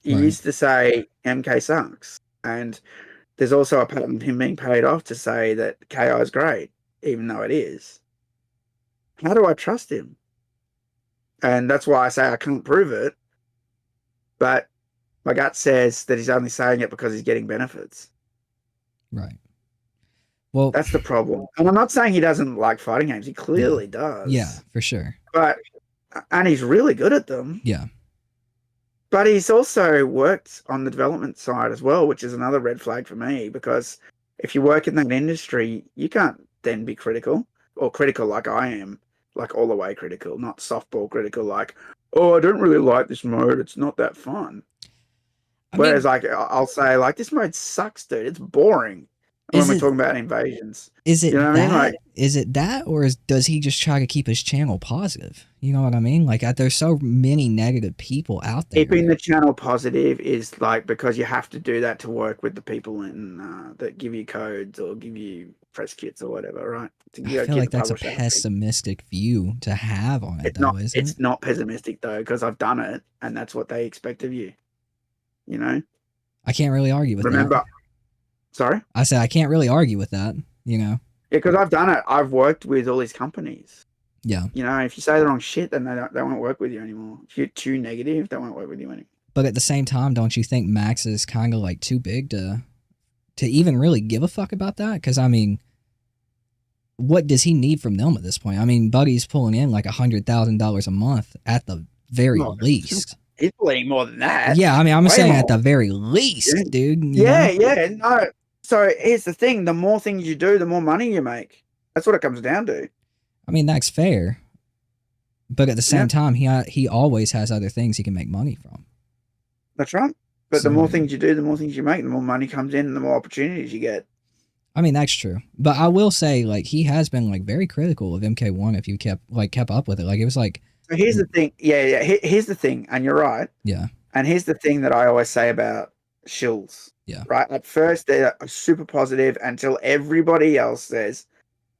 He used to say MK sucks. And there's also a pattern of him being paid off to say that KI is great, even though it is. How do I trust him? And that's why I say I can't prove it. But my gut says that he's only saying it because he's getting benefits. Right. Well, that's the problem. And I'm not saying he doesn't like fighting games. He clearly does. Yeah, for sure. And he's really good at them. Yeah. But he's also worked on the development side as well, which is another red flag for me, because if you work in that industry, you can't then be critical, or critical like I am, like all the way critical, not softball critical, like, oh, I don't really like this mode. It's not that fun. Whereas, like, I'll say, like, this mode sucks, dude. It's boring. When we're talking about invasions. Is it is it that, or does he just try to keep his channel positive? You know what I mean? Like, there's so many negative people out there. Keeping the channel positive is, like, because you have to do that to work with the people in that give you codes or give you press kits or whatever, right? I feel like that's a pessimistic view to have on it, though, isn't it? It's not pessimistic, though, because I've done it, and that's what they expect of you. You know? I can't really argue with that. Sorry? I said I can't really argue with that, you know? Yeah, because I've done it. I've worked with all these companies. Yeah. You know, if you say the wrong shit, then they won't work with you anymore. If you're too negative, they won't work with you anymore. But at the same time, don't you think Max is kind of like too big to to even really give a fuck about that. Because I mean, what does he need from them at this point? I mean, Buddy's pulling in like $100,000 a month at the very least. He's pulling more than that. Yeah, I mean, I'm Way saying more. at the very least, Yeah. dude. Yeah, no. So here's the thing: the more things you do, the more money you make. That's what it comes down to. I mean, that's fair. But at the same time, he always has other things he can make money from. That's right. But the more things you do, the more things you make, the more money comes in, and the more opportunities you get. I mean, that's true. But I will say, like, he has been like very critical of MK1 if you kept up with it. Like, it was like. So here's the thing. Yeah. Here's the thing, and you're right. Yeah. And here's the thing that I always say about shills. Yeah. Right. At first, they're super positive until everybody else says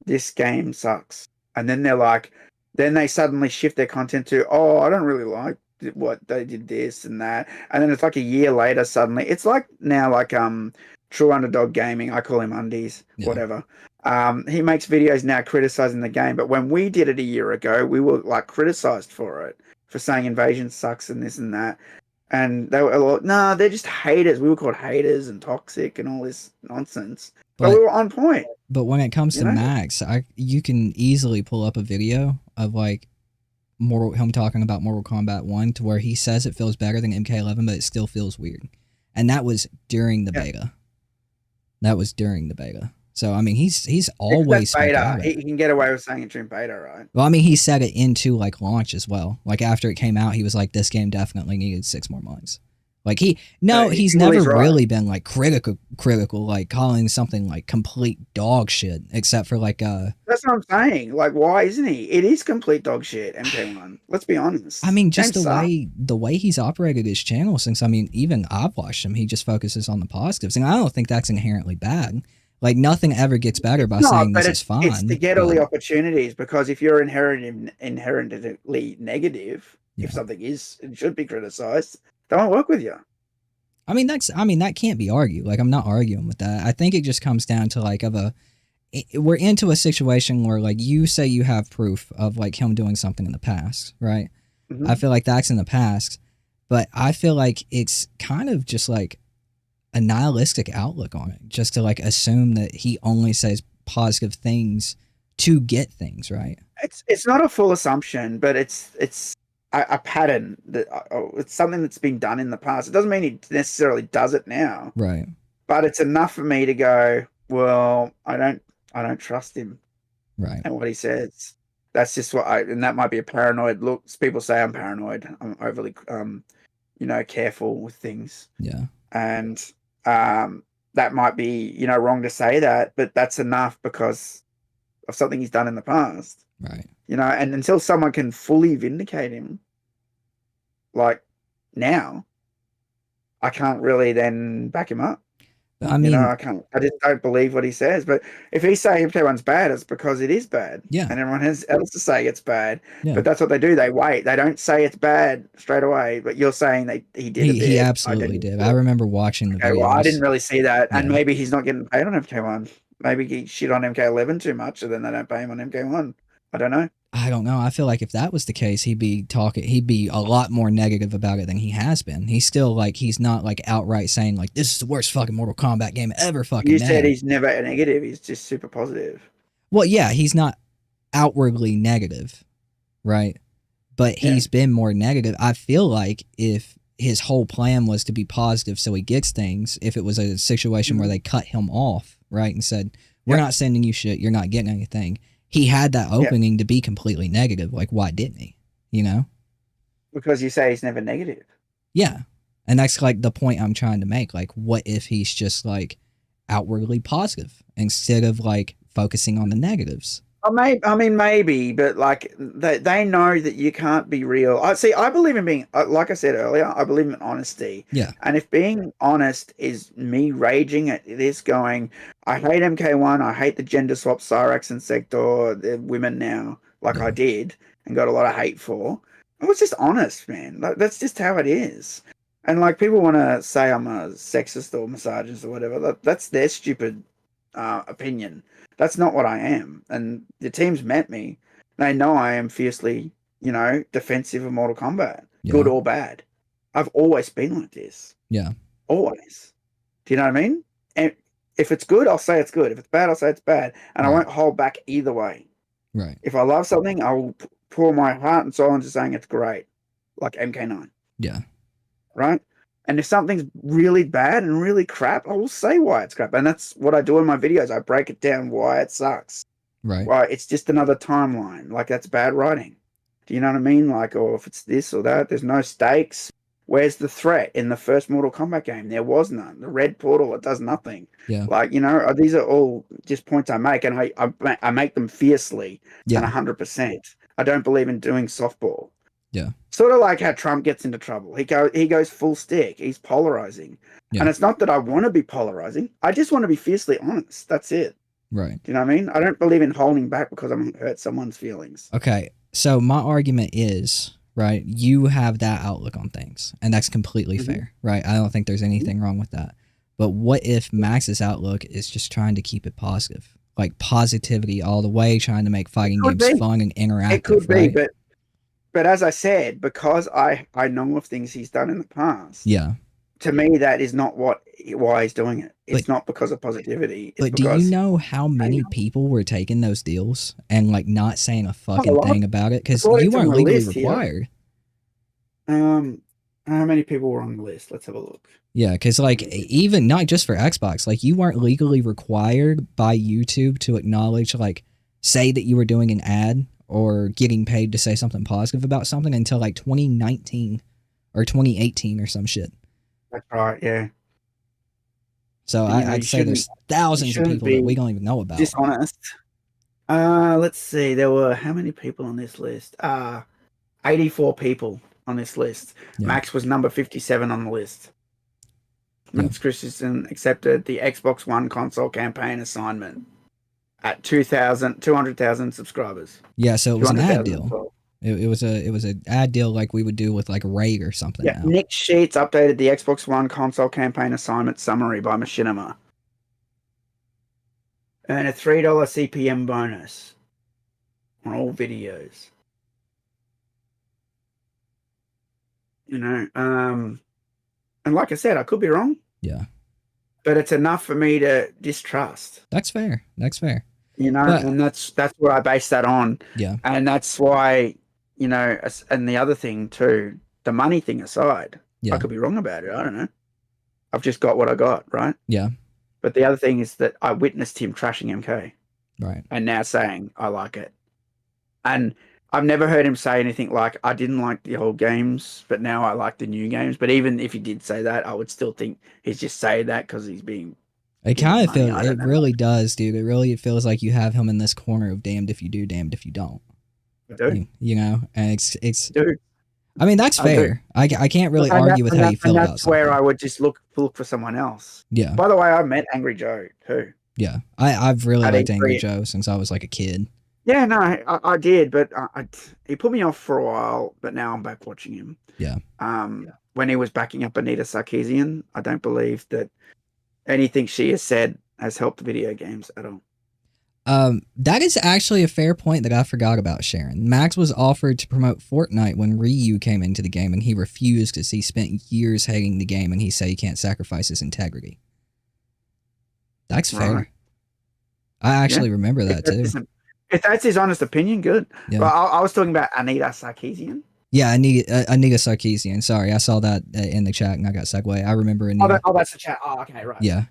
this game sucks, and then they're like, then they suddenly shift their content to, oh, I don't really like what they did this and that, and then it's like a year later, suddenly it's like now like True Underdog Gaming, I call him Undies, whatever. He makes videos now criticizing the game, but when we did it a year ago, we were like criticized for it, for saying Invasion sucks and this and that. And they were like, nah, they're just haters. We were called haters and toxic and all this nonsense. But we were on point. But when it comes to Max, you can easily pull up a video of like him talking about Mortal Kombat 1 to where he says it feels better than MK11, but it still feels weird. And that was during the beta. That was during the beta. So, I mean, he's always beta. He can get away with saying it during beta, right? Well, I mean, he said it into like launch as well. Like after it came out, he was like, this game definitely needed 6 more months. Like he's never really been like critical, like calling something like complete dog shit, except for like That's what I'm saying. Like, why isn't he? It is complete dog shit, MK1. Let's be honest. I mean, just the way he's operated his channel since, I mean, even I've watched him, he just focuses on the positives. And I don't think that's inherently bad. Like, nothing ever gets better by saying this is fine. It's to get all the opportunities, because if you're inherently negative, if something is and should be criticized, they won't work with you. I mean, that can't be argued. Like, I'm not arguing with that. I think it just comes down to like we're into a situation where like you say you have proof of like him doing something in the past, right? Mm-hmm. I feel like that's in the past, but I feel like it's kind of just like a nihilistic outlook on it, just to like assume that he only says positive things to get things, right? It's not a full assumption, but it's a pattern that it's something that's been done in the past. It doesn't mean he necessarily does it now, right? But it's enough for me to go, well, I don't trust him, right? And what he says, that's just what and that might be a paranoid look. People say I'm paranoid. I'm overly, careful with things. Yeah, and that might be, wrong to say that, but that's enough because of something he's done in the past. Right. And until someone can fully vindicate him, like now, I can't really then back him up. I mean, I just don't believe what he says. But if he's saying MK1's bad, it's because it is bad. Yeah. And everyone else is saying it's bad. Yeah. But that's what they do. They wait. They don't say it's bad straight away. But you're saying he did it. He absolutely did. I remember watching the videos. Well, I didn't really see that. Yeah. And maybe he's not getting paid on MK1. Maybe he shit on MK11 too much, and then they don't pay him on MK1. I don't know. I don't know. I feel like if that was the case, he'd be a lot more negative about it than he has been. He's still like, he's not like outright saying like, this is the worst fucking Mortal Kombat game ever fucking made. You said he's never negative. He's just super positive. Well, yeah, he's not outwardly negative, right? But he's been more negative. I feel like if his whole plan was to be positive so he gets things, if it was a situation where they cut him off, right, and said, we're not sending you shit, you're not getting anything, he had that opening to be completely negative. Like, why didn't he? Because you say he's never negative. Yeah. And that's like the point I'm trying to make. Like, what if he's just like outwardly positive instead of like focusing on the negatives? Maybe, but like they know that you can't be real. I believe in being, like I said earlier, I believe in honesty. Yeah. And if being honest is me raging at this, going, I hate MK1, I hate the gender swap Cyrax and Sector, the women now, like I did, and got a lot of hate for. I was just honest, man. Like, that's just how it is. And like people want to say I'm a sexist or misogynist or whatever. That's their stupid opinion. That's not what I am. And the team's met me. They know I am fiercely, defensive of Mortal Kombat, good or bad. I've always been like this. Yeah. Always. Do you know what I mean? And if it's good, I'll say it's good. If it's bad, I'll say it's bad, and I Right. won't hold back either way. Right. If I love something, I will pour my heart and soul into saying it's great, like MK9, Yeah. right? And if something's really bad and really crap, I will say why it's crap, and that's what I do in my videos. I break it down why it sucks. Right. Why it's just another timeline. Like, that's bad writing. Do you know what I mean? Like, or if it's this or that, there's no stakes. Where's the threat in the first Mortal Kombat game? There was none. The red portal, it does nothing. Yeah. Like, you know, these are all just points I make, and I make them fiercely and Yeah. 100%. I don't believe in doing softball. Yeah. Sort of like how Trump gets into trouble. He goes full stick. He's polarizing. Yeah. And it's not that I want to be polarizing. I just want to be fiercely honest. That's it. Right. Do you know what I mean? I don't believe in holding back because I'm going to hurt someone's feelings. Okay. So my argument is, right, you have that outlook on things, and that's completely fair, right? I don't think there's anything wrong with that. But what if Max's outlook is just trying to keep it positive? Like positivity all the way, trying to make fighting games fun and interactive, it could right? be, but as I said, because I know of things he's done in the past. Yeah. To me, that is not why he's doing it. It's not because of positivity. But do you know how many people were taking those deals and like not saying a fucking thing about it? Because you weren't legally required. How many people were on the list? Let's have a look. Yeah, because like even not just for Xbox, like you weren't legally required by YouTube to acknowledge, like, say that you were doing an ad or getting paid to say something positive about something until like 2019 or 2018 or some shit. That's right, yeah. So I'd say there's thousands of people that we don't even know about. Dishonest. Let's see. There were how many people on this list? 84 people on this list. Yeah. Max was number 57 on the list. Max Christensen accepted the Xbox One console campaign assignment at 200,000 subscribers. Yeah, so it was an ad deal. It was an ad deal like we would do with like Raid or something. Yeah, now. Nick Sheets updated the Xbox One console campaign assignment summary by Machinima. Earn a $3 CPM bonus on all videos. You know, and like I said, I could be wrong. Yeah. But it's enough for me to distrust. That's fair. That's fair. You know, and that's what I base that on. Yeah. And that's why, you know, and the other thing too, the money thing aside, I could be wrong about it. I don't know. I've just got what I got, right? Yeah. But the other thing is that I witnessed him trashing MK. Right. And now saying, I like it. And I've never heard him say anything like, I didn't like the old games, but now I like the new games. But even if he did say that, I would still think he's just saying that because he's being... It kind of feels... It really does, dude. It feels like you have him in this corner of damned if you do, damned if you don't. I do. You know? And it's... Dude. I mean, that's fair. I can't really argue with how you feel about that's where I would just look for someone else. Yeah. By the way, I met Angry Joe too. Yeah. I've really liked Angry Joe since I was like a kid. Yeah, no, I did, but he put me off for a while, but now I'm back watching him. Yeah. When he was backing up Anita Sarkeesian, I don't believe that anything she has said has helped video games at all. That is actually a fair point that I forgot about, Sharon. Max was offered to promote Fortnite when Ryu came into the game, and he refused because he spent years hating the game, and he said he can't sacrifice his integrity. That's fair. Right. I actually remember that too. If that's his honest opinion, good. Yeah. But I was talking about Anita Sarkeesian. Yeah, Anita Sarkeesian. Sorry, I saw that in the chat and I got segued. I remember Anita. Oh, that's the chat. Oh, okay, right. Yeah.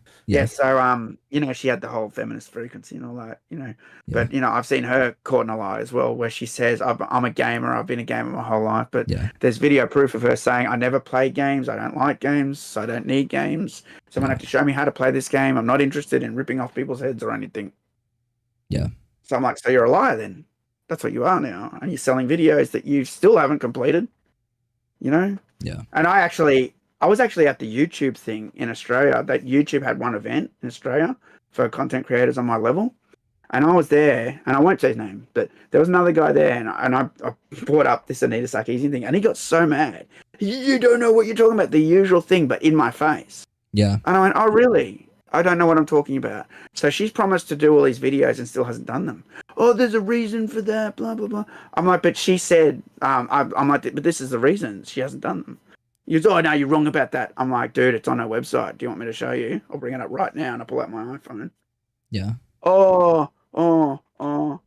So, you know, she had the whole feminist frequency and all that, you know. Yeah. But, you know, I've seen her caught in a lie as well, where she says, I'm a gamer. I've been a gamer my whole life. But there's video proof of her saying, I never play games. I don't like games. So I don't need games. Someone have to show me how to play this game. I'm not interested in ripping off people's heads or anything. Yeah. So I'm like, so you're a liar then? That's what you are now. And you're selling videos that you still haven't completed, you know? Yeah. And I was actually at the YouTube thing in Australia. That YouTube had one event in Australia for content creators on my level. And I was there, and I won't say his name, but there was another guy there, and I brought up this Anita Sarkeesian thing, and he got so mad. You don't know what you're talking about, the usual thing, but in my face. Yeah. And I went, oh, really? I don't know what I'm talking about. So she's promised to do all these videos and still hasn't done them. Oh, there's a reason for that, blah, blah, blah. I'm like, but she said, I'm like, but this is the reason she hasn't done them. He goes, oh, no, you're wrong about that. I'm like, dude, it's on our website. Do you want me to show you? I'll bring it up right now. And I pull out my iPhone. Yeah. Oh. And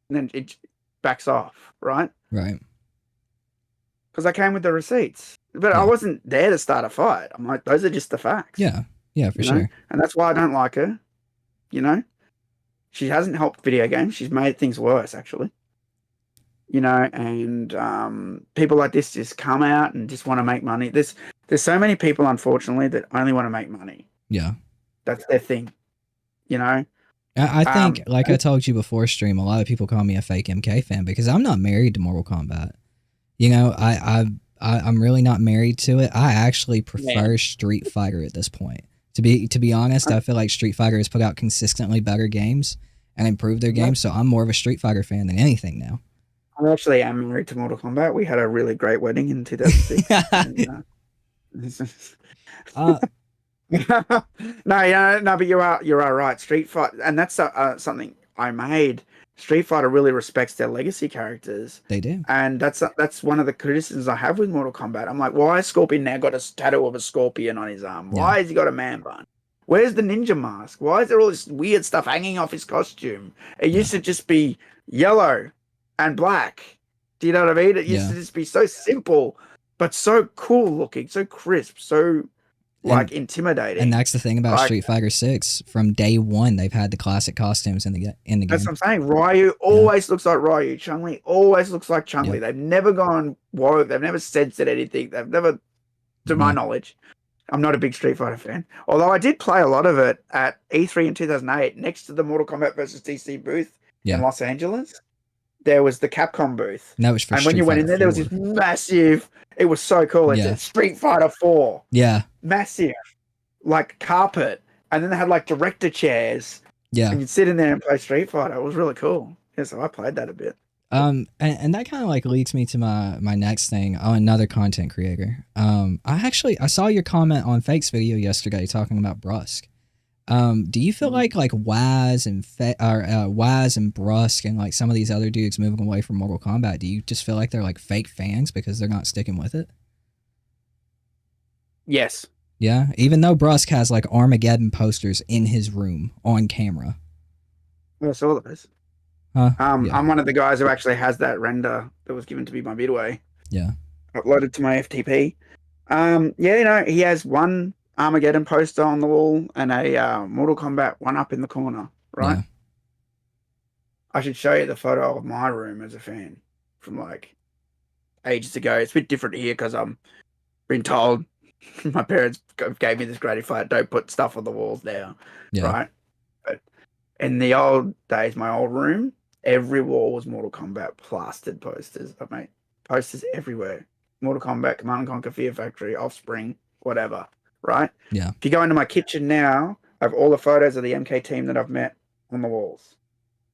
then it backs off, right? Right. Because I came with the receipts. But I Yeah. wasn't there to start a fight. I'm like, those are just the facts. Yeah. Yeah, for you know? sure. And that's why I don't like her. You know? She hasn't helped video games. She's made things worse, actually. You know, and people like this just come out and just want to make money. There's so many people, unfortunately, that only want to make money. Yeah. That's their thing. You know? I think, like I told you before stream, a lot of people call me a fake MK fan because I'm not married to Mortal Kombat. You know, I'm really not married to it. I actually prefer Street Fighter at this point. To be honest, I feel like Street Fighter has put out consistently better games and improved their games, so I'm more of a Street Fighter fan than anything now. I actually am married to Mortal Kombat. We had a really great wedding in 2006. No, but you are right. Street Fighter, and that's something I made. Street Fighter really respects their legacy characters. They do, and that's one of the criticisms I have with Mortal Kombat. I'm like, why has Scorpion now got a tattoo of a scorpion on his arm? Why has he got a man bun? Where's the ninja mask? Why is there all this weird stuff hanging off his costume? It used to just be yellow and black. Do you know what I mean? It used to just be so simple, but so cool looking, so crisp, so intimidating. And that's the thing about Street Fighter 6. From day one, they've had the classic costumes in the game. That's what I'm saying. Ryu always looks like Ryu. Chun-Li always looks like Chun-Li. They've never gone woke. They've never censored anything. They've never, to my knowledge. I'm not a big Street Fighter fan. Although I did play a lot of it at E3 in 2008 next to the Mortal Kombat versus DC booth in Los Angeles. There was the Capcom booth. And that was for Street when you went in there, 4. There was this massive... It was so cool. It said Street Fighter 4. Yeah. Massive. Like carpet. And then they had like director chairs. Yeah. And you'd sit in there and play Street Fighter. It was really cool. Yeah, so I played that a bit. And that kind of like leads me to my next thing. Oh, another content creator. I saw your comment on Fake's video yesterday talking about Brusque. Do you feel like Waz and Waz and Brusque and like some of these other dudes moving away from Mortal Kombat, do you just feel like they're like fake fans because they're not sticking with it? Yes. Yeah, even though Brusque has like Armageddon posters in his room on camera. I saw those. I'm one of the guys who actually has that render that was given to me by Midway. Yeah. Uploaded to my FTP. You know, he has one Armageddon poster on the wall and a Mortal Kombat one up in the corner, right? Yeah. I should show you the photo of my room as a fan from like ages ago. It's a bit different here because I'm being told my parents gave me this great advice: don't put stuff on the walls now, right? But in the old days, my old room, every wall was Mortal Kombat plastered posters. I made posters everywhere. Mortal Kombat, Command and Conquer, Fear Factory, Offspring, whatever. Right? Yeah. If you go into my kitchen now, I have all the photos of the MK team that I've met on the walls.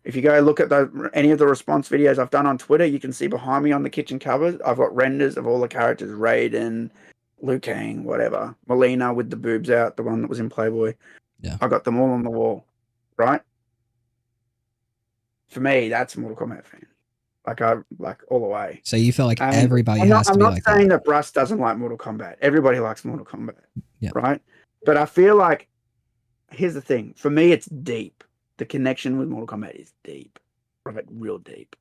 If you go look at any of the response videos I've done on Twitter, you can see behind me on the kitchen covers, I've got renders of all the characters, Raiden, Liu Kang, whatever. Melina with the boobs out, the one that was in Playboy. Yeah. I got them all on the wall. Right? For me, that's a Mortal Kombat fan. Like all the way. So you feel like everybody has to be like that. I'm not saying that Brusque doesn't like Mortal Kombat. Everybody likes Mortal Kombat. Yeah. Right? But I feel like, here's the thing. For me, it's deep. The connection with Mortal Kombat is deep. Like real deep.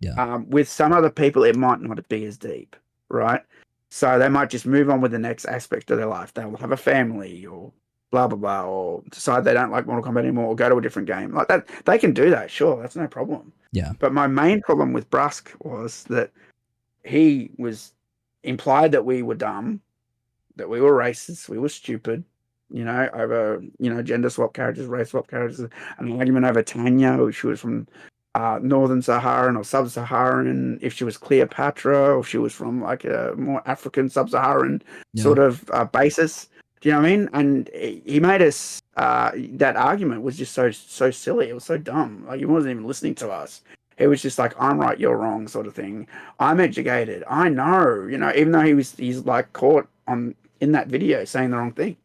Yeah. With some other people, it might not be as deep. Right? So they might just move on with the next aspect of their life. They'll have a family or blah, blah, blah, or decide they don't like Mortal Kombat anymore or go to a different game. Like that, they can do that, sure, that's no problem. Yeah. But my main problem with Brusque was that he was implied that we were dumb, that we were racist, we were stupid, you know, over, you know, gender swap characters, race swap characters, an argument over Tanya, who she was from Northern Saharan or Sub-Saharan, if she was Cleopatra, or if she was from like a more African Sub-Saharan sort of basis. Do you know what I mean? And he made us, that argument was just so silly. It was so dumb. Like, he wasn't even listening to us. It was just like, I'm right, you're wrong sort of thing. I'm educated. I know, you know, even though he's like caught in that video saying the wrong thing.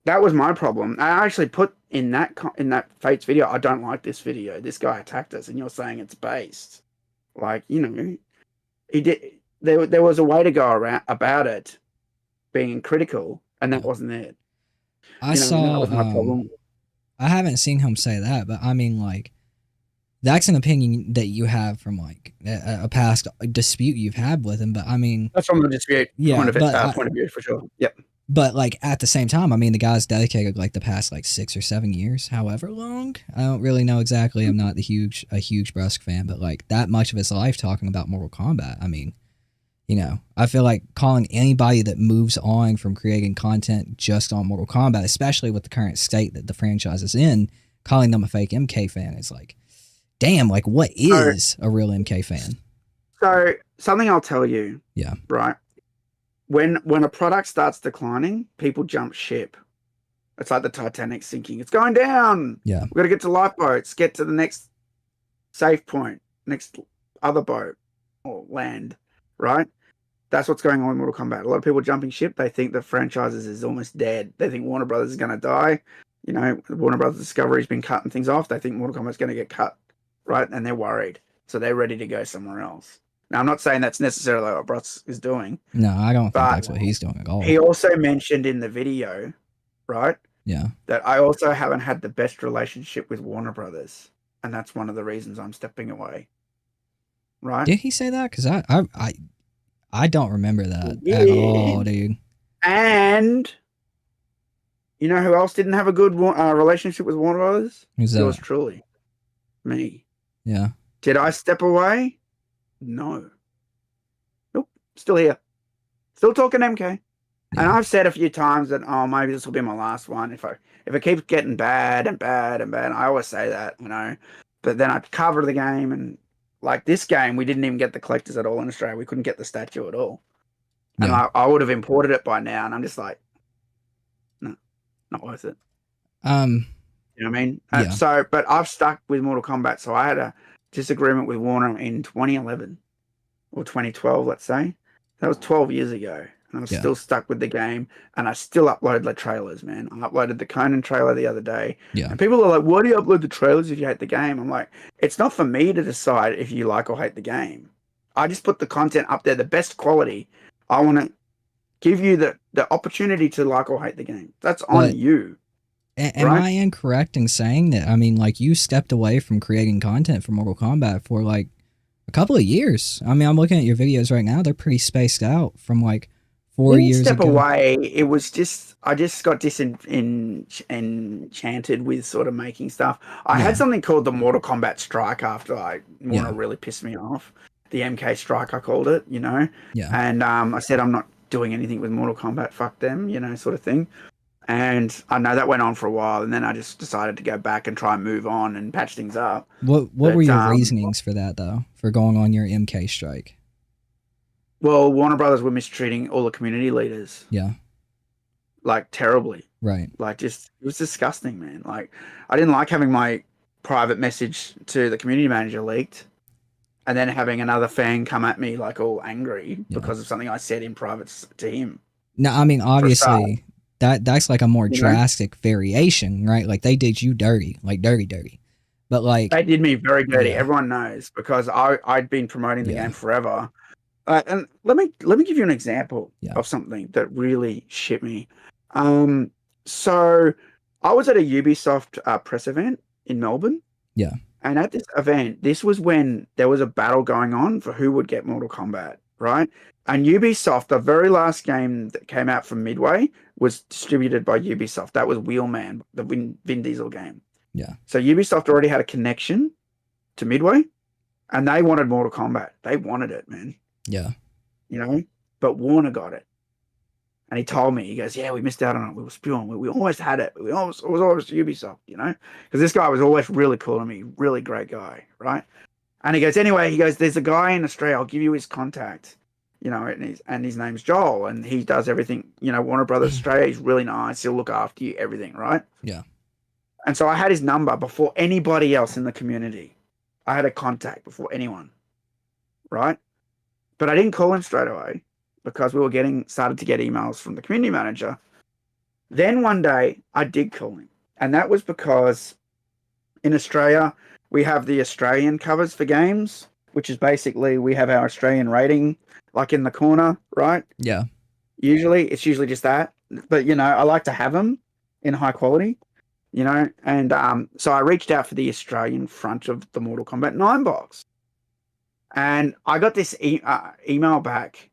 That was my problem. I actually put in that Fates video, I don't like this video. This guy attacked us and you're saying it's based. Like, you know, he did. there was a way to go around about it being critical, and that wasn't it. I That saw. was my problem. I haven't seen him say that, but I mean, like, that's an opinion that you have from like a past dispute you've had with him. But I mean, That's from the dispute point of view for sure. Yep. But like at the same time, I mean, the guy's dedicated like the past like 6 or 7 years, however long. I don't really know exactly. I'm not a huge Brusk fan, but like that much of his life talking about Mortal Kombat. I mean, you know, I feel like calling anybody that moves on from creating content just on Mortal Kombat, especially with the current state that the franchise is in, calling them a fake MK fan is like, damn, like what is a real MK fan? So something I'll tell you. Yeah. Right. When a product starts declining, people jump ship. It's like the Titanic sinking. It's going down. Yeah. We've got to get to lifeboats, get to the next safe point, next other boat or land, right? That's what's going on in Mortal Kombat. A lot of people jumping ship. They think the franchise is almost dead. They think Warner Brothers is going to die. You know, Warner Brothers Discovery's been cutting things off. They think Mortal Kombat's going to get cut, right? And they're worried. So they're ready to go somewhere else. Now, I'm not saying that's necessarily what Brusk is doing. No, I don't think that's what he's doing at all. He also mentioned in the video, right? Yeah. That I also haven't had the best relationship with Warner Brothers. And that's one of the reasons I'm stepping away. Right? Did he say that? Because I don't remember that at all, dude. And you know who else didn't have a good relationship with Warner Brothers? Who's that? Yours truly. Me. Yeah. Did I step away? No. Nope. Still here. Still talking MK. Yeah. And I've said a few times that, oh, maybe this will be my last one. If it keeps getting bad and bad and bad, I always say that, you know. But then I'd cover the game, and like this game, we didn't even get the collectors at all in Australia. We couldn't get the statue at all. And yeah. I would have imported it by now, and I'm just like, no, not worth it. You know what I mean? Yeah. So, but I've stuck with Mortal Kombat. So I had a disagreement with Warner in 2011 or 2012, let's say. That was 12 years ago. And I was still stuck with the game. And I still upload the trailers, man. I uploaded the Conan trailer the other day. Yeah. And people are like, why do you upload the trailers if you hate the game? I'm like, it's not for me to decide if you like or hate the game. I just put the content up there, the best quality. I want to give you the opportunity to like or hate the game. That's on you. Am I incorrect in saying that? I mean, like, you stepped away from creating content for Mortal Kombat for like a couple of years. I mean, I'm looking at your videos right now; they're pretty spaced out from like 4 years ago. Step away. It was just I just got disenchanted with sort of making stuff. I had something called the Mortal Kombat Strike after Warner really pissed me off. The MK Strike, I called it. You know. Yeah. And I said I'm not doing anything with Mortal Kombat. Fuck them. You know, sort of thing. And I know that went on for a while, and then I just decided to go back and try and move on and patch things up. What were your reasonings for that, though, for going on your MK strike? Well, Warner Brothers were mistreating all the community leaders. Yeah. Like, terribly. Right. Like, just, it was disgusting, man. Like, I didn't like having my private message to the community manager leaked, and then having another fan come at me, like, all angry because of something I said in private to him. No, I mean, obviously... That's like a more drastic variation, right? Like they did you dirty, like dirty. But like they did me very dirty. Yeah. Everyone knows because I'd been promoting the game forever. And let me give you an example of something that really shit me. So I was at a Ubisoft press event in Melbourne. Yeah. And at this event, this was when there was a battle going on for who would get Mortal Kombat, right? And Ubisoft, the very last game that came out from Midway, was distributed by Ubisoft. That was Wheelman, the Vin Diesel game. Yeah. So Ubisoft already had a connection to Midway, and they wanted Mortal Kombat. They wanted it, man. Yeah. You know? But Warner got it. And he told me, he goes, yeah, we missed out on it. We were spewing. We almost had it. It was always Ubisoft, you know? Because this guy was always really cool to me. Really great guy, right? And he goes, anyway, he goes, there's a guy in Australia. I'll give you his contact. You know, and his name's Joel, and he does everything. You know, Warner Brothers Australia. He's really nice. He'll look after you, everything, right? Yeah. And so I had his number before anybody else in the community. I had a contact before anyone, right? But I didn't call him straight away because we were started to get emails from the community manager. Then one day I did call him, and that was because in Australia we have the Australian covers for games. which is basically we have our Australian rating like in the corner, right? Yeah. Usually, it's usually just that. But, I like to have them in high quality, and so I reached out for the Australian front of the Mortal Kombat 9 box. And I got this email back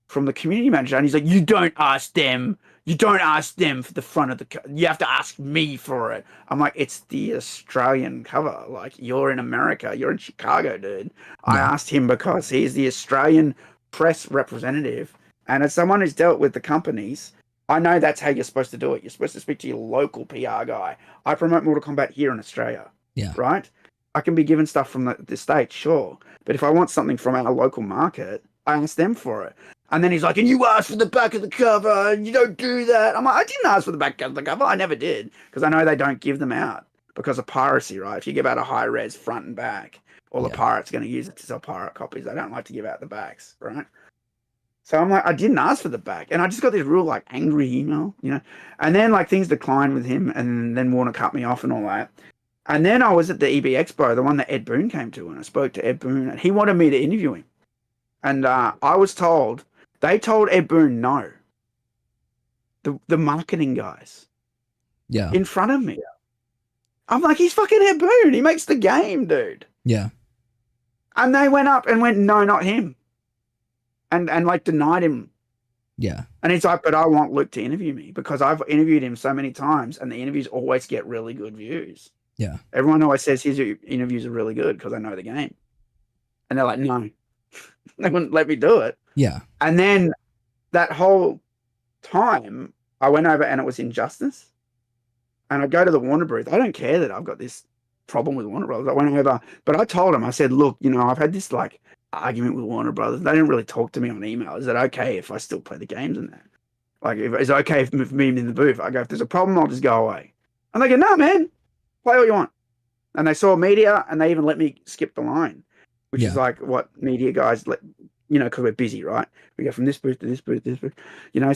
from the community manager, and he's like, you don't ask them for the front of you have to ask me for it. I'm like, it's the Australian cover. Like, you're in America, you're in Chicago, dude. Yeah. I asked him because he's the Australian press representative, and as someone who's dealt with the companies, I know that's how you're supposed to do it. You're supposed to speak to your local PR guy. I promote Mortal Kombat here in Australia. Yeah. Right? I can be given stuff from the States, sure. But if I want something from our local market, I ask them for it. And then he's like, and you asked for the back of the cover, and you don't do that. I'm like, I didn't ask for the back of the cover. I never did. Because I know they don't give them out because of piracy, right? If you give out a high-res front and back, all the pirates are going to use it to sell pirate copies. They don't like to give out the backs, right? So I'm like, I didn't ask for the back. And I just got this real, angry email, And then, things declined with him, and then Warner cut me off and all that. And then I was at the EB Expo, the one that Ed Boon came to, and I spoke to Ed Boon, and he wanted me to interview him. And I was told, they told Ed Boon no. The marketing guys. Yeah. In front of me. I'm like, he's fucking Ed Boon. He makes the game, dude. Yeah. And they went up and went, no, not him. And denied him. Yeah. And he's like, but I want Luke to interview me because I've interviewed him so many times and the interviews always get really good views. Yeah. Everyone always says his interviews are really good because I know the game. And they're like, no, they wouldn't let me do it. Yeah. And then that whole time I went over and it was Injustice. And I go to the Warner booth. I don't care that I've got this problem with Warner Brothers. I went over, but I told him, I said, look, I've had this argument with Warner Brothers. They didn't really talk to me on email. Is it okay if I still play the games and that? If it's okay if me in the booth, I go, if there's a problem, I'll just go away. And they go, no, man, play all you want. And they saw media and they even let me skip the line, which is what media guys let, because we're busy, right? We go from this booth to this booth,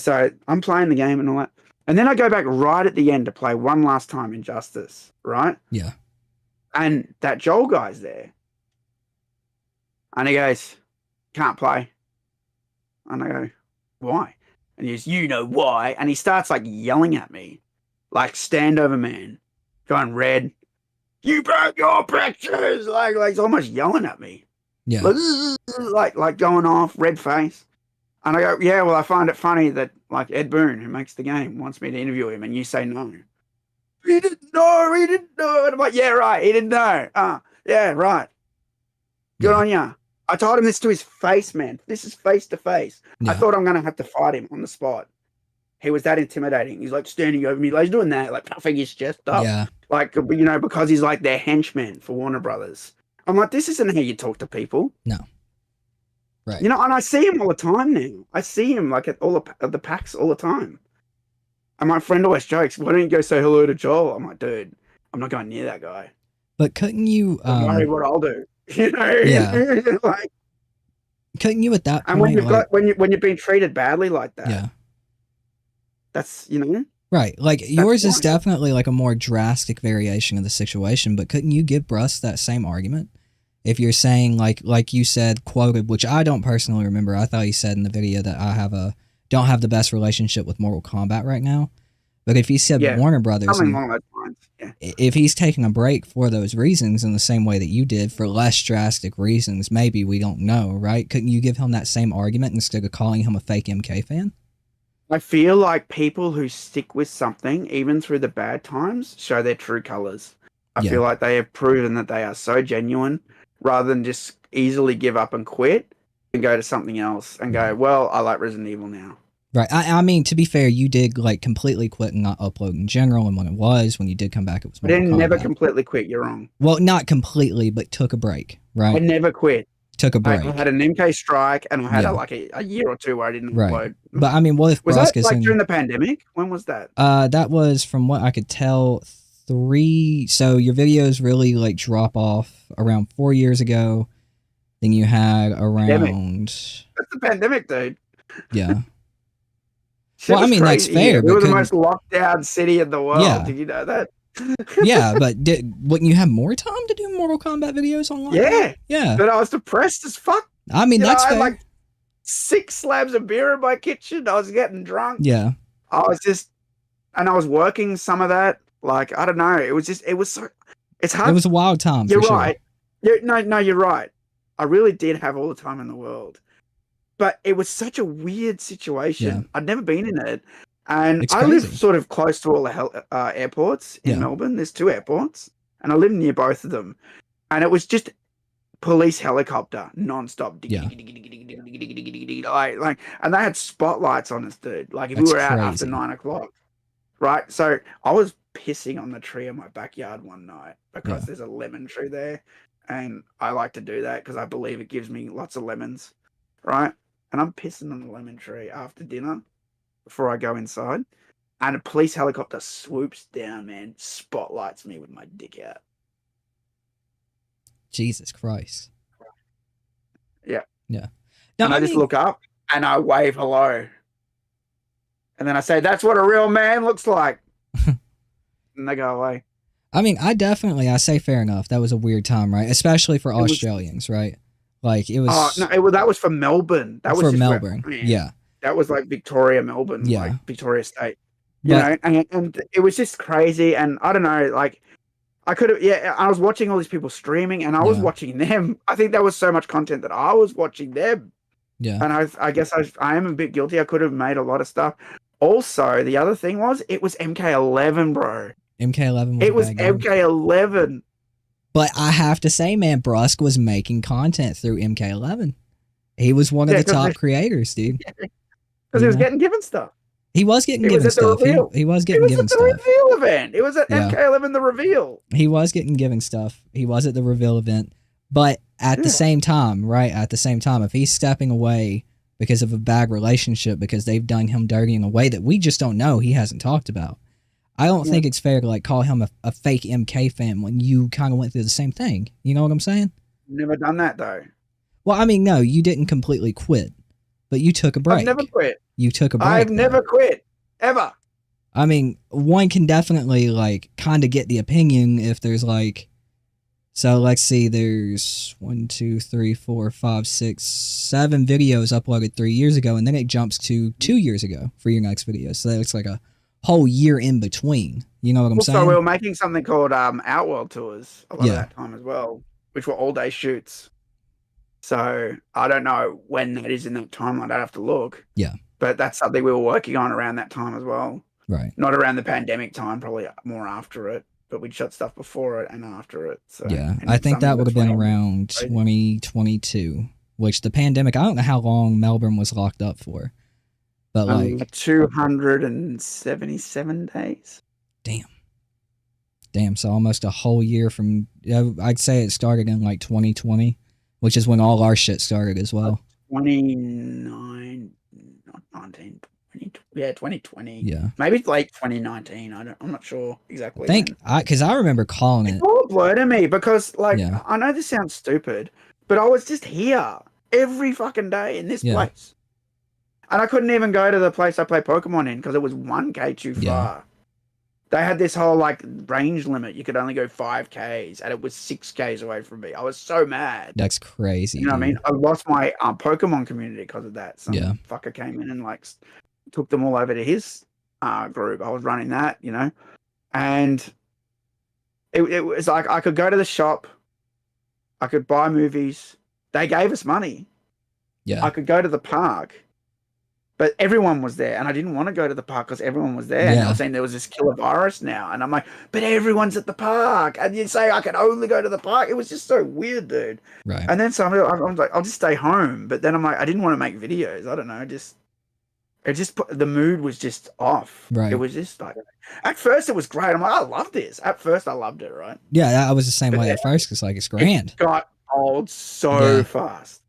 so I'm playing the game and all that. And then I go back right at the end to play one last time Injustice, right? Yeah. And that Joel guy's there. And he goes, can't play. And I go, why? And he goes, you know why? And he starts yelling at me, stand over man, going red. You broke your pictures. He's almost yelling at me. Yeah. Like going off, red face. And I go, yeah, well, I find it funny that Ed Boon, who makes the game, wants me to interview him and you say no. He didn't know. And I'm like, yeah, right. He didn't know. Yeah, right. Good on ya. I told him this to his face, man. This is face to face. I thought I'm going to have to fight him on the spot. He was that intimidating. He's standing over me. He's doing that, puffing his chest up. Yeah. Because he's their henchman for Warner Brothers. I'm like, this isn't how you talk to people. No. Right. And I see him all the time now. I see him at all the PAX all the time. And my friend always jokes, why don't you go say hello to Joel? I'm like, dude, I'm not going near that guy. But couldn't you... Don't worry what I'll do. Yeah. Couldn't you at that point... And when you've been treated badly like that... Yeah. That's, Right. Yours is definitely a more drastic variation of the situation, but couldn't you give Bruss that same argument? If you're saying, like you said, quoted, which I don't personally remember, I thought you said in the video that I don't have the best relationship with Mortal Kombat right now. But if he said Warner Brothers, if he's taking a break for those reasons in the same way that you did for less drastic reasons, maybe we don't know, right? Couldn't you give him that same argument instead of calling him a fake MK fan? I feel like people who stick with something, even through the bad times, show their true colors. I feel like they have proven that they are so genuine rather than just easily give up and quit and go to something else and go, well, I like Resident Evil now. Right. I mean, to be fair, you did completely quit and not upload in general. And when you did come back, it was Mortal Kombat. Never completely quit. You're wrong. Well, not completely, but took a break, right? I never quit. Took a break. I had an MK strike and I had a year or two where I didn't upload. But I mean, what if was that during the pandemic? When was that? That was, from what I could tell, 3. So your videos really drop off around 4 years ago. Then you had around. That's the pandemic, dude. Yeah. Well, I mean, that's fair. We were the most locked down city in the world. Yeah. Did you know that? Yeah, but wouldn't you have more time to do Mortal Kombat videos online? Yeah. Yeah. But I was depressed as fuck. I mean, that's I had fair. like 6 slabs of beer in my kitchen. I was getting drunk. Yeah. I was working some of that. Like, I don't know. It was so, it's hard. It was a wild time. You're for right. Sure. No, you're right. I really did have all the time in the world. But it was such a weird situation. Yeah. I'd never been in it. And It's I live crazy. sort of close to all the airports in Melbourne. There's 2 airports. And I live near both of them. And it was just police helicopter nonstop. Yeah. Like, and they had spotlights on us, dude. Like, if That's we were out crazy. after 9 o'clock. Right? So I was pissing on the tree in my backyard one night because there's a lemon tree there. And I like to do that because I believe it gives me lots of lemons. Right? And I'm pissing on the lemon tree after dinner before I go inside. And a police helicopter swoops down, man, spotlights me with my dick out. Jesus Christ. Yeah. Yeah. No, and I just look up and I wave hello. And then I say, that's what a real man looks like. And they go away. I mean, I say fair enough. That was a weird time, right? Especially for Australians, right? Like, it was... Oh, no, that was for Melbourne. That was for Melbourne, yeah. That was like Victoria, Melbourne, like Victoria State. You But, know, and it was just crazy. And I don't know, like, I could have, I was watching all these people streaming and I was watching them. I think there was so much content that I was watching them. Yeah. And I guess I am a bit guilty. I could have made a lot of stuff. Also, the other thing was, it was MK11, bro. MK11 was MK11. But I have to say, man, Brusque was making content through MK11. He was one of the top creators, dude. Because he was getting given stuff. He was getting given stuff. He was getting given stuff. It was at the reveal event. It was at MK11, the reveal. He was getting given stuff. He was at the reveal event. But at the same time, right, at the same time, if he's stepping away because of a bad relationship, because they've done him dirty in a way that we just don't know, he hasn't talked about, I don't think it's fair to like call him a fake MK fan when you kind of went through the same thing. You know what I'm saying? Never done that, though. Well, I mean, no, you didn't completely quit, but you took a break. I've never quit. You took a break. I've never quit. Ever. I mean, one can definitely like kind of get the opinion if there's like, so let's see, there's 1, 2, 3, 4, 5, 6, 7 videos uploaded 3 years ago, and then it jumps to 2 years ago for your next video. So it's like a whole year in between. You know what I'm saying? So we were making something called Outworld Tours a lot of that time as well, which were all-day shoots. So I don't know when that is in that timeline. I'd have to look. Yeah. But that's something we were working on around that time as well. Right. Not around the pandemic time, probably more after it. But we'd shot stuff before it and after it. So yeah, I think that would have been around 2022, which the pandemic, I don't know how long Melbourne was locked up for. But like 277 days. Damn, so almost a whole year from, I'd say it started in like 2020, which is when all our shit started as well. 29, not 19, 20, yeah, 2020. Yeah. Maybe late 2019. I'm not sure exactly. Because I remember calling it. It's all a blur to me because, like, I know this sounds stupid, but I was just here every fucking day in this place. And I couldn't even go to the place I play Pokemon in because it was 1K too far. They had this whole, like, range limit. You could only go 5Ks, and it was 6Ks away from me. I was so mad. That's crazy. You know what I mean? I lost my Pokemon community because of that. Some fucker came in and, like, took them all over to his group. I was running that, you know? And it was like I could go to the shop. I could buy movies. They gave us money. Yeah. I could go to the park. But everyone was there, and I didn't want to go to the park because everyone was there. Yeah. And I was saying there was this killer virus now, and I'm like, but everyone's at the park, and you say I can only go to the park. It was just so weird, dude. Right. And then I was like, I'll just stay home. But then I'm like, I didn't want to make videos. I don't know, the mood was just off. Right. It was just like, at first it was great. I'm like, I love this. At first I loved it, right? Yeah, I was the same way at first because like it's grand. It got old so fast.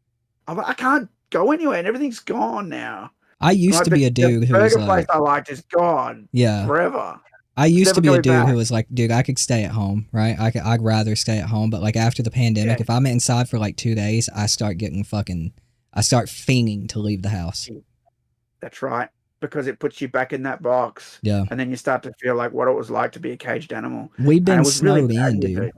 I'm like, I can't go anywhere, and everything's gone now. I used to be a dude who was like, the place I liked is gone. Yeah, forever. I used to be a dude who was like, dude, I could stay at home, right? I'd rather stay at home, but like after the pandemic, if I'm inside for like 2 days, I start fiending to leave the house. That's right. because it puts you back in that box. Yeah. And then you start to feel like what it was like to be a caged animal. We've been And it was really snowed bad in, with dude. it.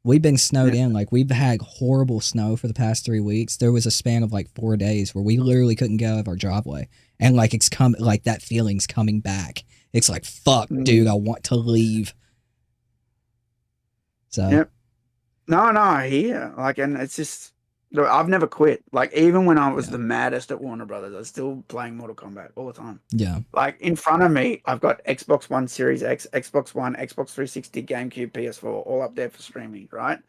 We've been snowed Yeah. in. Like, we've had horrible snow for the past 3 weeks. There was a span of like 4 days where we literally couldn't get out of our driveway. And like, it's like that feeling's coming back. It's like, fuck, dude, I want to leave. So. Yep. No, I hear. Like, and it's just, look, I've never quit. Like, even when I was the maddest at Warner Brothers, I was still playing Mortal Kombat all the time. Yeah. Like, in front of me, I've got Xbox One Series X, Xbox One, Xbox 360, GameCube, PS4, all up there for streaming, right?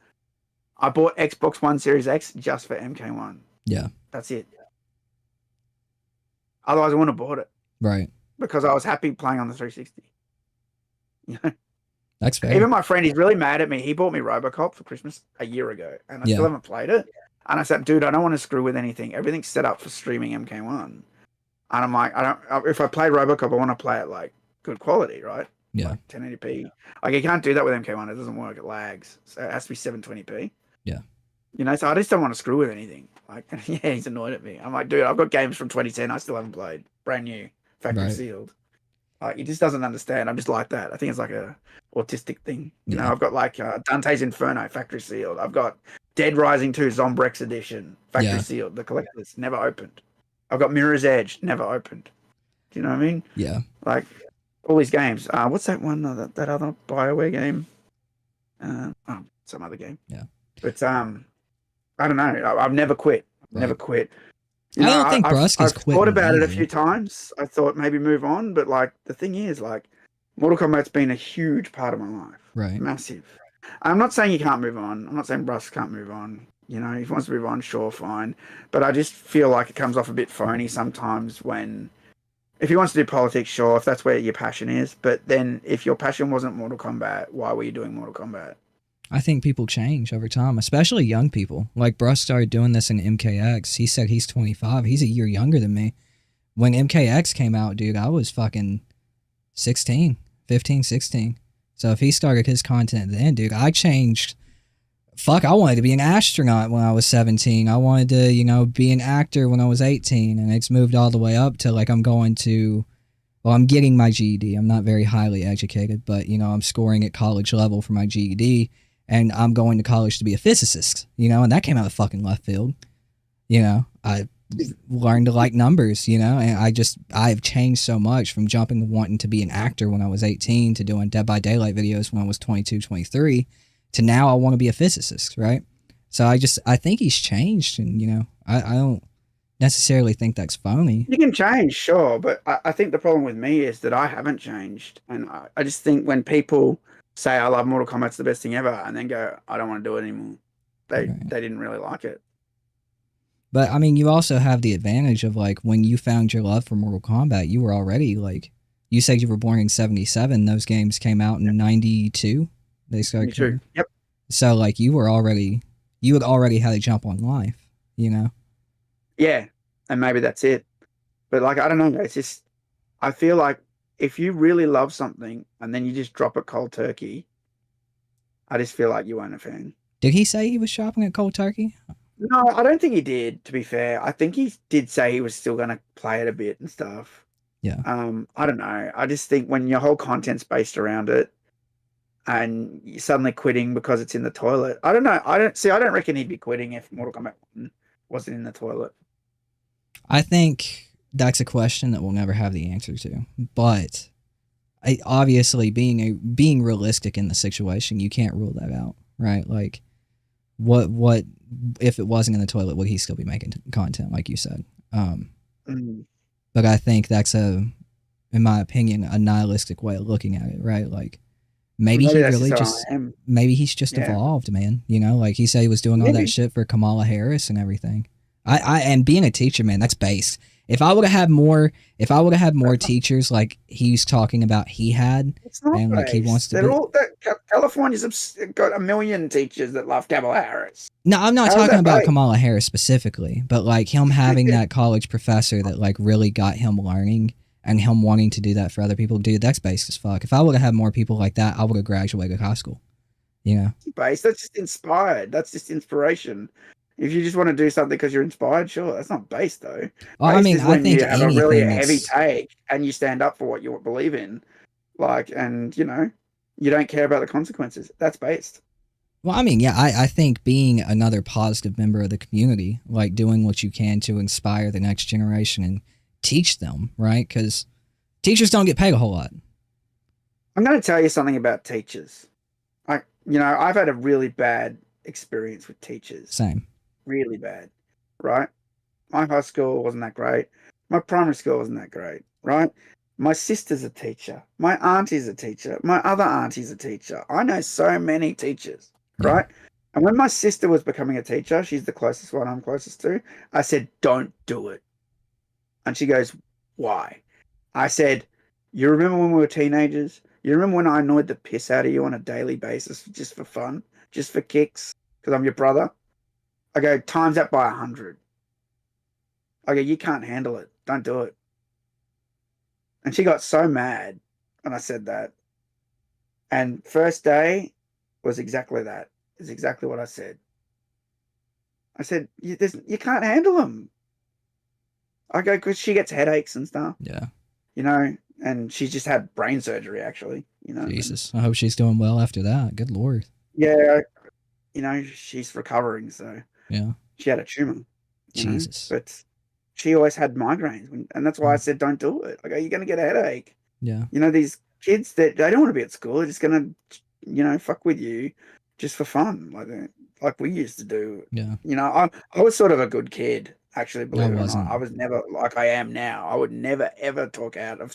I bought Xbox One Series X just for MK1. Yeah. That's it. Otherwise, I wouldn't have bought it. Right. Because I was happy playing on the 360. You know? That's fair. Even my friend, he's really mad at me. He bought me RoboCop for Christmas a year ago, and I still haven't played it. And I said, dude, I don't want to screw with anything. Everything's set up for streaming MK1. And I'm like, if I play RoboCop, I want to play it like good quality, right? Yeah. Like 1080p. Like, you can't do that with MK1. It doesn't work. It lags. So it has to be 720p. Yeah. You know, so I just don't want to screw with anything. Like, yeah, he's annoyed at me. I'm like, dude, I've got games from 2010 I still haven't played. Brand new. Factory sealed. Like, he just doesn't understand. I'm just like that. I think it's like a autistic thing. You know, I've got like Dante's Inferno, factory sealed. I've got Dead Rising 2 Zombrex edition, factory sealed. The collector's never opened. I've got Mirror's Edge, never opened. Do you know what I mean? Yeah. Like, all these games. What's that one? That other BioWare game? Some other game. Yeah. But I don't know. I've never quit. Never quit. I don't think Brusk has quit. I've thought about it a few times. I thought maybe move on, but like the thing is, like, Mortal Kombat's been a huge part of my life. Right. Massive. I'm not saying you can't move on. I'm not saying Brusk can't move on. You know, if he wants to move on, sure, fine. But I just feel like it comes off a bit phony sometimes when, if he wants to do politics, sure, if that's where your passion is. But then if your passion wasn't Mortal Kombat, why were you doing Mortal Kombat? I think people change over time, especially young people. Like, Brusk started doing this in MKX. He said he's 25. He's a year younger than me. When MKX came out, dude, I was fucking 15, 16. So if he started his content then, dude, I changed. Fuck, I wanted to be an astronaut when I was 17. I wanted to, you know, be an actor when I was 18. And it's moved all the way up to, like, I'm getting my GED. I'm not very highly educated, but, you know, I'm scoring at college level for my GED. And I'm going to college to be a physicist, you know, and that came out of fucking left field. You know, I learned to like numbers, you know, and I've changed so much from jumping to wanting to be an actor when I was 18 to doing Dead by Daylight videos when I was 22, 23 to now I want to be a physicist, right? So I think he's changed, and, you know, I don't necessarily think that's phony. You can change, sure, but I think the problem with me is that I haven't changed. And I just think when people say I love Mortal Kombat's the best thing ever, and then go, I don't want to do it anymore. They didn't really like it. But I mean, you also have the advantage of, like, when you found your love for Mortal Kombat, you were already, like, you said you were born in 77. Those games came out in 92. They started. 92. Yep. So, like, you had already had a jump on life, you know? Yeah, and maybe that's it. But, like, I don't know. It's just, I feel like if you really love something and then you just drop it cold turkey, I just feel like you weren't a fan. Did he say he was shopping at cold turkey? No, I don't think he did, to be fair. I think he did say he was still going to play it a bit and stuff. Yeah. I don't know. I just think when your whole content's based around it and you're suddenly quitting because it's in the toilet, I don't know. I don't reckon he'd be quitting if Mortal Kombat wasn't in the toilet. I think that's a question that we'll never have the answer to. But obviously, being realistic in the situation, you can't rule that out, right? Like, what if it wasn't in the toilet? Would he still be making content, like you said? But I think that's in my opinion, a nihilistic way of looking at it, right? Like, maybe he really maybe he's just evolved, man. You know, like he said he was doing all that shit for Kamala Harris and everything. And being a teacher, man, that's based. If I would have had more teachers like he's talking about he had, and like he wants to California's got 1 million teachers that love Kamala Harris. No, I'm not talking about Kamala Harris specifically, but like him having that college professor that like really got him learning and him wanting to do that for other people. Dude, that's based as fuck. If I would have had more people like that, I would have graduated high school. You know? Based, that's just inspired. That's just inspiration. If you just want to do something because you're inspired, sure, that's not based though. Well, Based is I when think you have a really anything heavy that's take and you stand up for what you believe in, and you don't care about the consequences. That's based. well, I mean, yeah, I think being another positive member of the community, like doing what you can to inspire the next generation and teach them, right? Because teachers don't get paid a whole lot. I'm going to tell you something about teachers. I've had a really bad experience with teachers. Same. Really bad, right? My high school wasn't that great. My primary school wasn't that great, right? My sister's a teacher. My auntie's a teacher. My other auntie's a teacher. I know so many teachers, Yeah. right? And when my sister was becoming a teacher, she's the closest one I'm closest to, I said, don't do it. And she goes, why? I said, you remember when we were teenagers? You remember when I annoyed the piss out of you on a daily basis just for fun, just for kicks, because I'm your brother? I go, times that by 100. I go, you can't handle it. Don't do it. And she got so mad when I said that. And first day was exactly that. It's exactly what I said. I said, you can't handle them. I go, because she gets headaches and stuff. Yeah. And she's just had brain surgery, actually. Jesus. I hope she's doing well after that. Good Lord. Yeah. She's recovering, so. Yeah. She had a tumor. Jesus. But she always had migraines. And that's why I said, don't do it. I go, you're going to get a headache. Yeah. These kids that they don't want to be at school. They're just going to, fuck with you just for fun. Like we used to do. Yeah. I was sort of a good kid, actually, believe it or wasn't. not. I was never like I am now. I would never, ever talk out of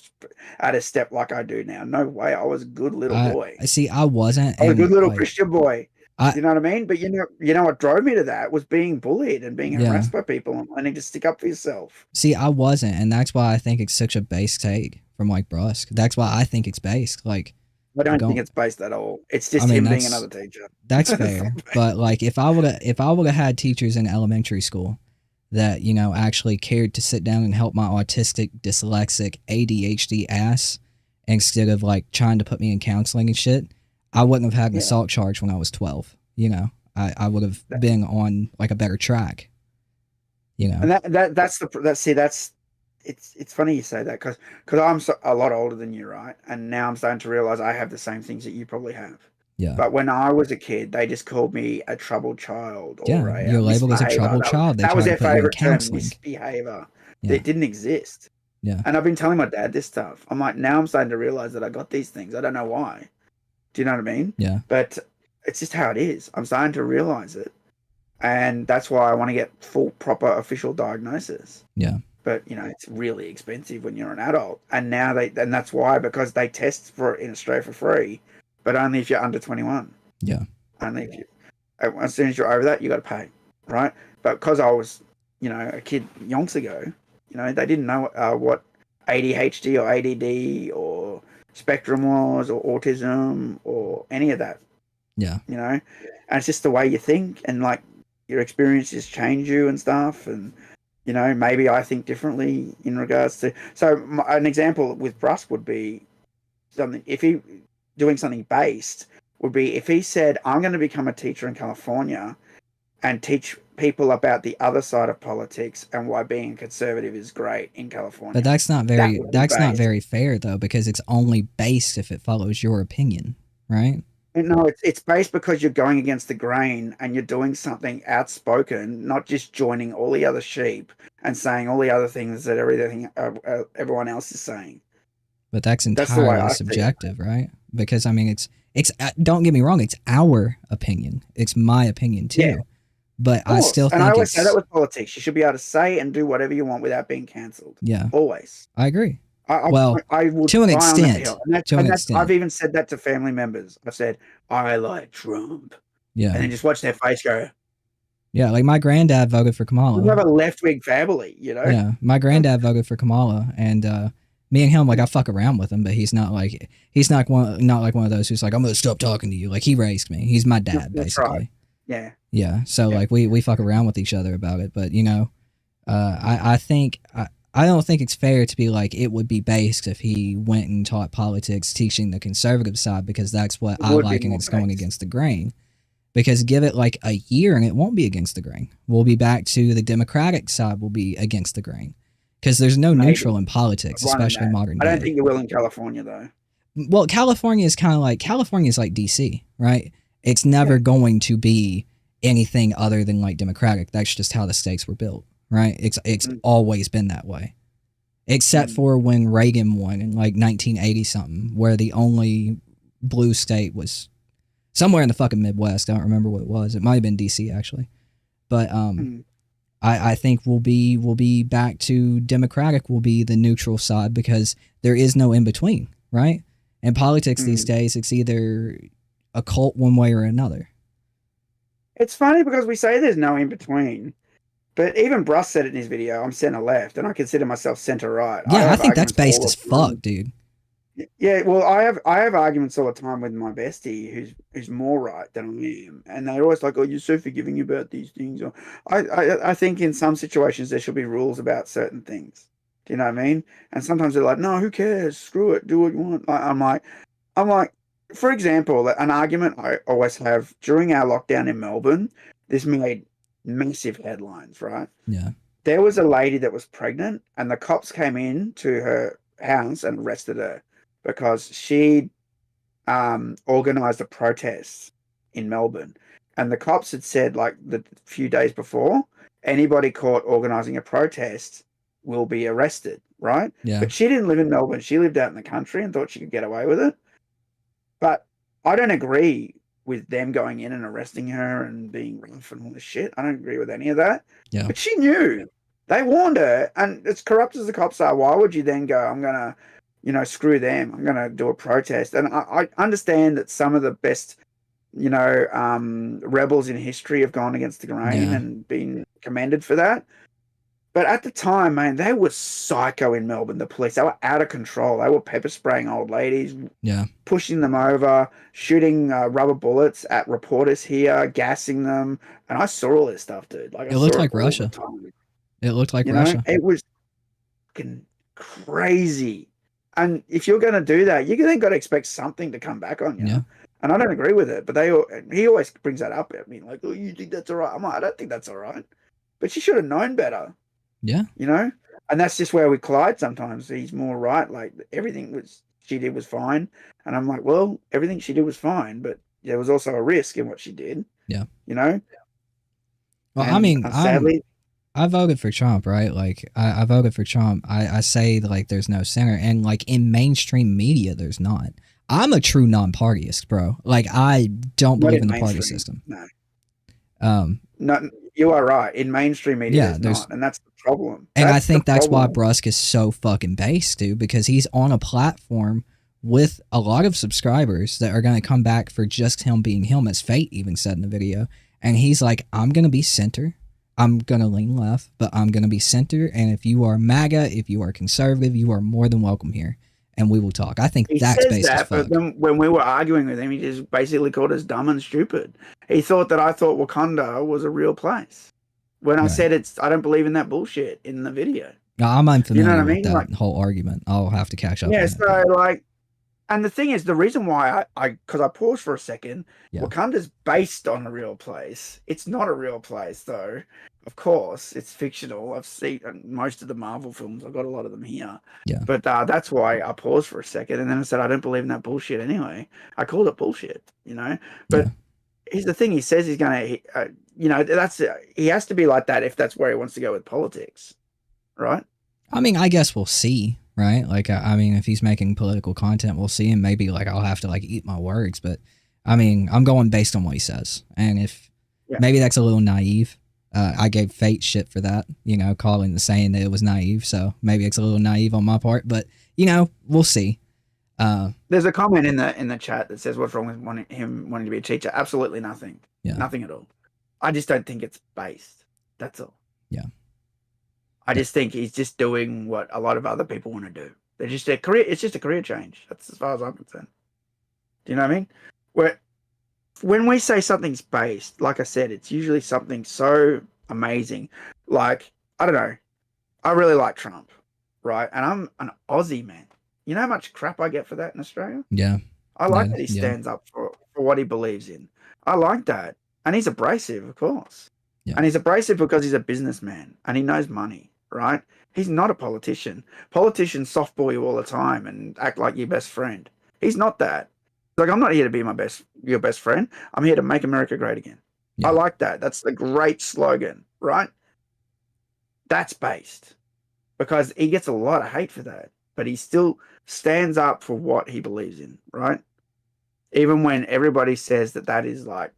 step like I do now. No way. I was a good little boy. See, I wasn't. I was a good little Christian boy. You know what I mean? But you know what drove me to that was being bullied and being harassed by people and learning to stick up for yourself. See, I wasn't, and that's why I think it's such a base take from like Brusque. That's why I think it's based. Like, I don't think it's based at all. It's just him being another teacher. That's fair. But like, if I would have had teachers in elementary school that actually cared to sit down and help my autistic, dyslexic, ADHD ass instead of like trying to put me in counseling and shit, I wouldn't have had an assault charge when I was 12. I would have been on like a better track. And it's funny you say that because I'm a lot older than you, right? And now I'm starting to realize I have the same things that you probably have. Yeah. But when I was a kid, they just called me a troubled child. Or you're labeled as a troubled child. That was their favorite term, misbehavior. Yeah. It didn't exist. Yeah. And I've been telling my dad this stuff. I'm like, now I'm starting to realize that I got these things. I don't know why. Do you know what I mean? Yeah. But it's just how it is. I'm starting to realize it. And that's why I want to get full, proper, official diagnosis. Yeah. But, it's really expensive when you're an adult. And now that's why, because they test for it in Australia for free, but only if you're under 21. Yeah. Only if as soon as you're over that, you got to pay, right? But because I was, a kid yonks ago, they didn't know what ADHD or ADD or spectrum was or autism or any of that. Yeah. And it's just the way you think and like your experiences change you and stuff. And, maybe I think differently in regards to, so an example with Brusque would be something, if he doing something based would be if he said, I'm going to become a teacher in California and teach people about the other side of politics and why being a conservative is great in California. But that's not very fair though, because it's only based if it follows your opinion, right? No, it's based because you're going against the grain and you're doing something outspoken, not just joining all the other sheep and saying all the other things that everyone else is saying. But that's entirely subjective, right? Because I mean, it's don't get me wrong, it's our opinion. It's my opinion too. Yeah. But I still think, and I always say that with politics, you should be able to say and do whatever you want without being cancelled. Yeah, always. I agree. I would to an extent. I've even said that to family members. I've said I like Trump. Yeah, and then just watch their face go. Yeah, like my granddad voted for Kamala. We have a left-wing family, Yeah, my granddad voted for Kamala, and me and him, like, I fuck around with him, but he's not like one of those who's like, I'm gonna stop talking to you. Like, he raised me. He's my dad, basically. Right. Yeah. Yeah. So like we fuck around with each other about it, but I think I don't think it's fair to be like it would be based if he went and taught politics, teaching the conservative side, because that's what I like, and it's going against the grain. because give it like a year and it won't be against the grain. We'll be back to the Democratic side will be against the grain because there's no neutral in politics, especially modern day. I don't think they will in California though. Well, California is kind of like DC, right? It's never going to be anything other than like Democratic. That's just how the states were built, right? It's always been that way. Except for when Reagan won in like 1980 something, where the only blue state was somewhere in the fucking Midwest. I don't remember what it was. It might have been DC actually, but I think we'll be back to Democratic. Will be the neutral side because there is no in between, right? In politics these days, it's either a cult one way or another. It's funny because we say there's no in between. But even Bruss said it in his video, I'm center left, and I consider myself center right. Yeah, I think that's based as fuck, dude. Yeah, well, I have arguments all the time with my bestie who's more right than I am, and they're always like, "Oh, you're so forgiving about these things." Or I think in some situations there should be rules about certain things. Do you know what I mean? And sometimes they're like, "No, who cares? Screw it, do what you want." I'm like, for example, an argument I always have during our lockdown in Melbourne. This made massive headlines, right? Yeah. There was a lady that was pregnant and the cops came in to her house and arrested her because she organized a protest in Melbourne. And the cops had said like the few days before, anybody caught organizing a protest will be arrested, right? Yeah. But she didn't live in Melbourne. She lived out in the country and thought she could get away with it. But I don't agree with them going in and arresting her and being rough and all this shit. I don't agree with any of that. Yeah. But she knew. They warned her. And as corrupt as the cops are, why would you then go, I'm going to, screw them. I'm going to do a protest. And I understand that some of the best, rebels in history have gone against the grain and been commended for that. But at the time, man, they were psycho in Melbourne, the police. They were out of control. They were pepper spraying old ladies, pushing them over, shooting rubber bullets at reporters here, gassing them. And I saw all this stuff, dude. Like, it looked like Russia. It looked like Russia. It was fucking crazy. And if you're going to do that, you then got to expect something to come back on you. Yeah. And I don't agree with it. But he always brings that up at me. Like, oh, you think that's all right? I'm like, I don't think that's all right. But she should have known better. Yeah. And that's just where we collide sometimes. He's more right. Like everything she did was fine. And I'm like, well, everything she did was fine, but there was also a risk in what she did. Yeah. Well, I mean, sadly, I voted for Trump, right? Like I voted for Trump. I say like there's no center, and like in mainstream media, there's not. I'm a true non-partyist, bro. Like I don't believe in the party system. No. No, you are right. In mainstream media, there's not, and that's the problem. And I think that's why Brusk is so fucking based, dude, because he's on a platform with a lot of subscribers that are going to come back for just him being him, as Fate even said in the video. And he's like, I'm going to be center. I'm going to lean left, but I'm going to be center. And if you are MAGA, if you are conservative, you are more than welcome here. And we will talk. I think that's based as fuck. But then when we were arguing with him, he just basically called us dumb and stupid. He thought that I thought Wakanda was a real place. When I said I don't believe in that bullshit in the video. No, I'm unfamiliar with that whole argument. I'll have to catch up. Yeah, so like, and the thing is, the reason why because I paused for a second, Wakanda's based on a real place. It's not a real place, though. Of course, it's fictional. I've seen most of the Marvel films. I've got a lot of them here. Yeah. But that's why I paused for a second, and then I said I don't believe in that bullshit anyway. I called it bullshit, But here's the thing: he says he's going to, he has to be like that if that's where he wants to go with politics, right? I mean, I guess we'll see, right? Like, I mean, if he's making political content, we'll see, and maybe like I'll have to like eat my words. But I mean, I'm going based on what he says, and if maybe that's a little naive. I gave Fate shit for that, saying that it was naive. So maybe it's a little naive on my part, but we'll see. There's a comment in the chat that says, "What's wrong with him wanting to be a teacher?" Absolutely nothing. Yeah. Nothing at all. I just don't think it's based. That's all. Yeah. I just think he's just doing what a lot of other people want to do. They're just a career. It's just a career change. That's as far as I'm concerned. Do you know what I mean? When we say something's based, like I said, it's usually something so amazing. Like, I don't know. I really like Trump, right? And I'm an Aussie, man. You know how much crap I get for that in Australia? Yeah. I like that he stands up for what he believes in. I like that. And he's abrasive, of course. Yeah. And he's abrasive because he's a businessman and he knows money, right? He's not a politician. Politicians softball you all the time and act like your best friend. He's not that. Like, I'm not here to be your best friend. I'm here to make America great again. Yeah. I like that. That's a great slogan, right? That's based. Because he gets a lot of hate for that. But he still stands up for what he believes in, right? Even when everybody says that is like...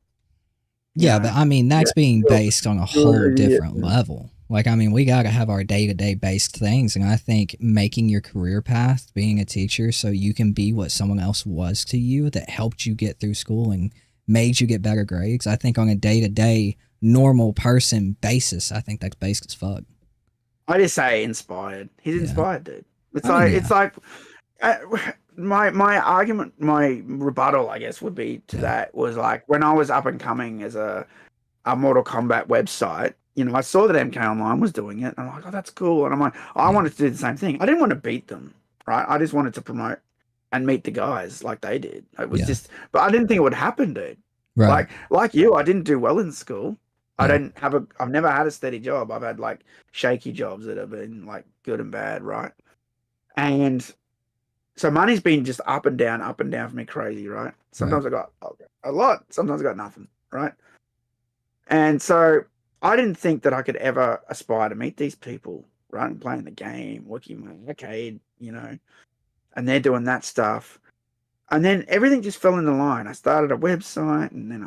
Yeah, but I mean, that's being based on a whole different level. Like, I mean, we got to have our day-to-day based things. And I think making your career path, being a teacher, so you can be what someone else was to you that helped you get through school and made you get better grades. I think on a day-to-day, normal person basis, I think that's based as fuck. I just say inspired. He's inspired, dude. It's like my argument, my rebuttal, I guess, would be to that was like when I was up and coming as a Mortal Kombat website, you know, I saw that MK Online was doing it. And I'm like, oh, that's cool. And I'm like, I wanted to do the same thing. I didn't want to beat them, right? I just wanted to promote and meet the guys like they did. It was just, but I didn't think it would happen, dude. Right. Like you, I didn't do well in school. I've never had a steady job. I've had like shaky jobs that have been like good and bad, right? And so money's been just up and down for me crazy, right? Sometimes I got a lot, sometimes I got nothing, right? And so I didn't think that I could ever aspire to meet these people, right? And playing the game, working my arcade, you know, and they're doing that stuff. And then everything just fell into line. I started a website, and then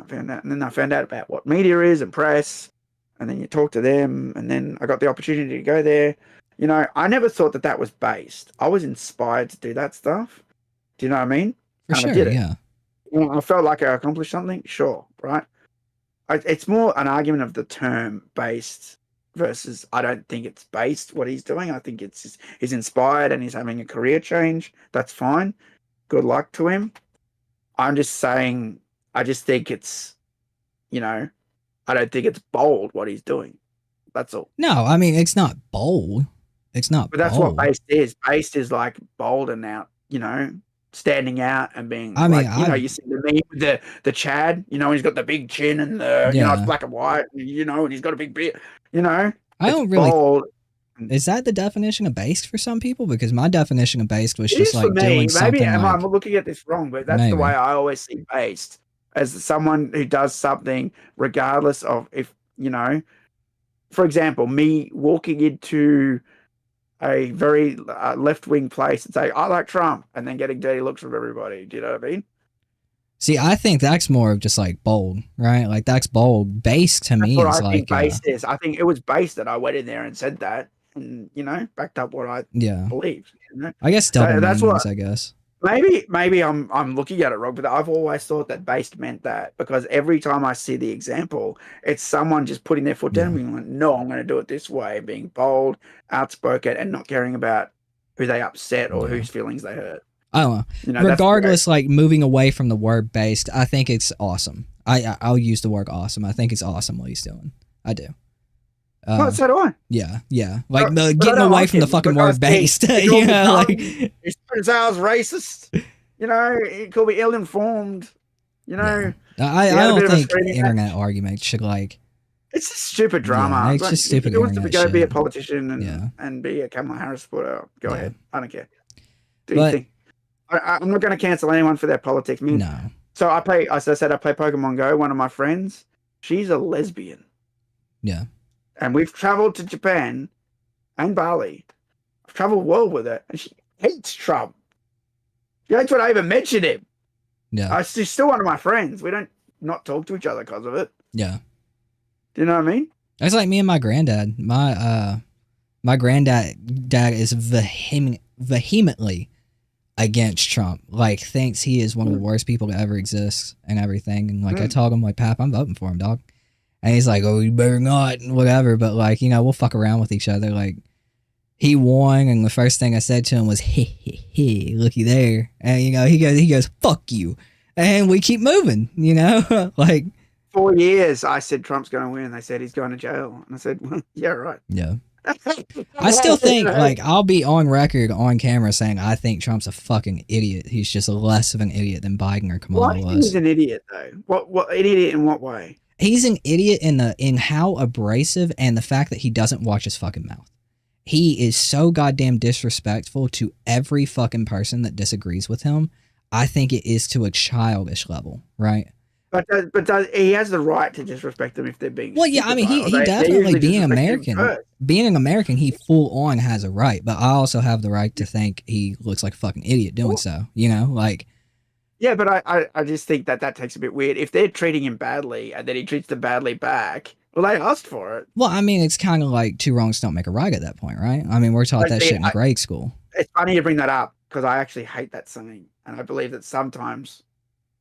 I found out about what media is and press, and then you talk to them, and then I got the opportunity to go there. You know, I never thought that was based. I was inspired to do that stuff. Do you know what I mean? For sure, I did it. Yeah. You know, I felt like I accomplished something. Sure, right? It's more an argument of the term based versus I don't think it's based what he's doing. I think he's inspired and he's having a career change. That's fine. Good luck to him. I'm just saying, I just think it's, you know, I don't think it's bold what he's doing. That's all. No, I mean, it's not bold. It's not But that's what based is. Based is like bold and out, you know, standing out and being, I mean, you know, you see the meme with the Chad, you know, he's got the big chin and you know, it's black and white, you know, and he's got a big beard, you know. I don't really... Bold. Is that the definition of based for some people? Because my definition of based was just like doing something. Maybe I'm looking at this wrong, but that's the way I always see based, as someone who does something regardless of if, you know, for example, me walking into a very left-wing place and say, I like Trump, and then getting dirty looks from everybody. Do you know what I mean? See, I think that's more of just like bold, right? Like that's bold. Based to me is like... based is. I think it was based that I went in there and said that. And, you know, backed up what I believed. You know? I guess double meanings, I guess. Maybe I'm looking at it wrong, but I've always thought that based meant that, because every time I see the example, it's someone just putting their foot down and being like, no, I'm going to do it this way, being bold, outspoken, and not caring about who they upset or whose feelings they hurt. I don't know. You know, regardless, like moving away from the word based, I think it's awesome. I'll use the word awesome. I think it's awesome what he's doing. I do. Well, so do I. Yeah. Like getting away from the fucking word based. You know, like his sounds racist. You know, it could be ill-informed. You know, I don't think internet arguments should like. It's just stupid drama. Yeah, it's just stupid. If you want to go be a politician and be a Kamala Harris supporter, go ahead. I don't care. Do you think? I'm not going to cancel anyone for their politics. I mean, no. So as I said, I play Pokemon Go. One of my friends, she's a lesbian. Yeah. And we've traveled to Japan and Bali. I've traveled well with her, and she hates Trump. She hates when I even mention him. Yeah. She's still one of my friends. We don't not talk to each other because of it. Yeah. Do you know what I mean? It's like me and my granddad. My granddad is vehemently against Trump. Like, thinks he is one of the worst people to ever exist and everything. And like I told him, like, Pap, I'm voting for him, dog. And he's like, oh, you better not, and whatever. But, like, you know, we'll fuck around with each other. Like, he won, and the first thing I said to him was, hey, looky there. And, you know, he goes, fuck you. And we keep moving, you know? Like, 4 years, I said Trump's going to win. They said he's going to jail. And I said, well, yeah, right. Yeah. I still think, like, I'll be on record, on camera, saying I think Trump's a fucking idiot. He's just less of an idiot than Biden or Kamala was. He's an idiot, though. What idiot in what way? He's an idiot in how abrasive and the fact that he doesn't watch his fucking mouth. He is so goddamn disrespectful to every fucking person that disagrees with him. I think it is to a childish level, right? But he has the right to disrespect them if they're being. Well, yeah, I mean, he definitely being an American, he full on has a right. But I also have the right to think he looks like a fucking idiot doing so. You know, like. Yeah, but I just think that takes a bit weird. If they're treating him badly and then he treats them badly back, well, they asked for it. Well, I mean, it's kind of like two wrongs don't make a right at that point, right? I mean, we're taught that shit in grade school. It's funny you bring that up because I actually hate that saying, and I believe that sometimes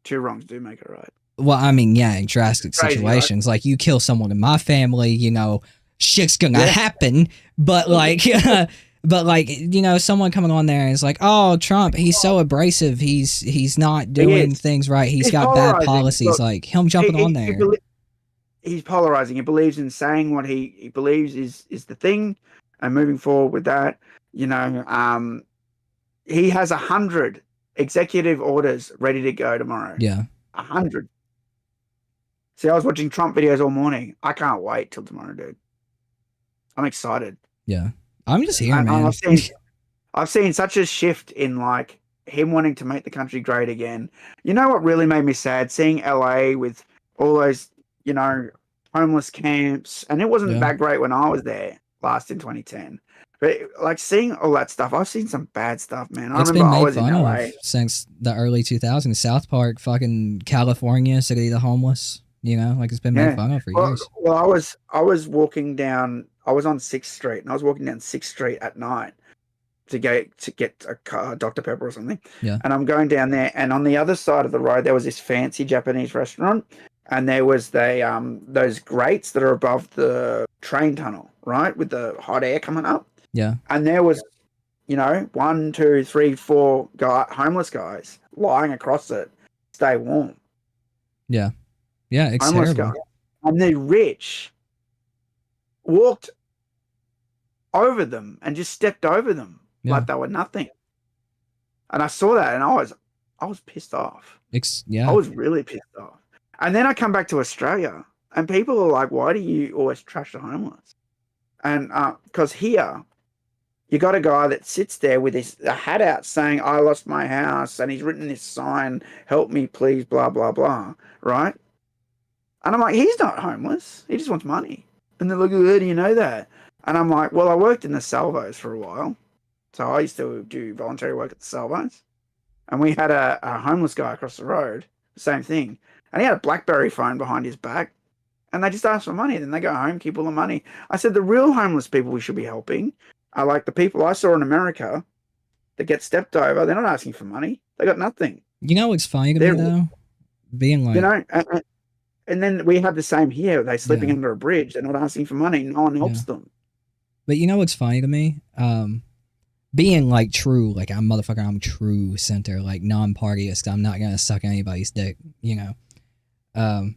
two wrongs do make it right. Well, I mean, yeah, in drastic situations, right? Like you kill someone in my family, you know, shit's gonna happen. But like, but like, you know, someone coming on there is like, oh, Trump, he's so abrasive. He's not doing things right. He's got bad policies. Look, like him jumping on there. He's polarizing. He believes in saying what he believes is the thing, and moving forward with that. You know, he has 100 executive orders ready to go tomorrow. Yeah, 100. See, I was watching Trump videos all morning. I can't wait till tomorrow, dude. I'm excited. Yeah, I'm just here, man. I've seen such a shift in like him wanting to make the country great again. You know what really made me sad? Seeing LA with all those, you know, homeless camps, and it wasn't that great when I was there last in 2010. But like seeing all that stuff, I've seen some bad stuff, man. I remember I was in LA since the early 2000s. South Park, fucking California, city of the homeless. You know, like it's been made fun of for years. Well, I was walking down. I was on 6th Street, and I was walking down 6th Street at night to get a Dr. Pepper or something. Yeah. And I'm going down there, and on the other side of the road, there was this fancy Japanese restaurant, and there was those grates that are above the train tunnel, right, with the hot air coming up. Yeah. And there was, you know, 1, 2, 3, 4 homeless guys lying across it, stay warm. Yeah. Yeah, it's terrible. Guy. And the rich walked over them and just stepped over them like they were nothing. And I saw that, and I was pissed off. I was really pissed off. And then I come back to Australia, and people are like, "Why do you always trash the homeless?" And because here, you got a guy that sits there with a hat out saying, "I lost my house," and he's written this sign, "Help me, please," blah blah blah, right? And I'm like, he's not homeless. He just wants money. And they're like, how do you know that? And I'm like, well, I worked in the salvos for a while. So I used to do voluntary work at the salvos. And we had a homeless guy across the road, same thing. And he had a BlackBerry phone behind his back. And they just ask for money. Then they go home, keep all the money. I said, the real homeless people we should be helping are like the people I saw in America that get stepped over. They're not asking for money. They got nothing. You know what's funny to me, though? Being like... You know... And then we have the same here. They're sleeping under a bridge. They're not asking for money. No one helps them. But you know what's funny to me? Being like true, like I'm true center, like non-partyist. I'm not going to suck anybody's dick, you know.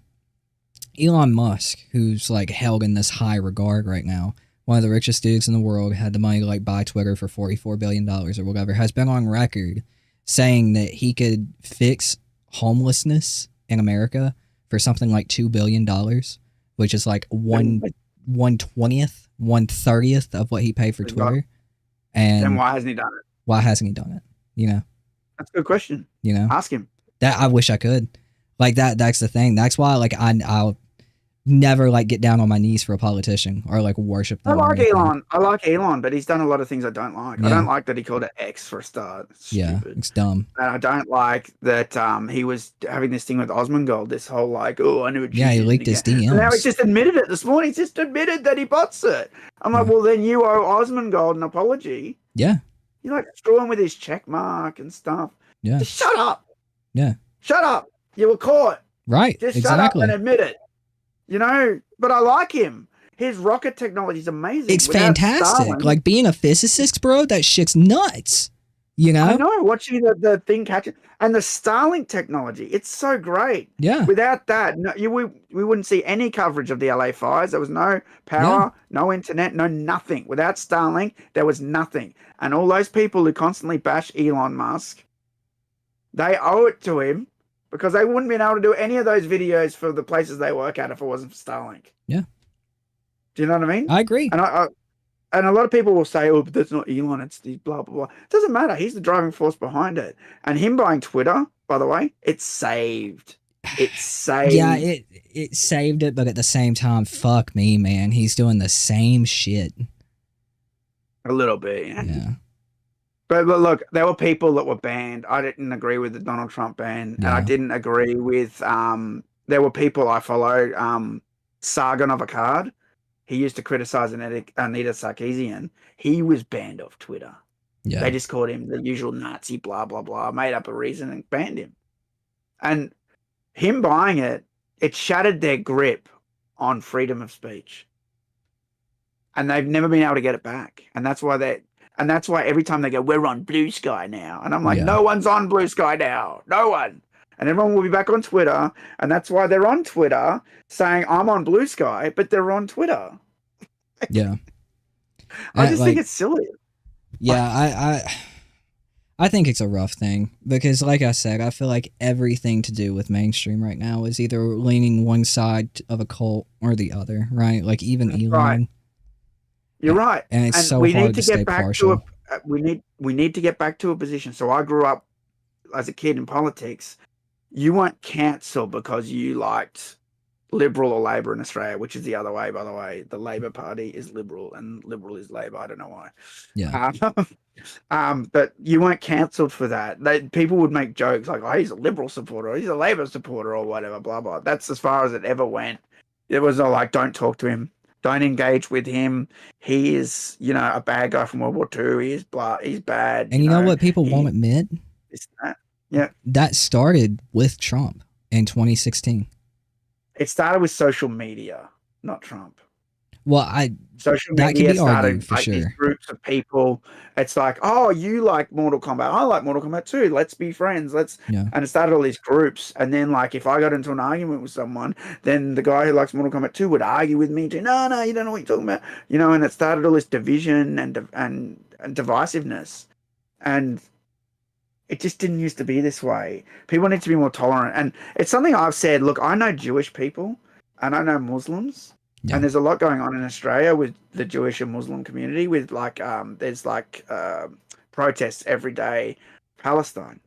Elon Musk, who's like held in this high regard right now, one of the richest dudes in the world, had the money to like buy Twitter for $44 billion or whatever, has been on record saying that he could fix homelessness in America for something like $2 billion, which is like 1/20th, 1/30th of what he paid for Twitter. And why hasn't he done it? Why hasn't he done it? You know, that's a good question. You know, ask him. That I wish I could. Like that's the thing. That's why like I'll never like get down on my knees for a politician or like worship them. I like Elon, but he's done a lot of things I don't like. I don't like that he called it X for a start. It's stupid. It's dumb. And I don't like that he was having this thing with Osmongold, this whole like, I knew what he leaked his DMs. And now he just admitted it this morning. He just admitted that he bots it. I'm like, well, then you owe Osmongold an apology. Yeah. You're like screwing with his check mark and stuff. Yeah. Just shut up. Yeah. Shut up. You were caught. Right. Just shut up and admit it. You know, but I like him. His rocket technology is amazing. It's fantastic. Starlink, like being a physicist, bro, that shit's nuts. You know? I know, watching the thing catch it. And the Starlink technology, it's so great. Yeah. Without that, we wouldn't see any coverage of the LA fires. There was no power, no internet, no nothing. Without Starlink, there was nothing. And all those people who constantly bash Elon Musk, they owe it to him because they wouldn't have been able to do any of those videos for the places they work at if it wasn't for Starlink. Yeah. Do you know what I mean? I agree. And and a lot of people will say, "Oh, but that's not Elon. It's the blah blah blah." It doesn't matter. He's the driving force behind it. And him buying Twitter, by the way, it saved. It saved. Yeah, it saved it, but at the same time, fuck me, man. He's doing the same shit. A little bit, yeah. Yeah. But look, there were people that were banned. I didn't agree with the Donald Trump ban, and I didn't agree with. There were people I followed. Sargon of Akkad. He used to criticize Anita Sarkeesian. He was banned off Twitter. Yeah. They just called him the usual Nazi, blah, blah, blah, made up a reason and banned him. And him buying it shattered their grip on freedom of speech. And they've never been able to get it back. And that's why every time they go, we're on Blue Sky now. And I'm like, no one's on Blue Sky now. No one. And everyone will be back on Twitter. And that's why they're on Twitter saying, I'm on Blue Sky, but they're on Twitter. Yeah. I just think it's silly. Yeah, I think it's a rough thing because, like I said, I feel like everything to do with mainstream right now is either leaning one side of a cult or the other, right? Like even Elon. Right. You're right. And it's so hard to stay partial. We need to get back to a position. So I grew up as a kid in politics. You weren't cancelled because you liked Liberal or Labor in Australia, which is the other way, by the way. The Labor Party is Liberal and Liberal is Labor. I don't know why. Yeah. But you weren't cancelled for that. People would make jokes like, oh, he's a Liberal supporter, or he's a Labor supporter, or whatever, blah, blah. That's as far as it ever went. It was all like, don't talk to him. Don't engage with him. He is, a bad guy from World War II. He's bad. And you know what people won't admit? It's that. Yeah. That started with Trump in 2016. It started with social media, not Trump. Well, social that media can be started argued for like sure. These groups of people. It's like, oh, you like Mortal Kombat. I like Mortal Kombat too. Let's be friends. And it started all these groups. And then, like, if I got into an argument with someone, then the guy who likes Mortal Kombat 2 would argue with me too. No, you don't know what you're talking about. And it started all this division and divisiveness. And it just didn't used to be this way. People need to be more tolerant. And it's something I've said, look, I know Jewish people and I know Muslims. Yeah. And there's a lot going on in Australia with the Jewish and Muslim community with there's protests every day, Palestine.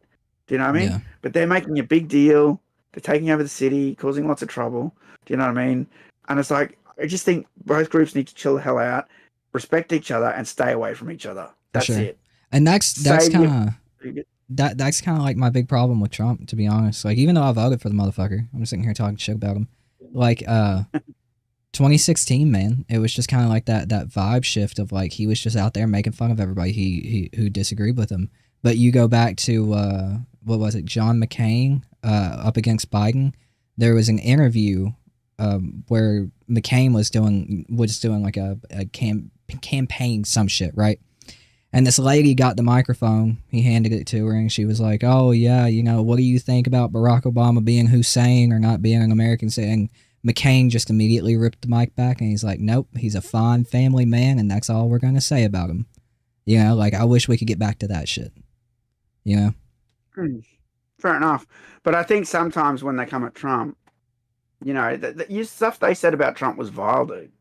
Do you know what I mean? Yeah. But they're making a big deal. They're taking over the city, causing lots of trouble. Do you know what I mean? And it's like, I just think both groups need to chill the hell out, respect each other and stay away from each other. That's it. And that's kind of... That's kind of like my big problem with Trump, to be honest. Like, even though I voted for the motherfucker, I'm just sitting here talking shit about him. Like, 2016, man, it was just kind of like that vibe shift of like he was just out there making fun of everybody who disagreed with him. But you go back to what was it, John McCain up against Biden. There was an interview where McCain was doing like a campaign some shit, right? And this lady got the microphone. He handed it to her, and she was like, "Oh yeah, what do you think about Barack Obama being Hussein or not being an American?" And McCain just immediately ripped the mic back, and he's like, "Nope, he's a fine family man, and that's all we're gonna say about him." Like I wish we could get back to that shit. Fair enough, but I think sometimes when they come at Trump, the stuff they said about Trump was vile, dude.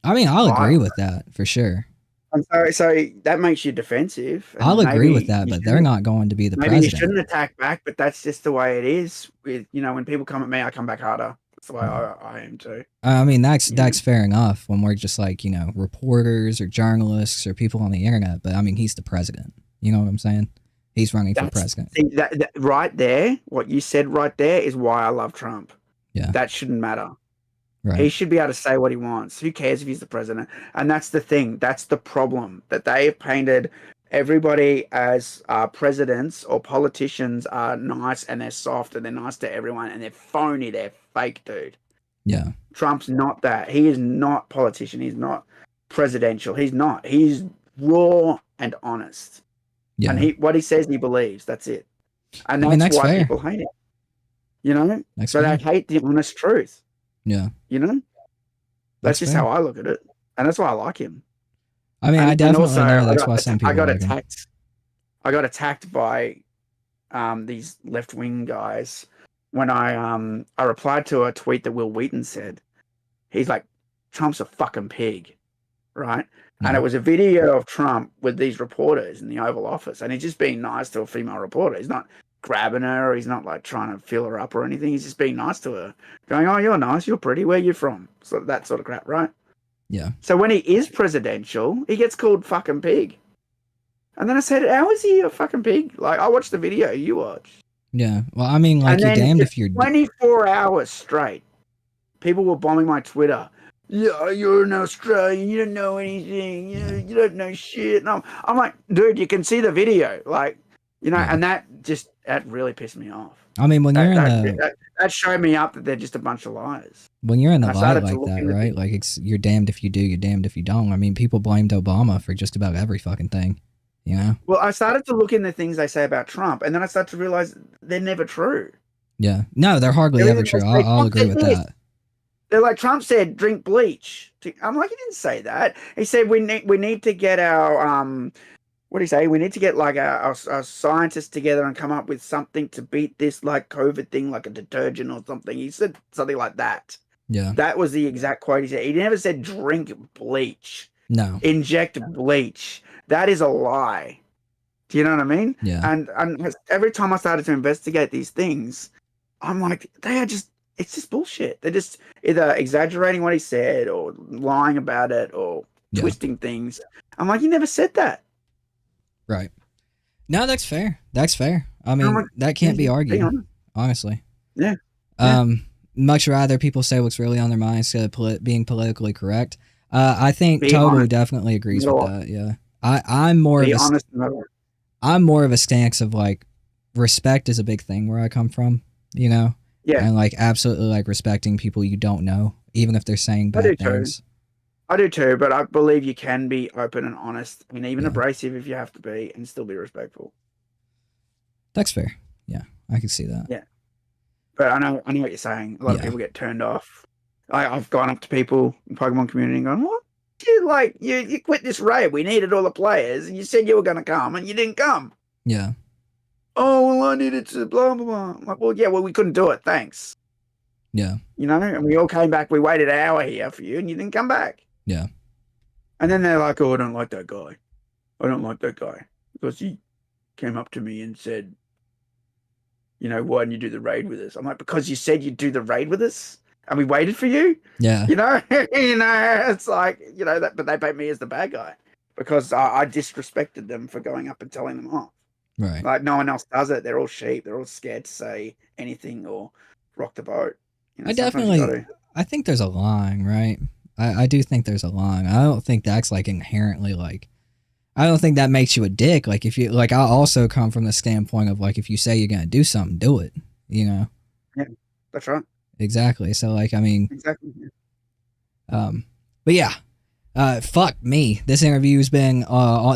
I mean, I'll agree with that for sure. And so that makes you defensive. I'll agree with that, but they're not going to be the president. Maybe you shouldn't attack back, but that's just the way it is. With when people come at me, I come back harder. That's the way I am too. I mean, that's fair enough when we're just like reporters or journalists or people on the internet. But I mean, he's the president. You know what I'm saying? He's running for president. See, that right there, what you said right there is why I love Trump. Yeah, that shouldn't matter. Right. He should be able to say what he wants. Who cares if he's the president? And that's the thing. That's the problem, that they have painted everybody as presidents or politicians are nice and they're soft and they're nice to everyone and they're phony. They're fake, dude. Yeah. Trump's not that. He is not politician. He's not presidential. He's not. He's raw and honest. Yeah. And what he says, he believes. That's it. And that's why people hate him. So they hate the honest truth. Yeah. That's just how I look at it. And that's why I like him. I mean, I definitely know that's why some people I got attacked by these left-wing guys when I replied to a tweet that Will Wheaton said. He's like, Trump's a fucking pig, right? And Yeah. it was a video of Trump with these reporters in the Oval Office, and he's just being nice to a female reporter. He's not grabbing her, or he's not like trying to fill her up or anything. He's just being nice to her, going, "Oh, you're nice, you're pretty. Where you from?" So that sort of crap, right? Yeah. So when he is presidential, he gets called fucking pig. And then I said, "How is he a fucking pig?" Like, I watched the video, you watch. Yeah. Well, I mean, like, And you're then damned for if you're. 24 hours straight, people were bombing my Twitter. Yeah, you're an Australian. You don't know anything. You don't know shit. And I'm like, dude, you can see the video. Like, Yeah. and that really pissed me off. I mean, when you're That showed me up that they're just a bunch of liars. when you're in the I light started to like look that, into right? Like, you're damned if you do, you're damned if you don't. I mean, people blamed Obama for just about every fucking thing, you know? Well, I started to look into things they say about Trump, and then I started to realize they're never true. Yeah. No, they're hardly ever true. I'll agree with that. They're like, Trump said, drink bleach. I'm like, he didn't say that. He said we need to get our what do you say? We need to get like our scientists together and come up with something to beat this like COVID thing, like a detergent or something. He said something like that. Yeah. That was the exact quote he said. He never said drink bleach. No. Inject bleach. That is a lie. Do you know what I mean? Yeah. And every time I started to investigate these things, I'm like, it's just bullshit. They're just either exaggerating what he said or lying about it or twisting things. I'm like, you never said that. Right. No, that's fair. That's fair. I mean, like, that can't be argued, honestly. Yeah. Much rather people say what's really on their mind instead of being politically correct. I think Total definitely agrees with that. Yeah. I'm more of a stance of like respect is a big thing where I come from, you know? Yeah. And like absolutely like respecting people you don't know, even if they're saying bad things. I do too, but I believe you can be open and honest and even abrasive if you have to be and still be respectful. That's fair. Yeah, I can see that. Yeah. But I know what you're saying. A lot of people get turned off. I've gone up to people in Pokemon community and gone, what? You quit this raid. We needed all the players and you said you were going to come and you didn't come. Yeah. Oh, well, I needed to blah, blah, blah. I'm like, well, we couldn't do it. Thanks. Yeah. You know, and we all came back. We waited an hour here for you and you didn't come back. Yeah. And then they're like, oh, I don't like that guy. I don't like that guy because he came up to me and said, you know, why didn't you do the raid with us? I'm like, because you said you'd do the raid with us and we waited for you. Yeah. You know, it's like, you know, but they paint me as the bad guy because I disrespected them for going up and telling them off. Right. Like no one else does it. They're all sheep. They're all scared to say anything or rock the boat. You know, I think there's a line, right? I do think there's a line. I don't think that's like inherently like, I don't think that makes you a dick. Like if you, like I also come from the standpoint of like, if you say you're going to do something, do it, you know? Yeah, that's right. Exactly. So like, I mean, exactly. But yeah, fuck me. This interview's been,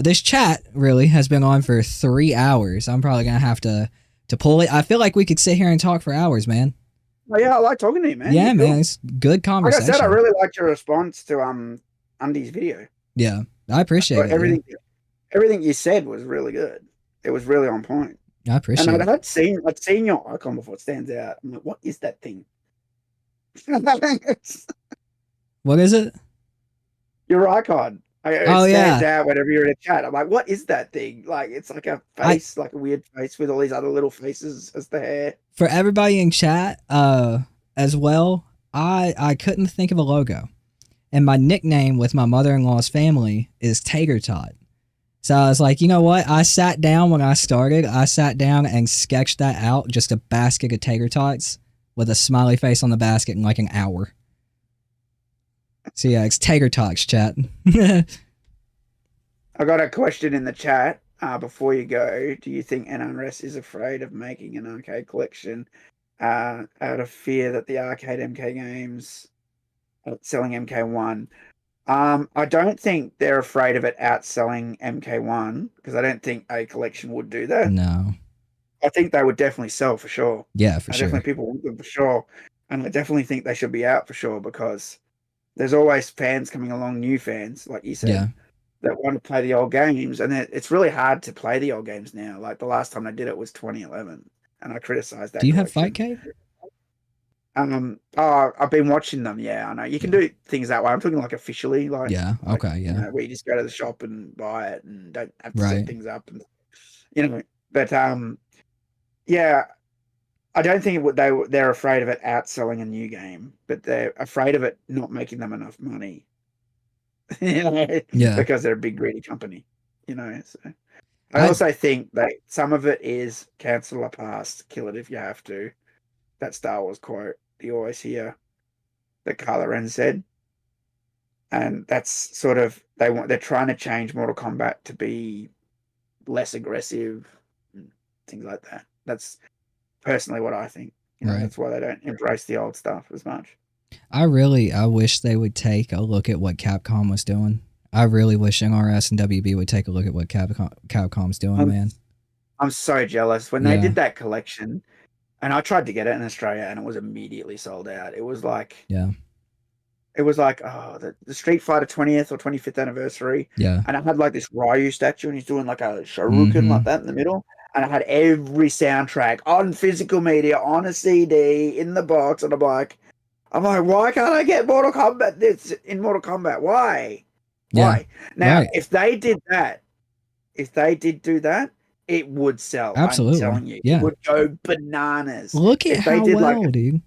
this chat really has been on for 3 hours. I'm probably going to have to pull it. I feel like we could sit here and talk for hours, man. Oh, yeah, I like talking to you, man. Yeah, man, it's good conversation. Like I said, I really liked your response to Andy's video. Yeah, I appreciate it. Everything you said was really good. It was really on point. I appreciate it. And I'd seen your icon before it stands out. I'm like, what is that thing? What is it? Your icon. It stands out whenever you're in a chat. I'm like, what is that thing? Like, it's like a face, like a weird face with all these other little faces as the hair. For everybody in chat, as well, I couldn't think of a logo. And my nickname with my mother-in-law's family is Tater Tot. So I was like, you know what? I sat down when I started. I sat down and sketched that out, just a basket of tater tots with a smiley face on the basket in like an hour. So yeah, it's Tater Tots, chat. I got a question in the chat before you go. Do you think NRS is afraid of making an arcade collection out of fear that the arcade MK games are selling MK1? I don't think they're afraid of it outselling MK1 because I don't think a collection would do that. No. I think they would definitely sell for sure. Yeah, for sure. Definitely people want them for sure. And I definitely think they should be out for sure because there's always fans coming along, new fans, like you said, that want to play the old games. And it's really hard to play the old games now. Like the last time I did it was 2011. and I criticized that. Do you have collection. Fight Cave? I've been watching them. Yeah, I know you can do things that way. I'm talking like officially, like Yeah. Okay. you Yeah. know, where you just go to the shop and buy it and don't have to Right. set things up, and you know. But yeah, I don't think they're afraid of it outselling a new game, but they're afraid of it not making them enough money. You know, Yeah. because they're a big greedy company. You know, so I I- also think that some of it is cancel a past, kill it if you have to. That Star Wars quote you always hear that Kylo Ren said, and that's sort of they're trying to change Mortal Kombat to be less aggressive and things like that. That's personally what I think. You know, Right. that's why they don't embrace the old stuff as much. I wish they would take a look at what Capcom was doing. I really wish NRS and WB would take a look at what Capcom's doing, man. I'm so jealous when they did that collection, and I tried to get it in Australia, and it was immediately sold out. It was like, oh, the Street Fighter 20th or 25th anniversary, and it had like this Ryu statue, and he's doing like a shuriken like that in the middle, and I had every soundtrack on physical media on a CD in the box, and I'm like, why can't I get Mortal Kombat? This in Mortal Kombat? Why? Why? Now, if they did do that, it would sell. Absolutely. I'm telling you, it would go bananas. Look at how well, dude.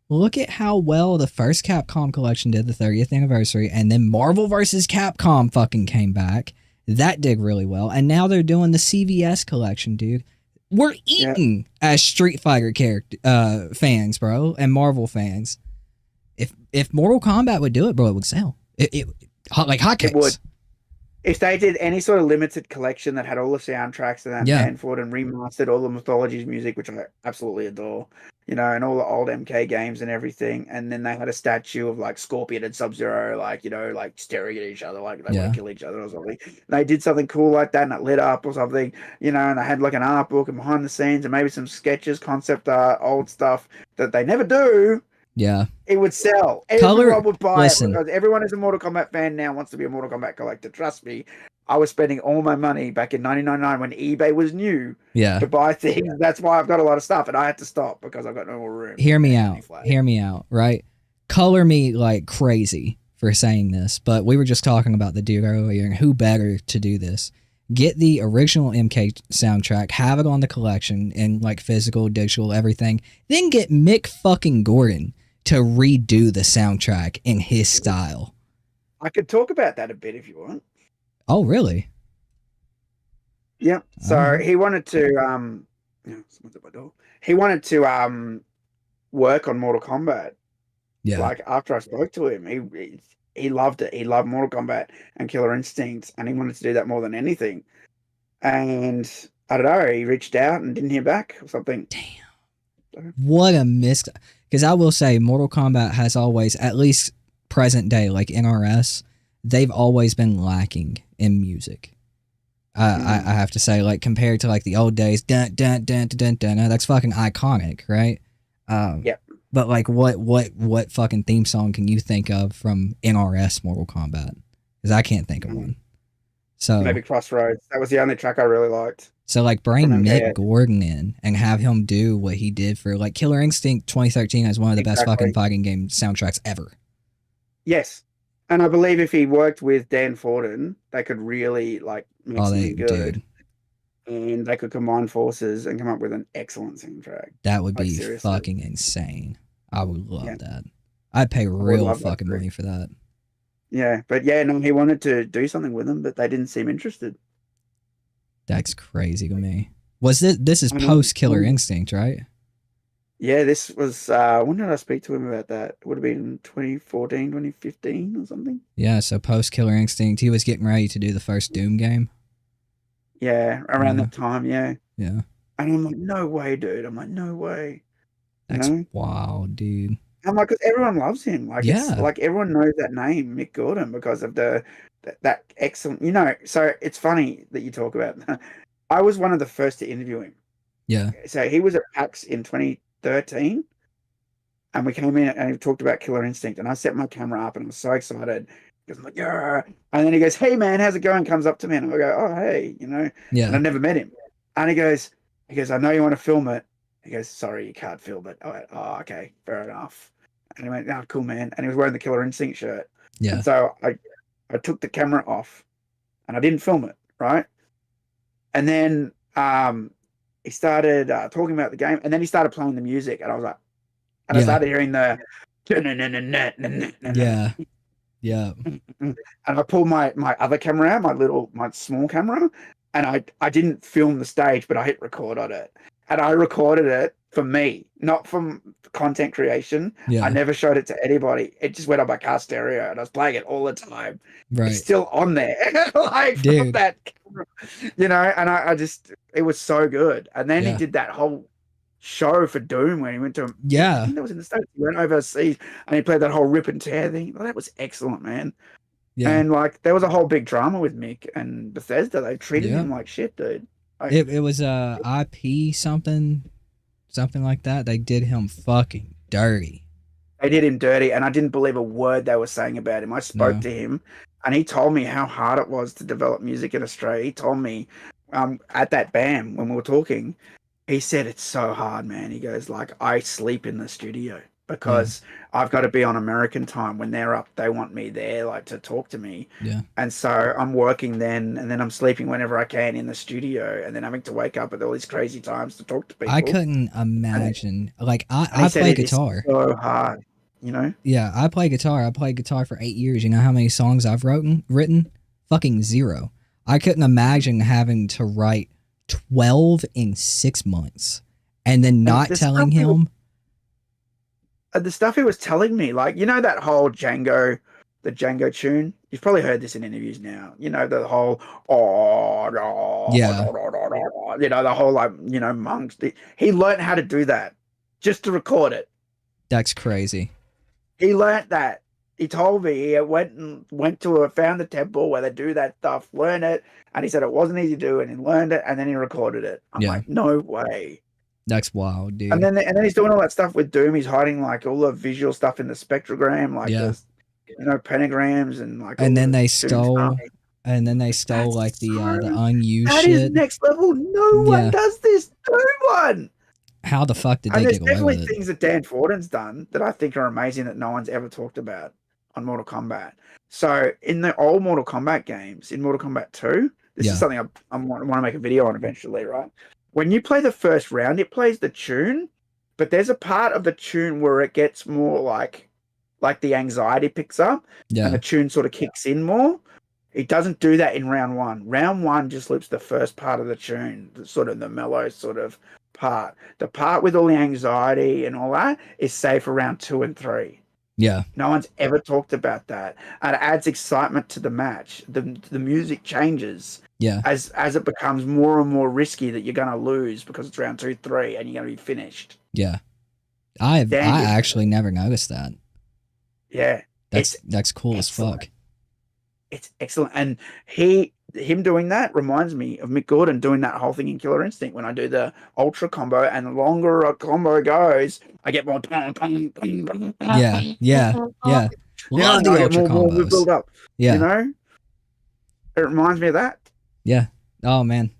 Look at how well the first Capcom collection did, the 30th anniversary, and then Marvel vs. Capcom fucking came back. That did really well, and now they're doing the CVS collection, dude. We're eating as Street Fighter fans, bro, and Marvel fans. If Mortal Kombat would do it, bro, it would sell. It like hotcakes. It would. If they did any sort of limited collection that had all the soundtracks and that Manford and remastered all the Mythologies music, which I absolutely adore, you know, and all the old MK games and everything, and then they had a statue of like Scorpion and Sub-Zero, like, you know, like staring at each other, like they want to kill each other or something. They did something cool like that and it lit up or something, you know, and they had like an art book and behind the scenes and maybe some sketches, concept art, old stuff that they never do. Yeah. It would sell. Everyone would buy it because everyone who's a Mortal Kombat fan now wants to be a Mortal Kombat collector. Trust me. I was spending all my money back in 1999 when eBay was new to buy things. That's why I've got a lot of stuff, and I had to stop because I've got no more room. Hear me out, right? Color me like crazy for saying this, but we were just talking about the dude earlier, and who better to do this? Get the original MK soundtrack, have it on the collection in like physical, digital, everything, then get Mick fucking Gordon to redo the soundtrack in his style. I could talk about that a bit if you want. Oh, really? Yep. So he wanted to someone's at my door. He wanted to work on Mortal Kombat. Yeah. Like after I spoke to him, he loved it. He loved Mortal Kombat and Killer Instinct, and he wanted to do that more than anything. And I don't know, he reached out and didn't hear back or something. Damn. What a miss. Because I will say, Mortal Kombat has always, at least present day, like NRS, they've always been lacking in music. I have to say, like, compared to like the old days, dun dun dun dun dun dun, that's fucking iconic, right? Yep. But like, what fucking theme song can you think of from NRS Mortal Kombat? Because I can't think of one. So maybe Crossroads. That was the only track I really liked. So like, bring Mick Gordon in and have him do what he did for like Killer Instinct 2013 as one of the best fucking fighting game soundtracks ever. Yes. And I believe if he worked with Dan Forden, they could really like make something good. Dude. And they could combine forces and come up with an excellent soundtrack. That would be fucking insane. I would love that. I'd pay real fucking money for that. Yeah, but no, he wanted to do something with them, but they didn't seem interested. That's crazy to me. Was this is post Killer Instinct, right? Yeah, this was when did I speak to him about that? It would have been 2014, 2015 or something. Yeah, so post Killer Instinct, he was getting ready to do the first Doom game. Yeah, around that time, yeah. Yeah. And I'm like, no way, dude. I'm like, no way. That's wild, dude. I'm like, because everyone loves him. Like, it's like everyone knows that name, Mick Gordon, because of that excellent, you know. So it's funny that you talk about that. I was one of the first to interview him. Yeah. So he was at PAX in 2013, and we came in and he talked about Killer Instinct, and I set my camera up and I was so excited because I'm like, yeah. And then he goes, hey man, how's it going? Comes up to me and I go, oh hey, you know. Yeah. And I never met him. And he goes, I know you want to film it. He goes, sorry, you can't film it. I went, oh, okay, fair enough. And he went, oh, cool, man. And he was wearing the Killer Instinct shirt. Yeah. And so I took the camera off and I didn't film it, right? And then he started talking about the game, and then he started playing the music, and I was like, and I started hearing the yeah. And I pulled my other camera out, my small camera, and I didn't film the stage, but I hit record on it. And I recorded it for me, not from content creation. Yeah. I never showed it to anybody. It just went on my car stereo, and I was playing it all the time. Right. It's still on there. Like, from that camera, you know, and I just, it was so good. And then he did that whole show for Doom when he went to, I think that was in the States. He went overseas and he played that whole rip and tear thing. Well, that was excellent, man. Yeah. And like, there was a whole big drama with Mick and Bethesda. They treated him like shit, dude. Like, it was IP something like that. They did him fucking dirty. They did him dirty, and I didn't believe a word they were saying about him. I spoke to him, and he told me how hard it was to develop music in Australia. He told me at that BAM when we were talking, he said, it's so hard, man. He goes, like, I sleep in the studio because I've got to be on American time. When they're up, they want me there, like, to talk to me. Yeah. And so I'm working then, and then I'm sleeping whenever I can in the studio, and then having to wake up at all these crazy times to talk to people. I couldn't imagine. Like, I play guitar. It's so hard, you know? Yeah, I play guitar. I played guitar for 8 years. You know how many songs I've written? Fucking 0. I couldn't imagine having to write 12 in 6 months and then not telling him. The stuff he was telling me, like, you know, that whole the Django tune. You've probably heard this in interviews now. You know, the whole you know, the whole, like, you know, monks. He learned how to do that just to record it. That's crazy. He learned that. He told me he found the temple where they do that stuff, learn it, and he said it wasn't easy to do, and he learned it, and then he recorded it. I'm like, no way. That's wild, dude. And then he's doing all that stuff with Doom. He's hiding, like, all the visual stuff in the spectrogram, like the, you know, pentagrams and like. And then they stole, like the unused shit. That is next level. No one does this. No one. How the fuck did they get away with it? There's definitely things that Dan Forden's done that I think are amazing that no one's ever talked about on Mortal Kombat. So in the old Mortal Kombat games, in Mortal Kombat 2, this is something I want to make a video on eventually, right? When you play the first round, it plays the tune, but there's a part of the tune where it gets more like the anxiety picks up and the tune sort of kicks in more. It doesn't do that in round 1. Round 1 just loops the first part of the tune, sort of the mellow sort of part. The part with all the anxiety and all that is saved for round 2 and 3. Yeah. No one's ever talked about that. And it adds excitement to the match. The music changes. Yeah. As it becomes more and more risky that you're going to lose because it's round 2, 3 and you're going to be finished. Yeah. I actually never noticed that. Yeah. That's cool as fuck. It's excellent. And him doing that reminds me of Mick Gordon doing that whole thing in Killer Instinct. When I do the ultra combo, and the longer a combo goes, I get more. Yeah. Love the ultra combos. Build up. Yeah. You know, it reminds me of that. Yeah. Oh man,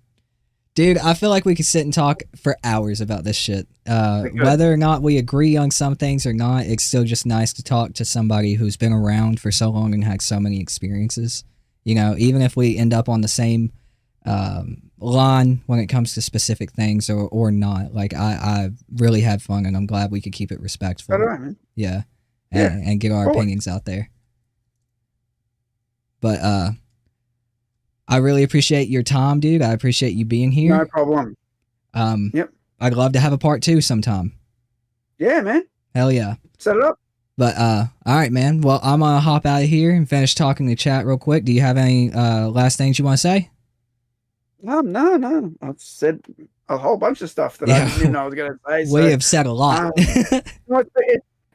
dude, I feel like we could sit and talk for hours about this shit. Whether or not we agree on some things or not, it's still just nice to talk to somebody who's been around for so long and had so many experiences. You know, even if we end up on the same line when it comes to specific things or not, like I really had fun, and I'm glad we could keep it respectful. All right, man. Yeah. And get our opinions out there. But I really appreciate your time, dude. I appreciate you being here. No problem. Yep. I'd love to have a part 2 sometime. Yeah, man. Hell yeah. Set it up. But all right, man. Well, I'm gonna hop out of here and finish talking to chat real quick. Do you have any last things you want to say? No. I've said a whole bunch of stuff that I didn't know I was going to say. We have said a lot.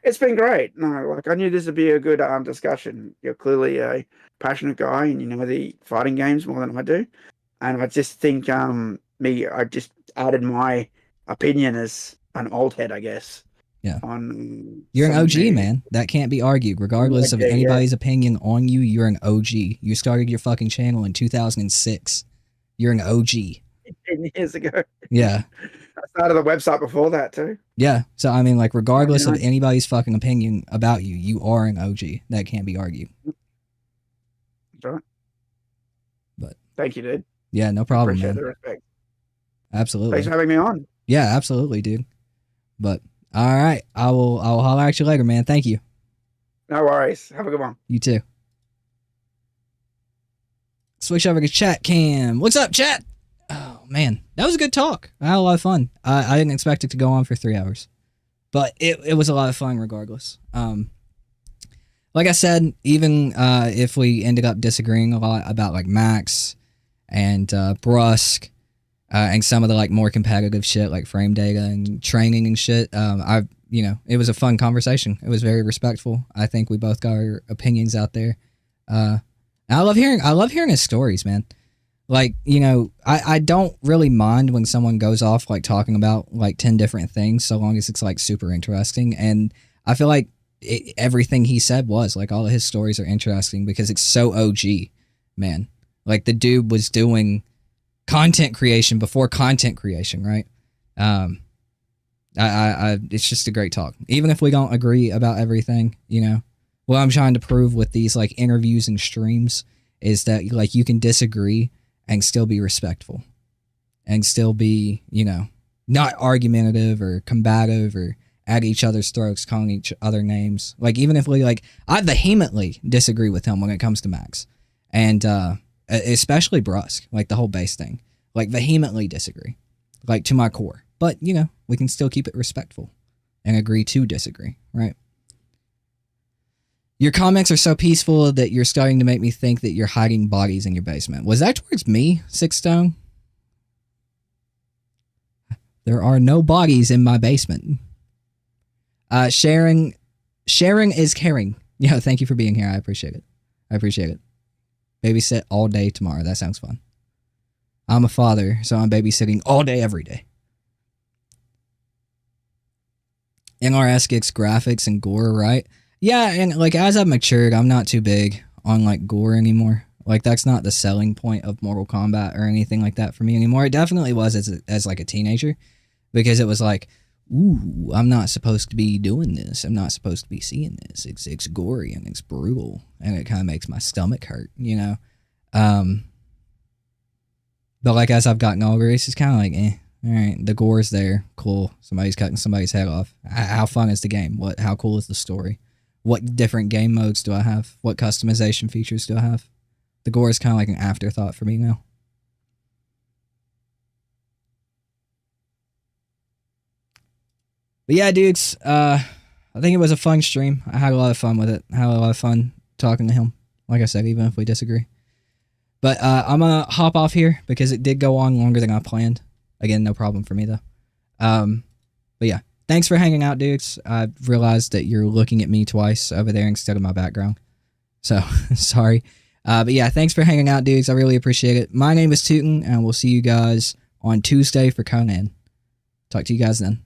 It's been great. No, like, I knew this would be a good discussion. You're clearly a passionate guy, and you know the fighting games more than I do. And I just think I just added my opinion as an old head, I guess. Yeah. You're an OG, man. That can't be argued. Regardless of anybody's opinion on you, you're an OG. You started your fucking channel in 2006. You're an OG. 10 years ago. Yeah. I started a website before that too. Yeah. So, I mean, like, regardless of 99. anybody's fucking opinion about you, you are an OG. That can't be argued. That's right. But thank you, dude. yeah, no problem, Appreciate man. the respect. Absolutely. Thanks for having me on. Yeah, absolutely, dude. But all right, I'll holler at you later, man. Thank you. No worries. Have a good one. You too. Switch over to chat cam. What's up, chat? Oh man, that was a good talk. I had a lot of fun. I didn't expect it to go on for 3 hours, but it was a lot of fun regardless. Like I said, even if we ended up disagreeing a lot about like Max and Brusque and some of the like more competitive shit like frame data and training and shit, it was a fun conversation. It was very respectful. I think we both got our opinions out there. I love hearing his stories, man. Like, I don't really mind when someone goes off like talking about like 10 different things, so long as it's like super interesting. And I feel like everything he said was like, all of his stories are interesting because it's so OG, man. Like, the dude was doing content creation before content creation, right? It's just a great talk. Even if we don't agree about everything, what I'm trying to prove with these like interviews and streams is that like you can disagree and still be respectful and still be, not argumentative or combative or at each other's throats, calling each other names. Like, even if we like, I vehemently disagree with him when it comes to Max and, especially Brusque, like the whole base thing, like vehemently disagree, like to my core, but we can still keep it respectful and agree to disagree. Right. Your comments are so peaceful that you're starting to make me think that you're hiding bodies in your basement. Was that towards me, 6 Stone? There are no bodies in my basement. Sharing is caring. Yeah, thank you for being here. I appreciate it. Babysit all day tomorrow. That sounds fun. I'm a father, so I'm babysitting all day, every day. NRS gets graphics and gore, right? Yeah, and like as I've matured, I'm not too big on like gore anymore. Like, that's not the selling point of Mortal Kombat or anything like that for me anymore. It definitely was as like a teenager, because it was like, ooh, I'm not supposed to be doing this. I'm not supposed to be seeing this. It's gory and it's brutal, and it kind of makes my stomach hurt, But like as I've gotten older, it's just kind of like, all right, the gore's there, cool. Somebody's cutting somebody's head off. How fun is the game? How cool is the story? What different game modes do I have? What customization features do I have? The gore is kind of like an afterthought for me now. But yeah, dudes, I think it was a fun stream. I had a lot of fun with it. I had a lot of fun talking to him. Like I said, even if we disagree. But I'm going to hop off here because it did go on longer than I planned. Again, no problem for me, though. But yeah, thanks for hanging out, dudes. I realized that you're looking at me twice over there instead of my background. So, sorry. But yeah, thanks for hanging out, dudes. I really appreciate it. My name is Tooten, and we'll see you guys on Tuesday for Conan. Talk to you guys then.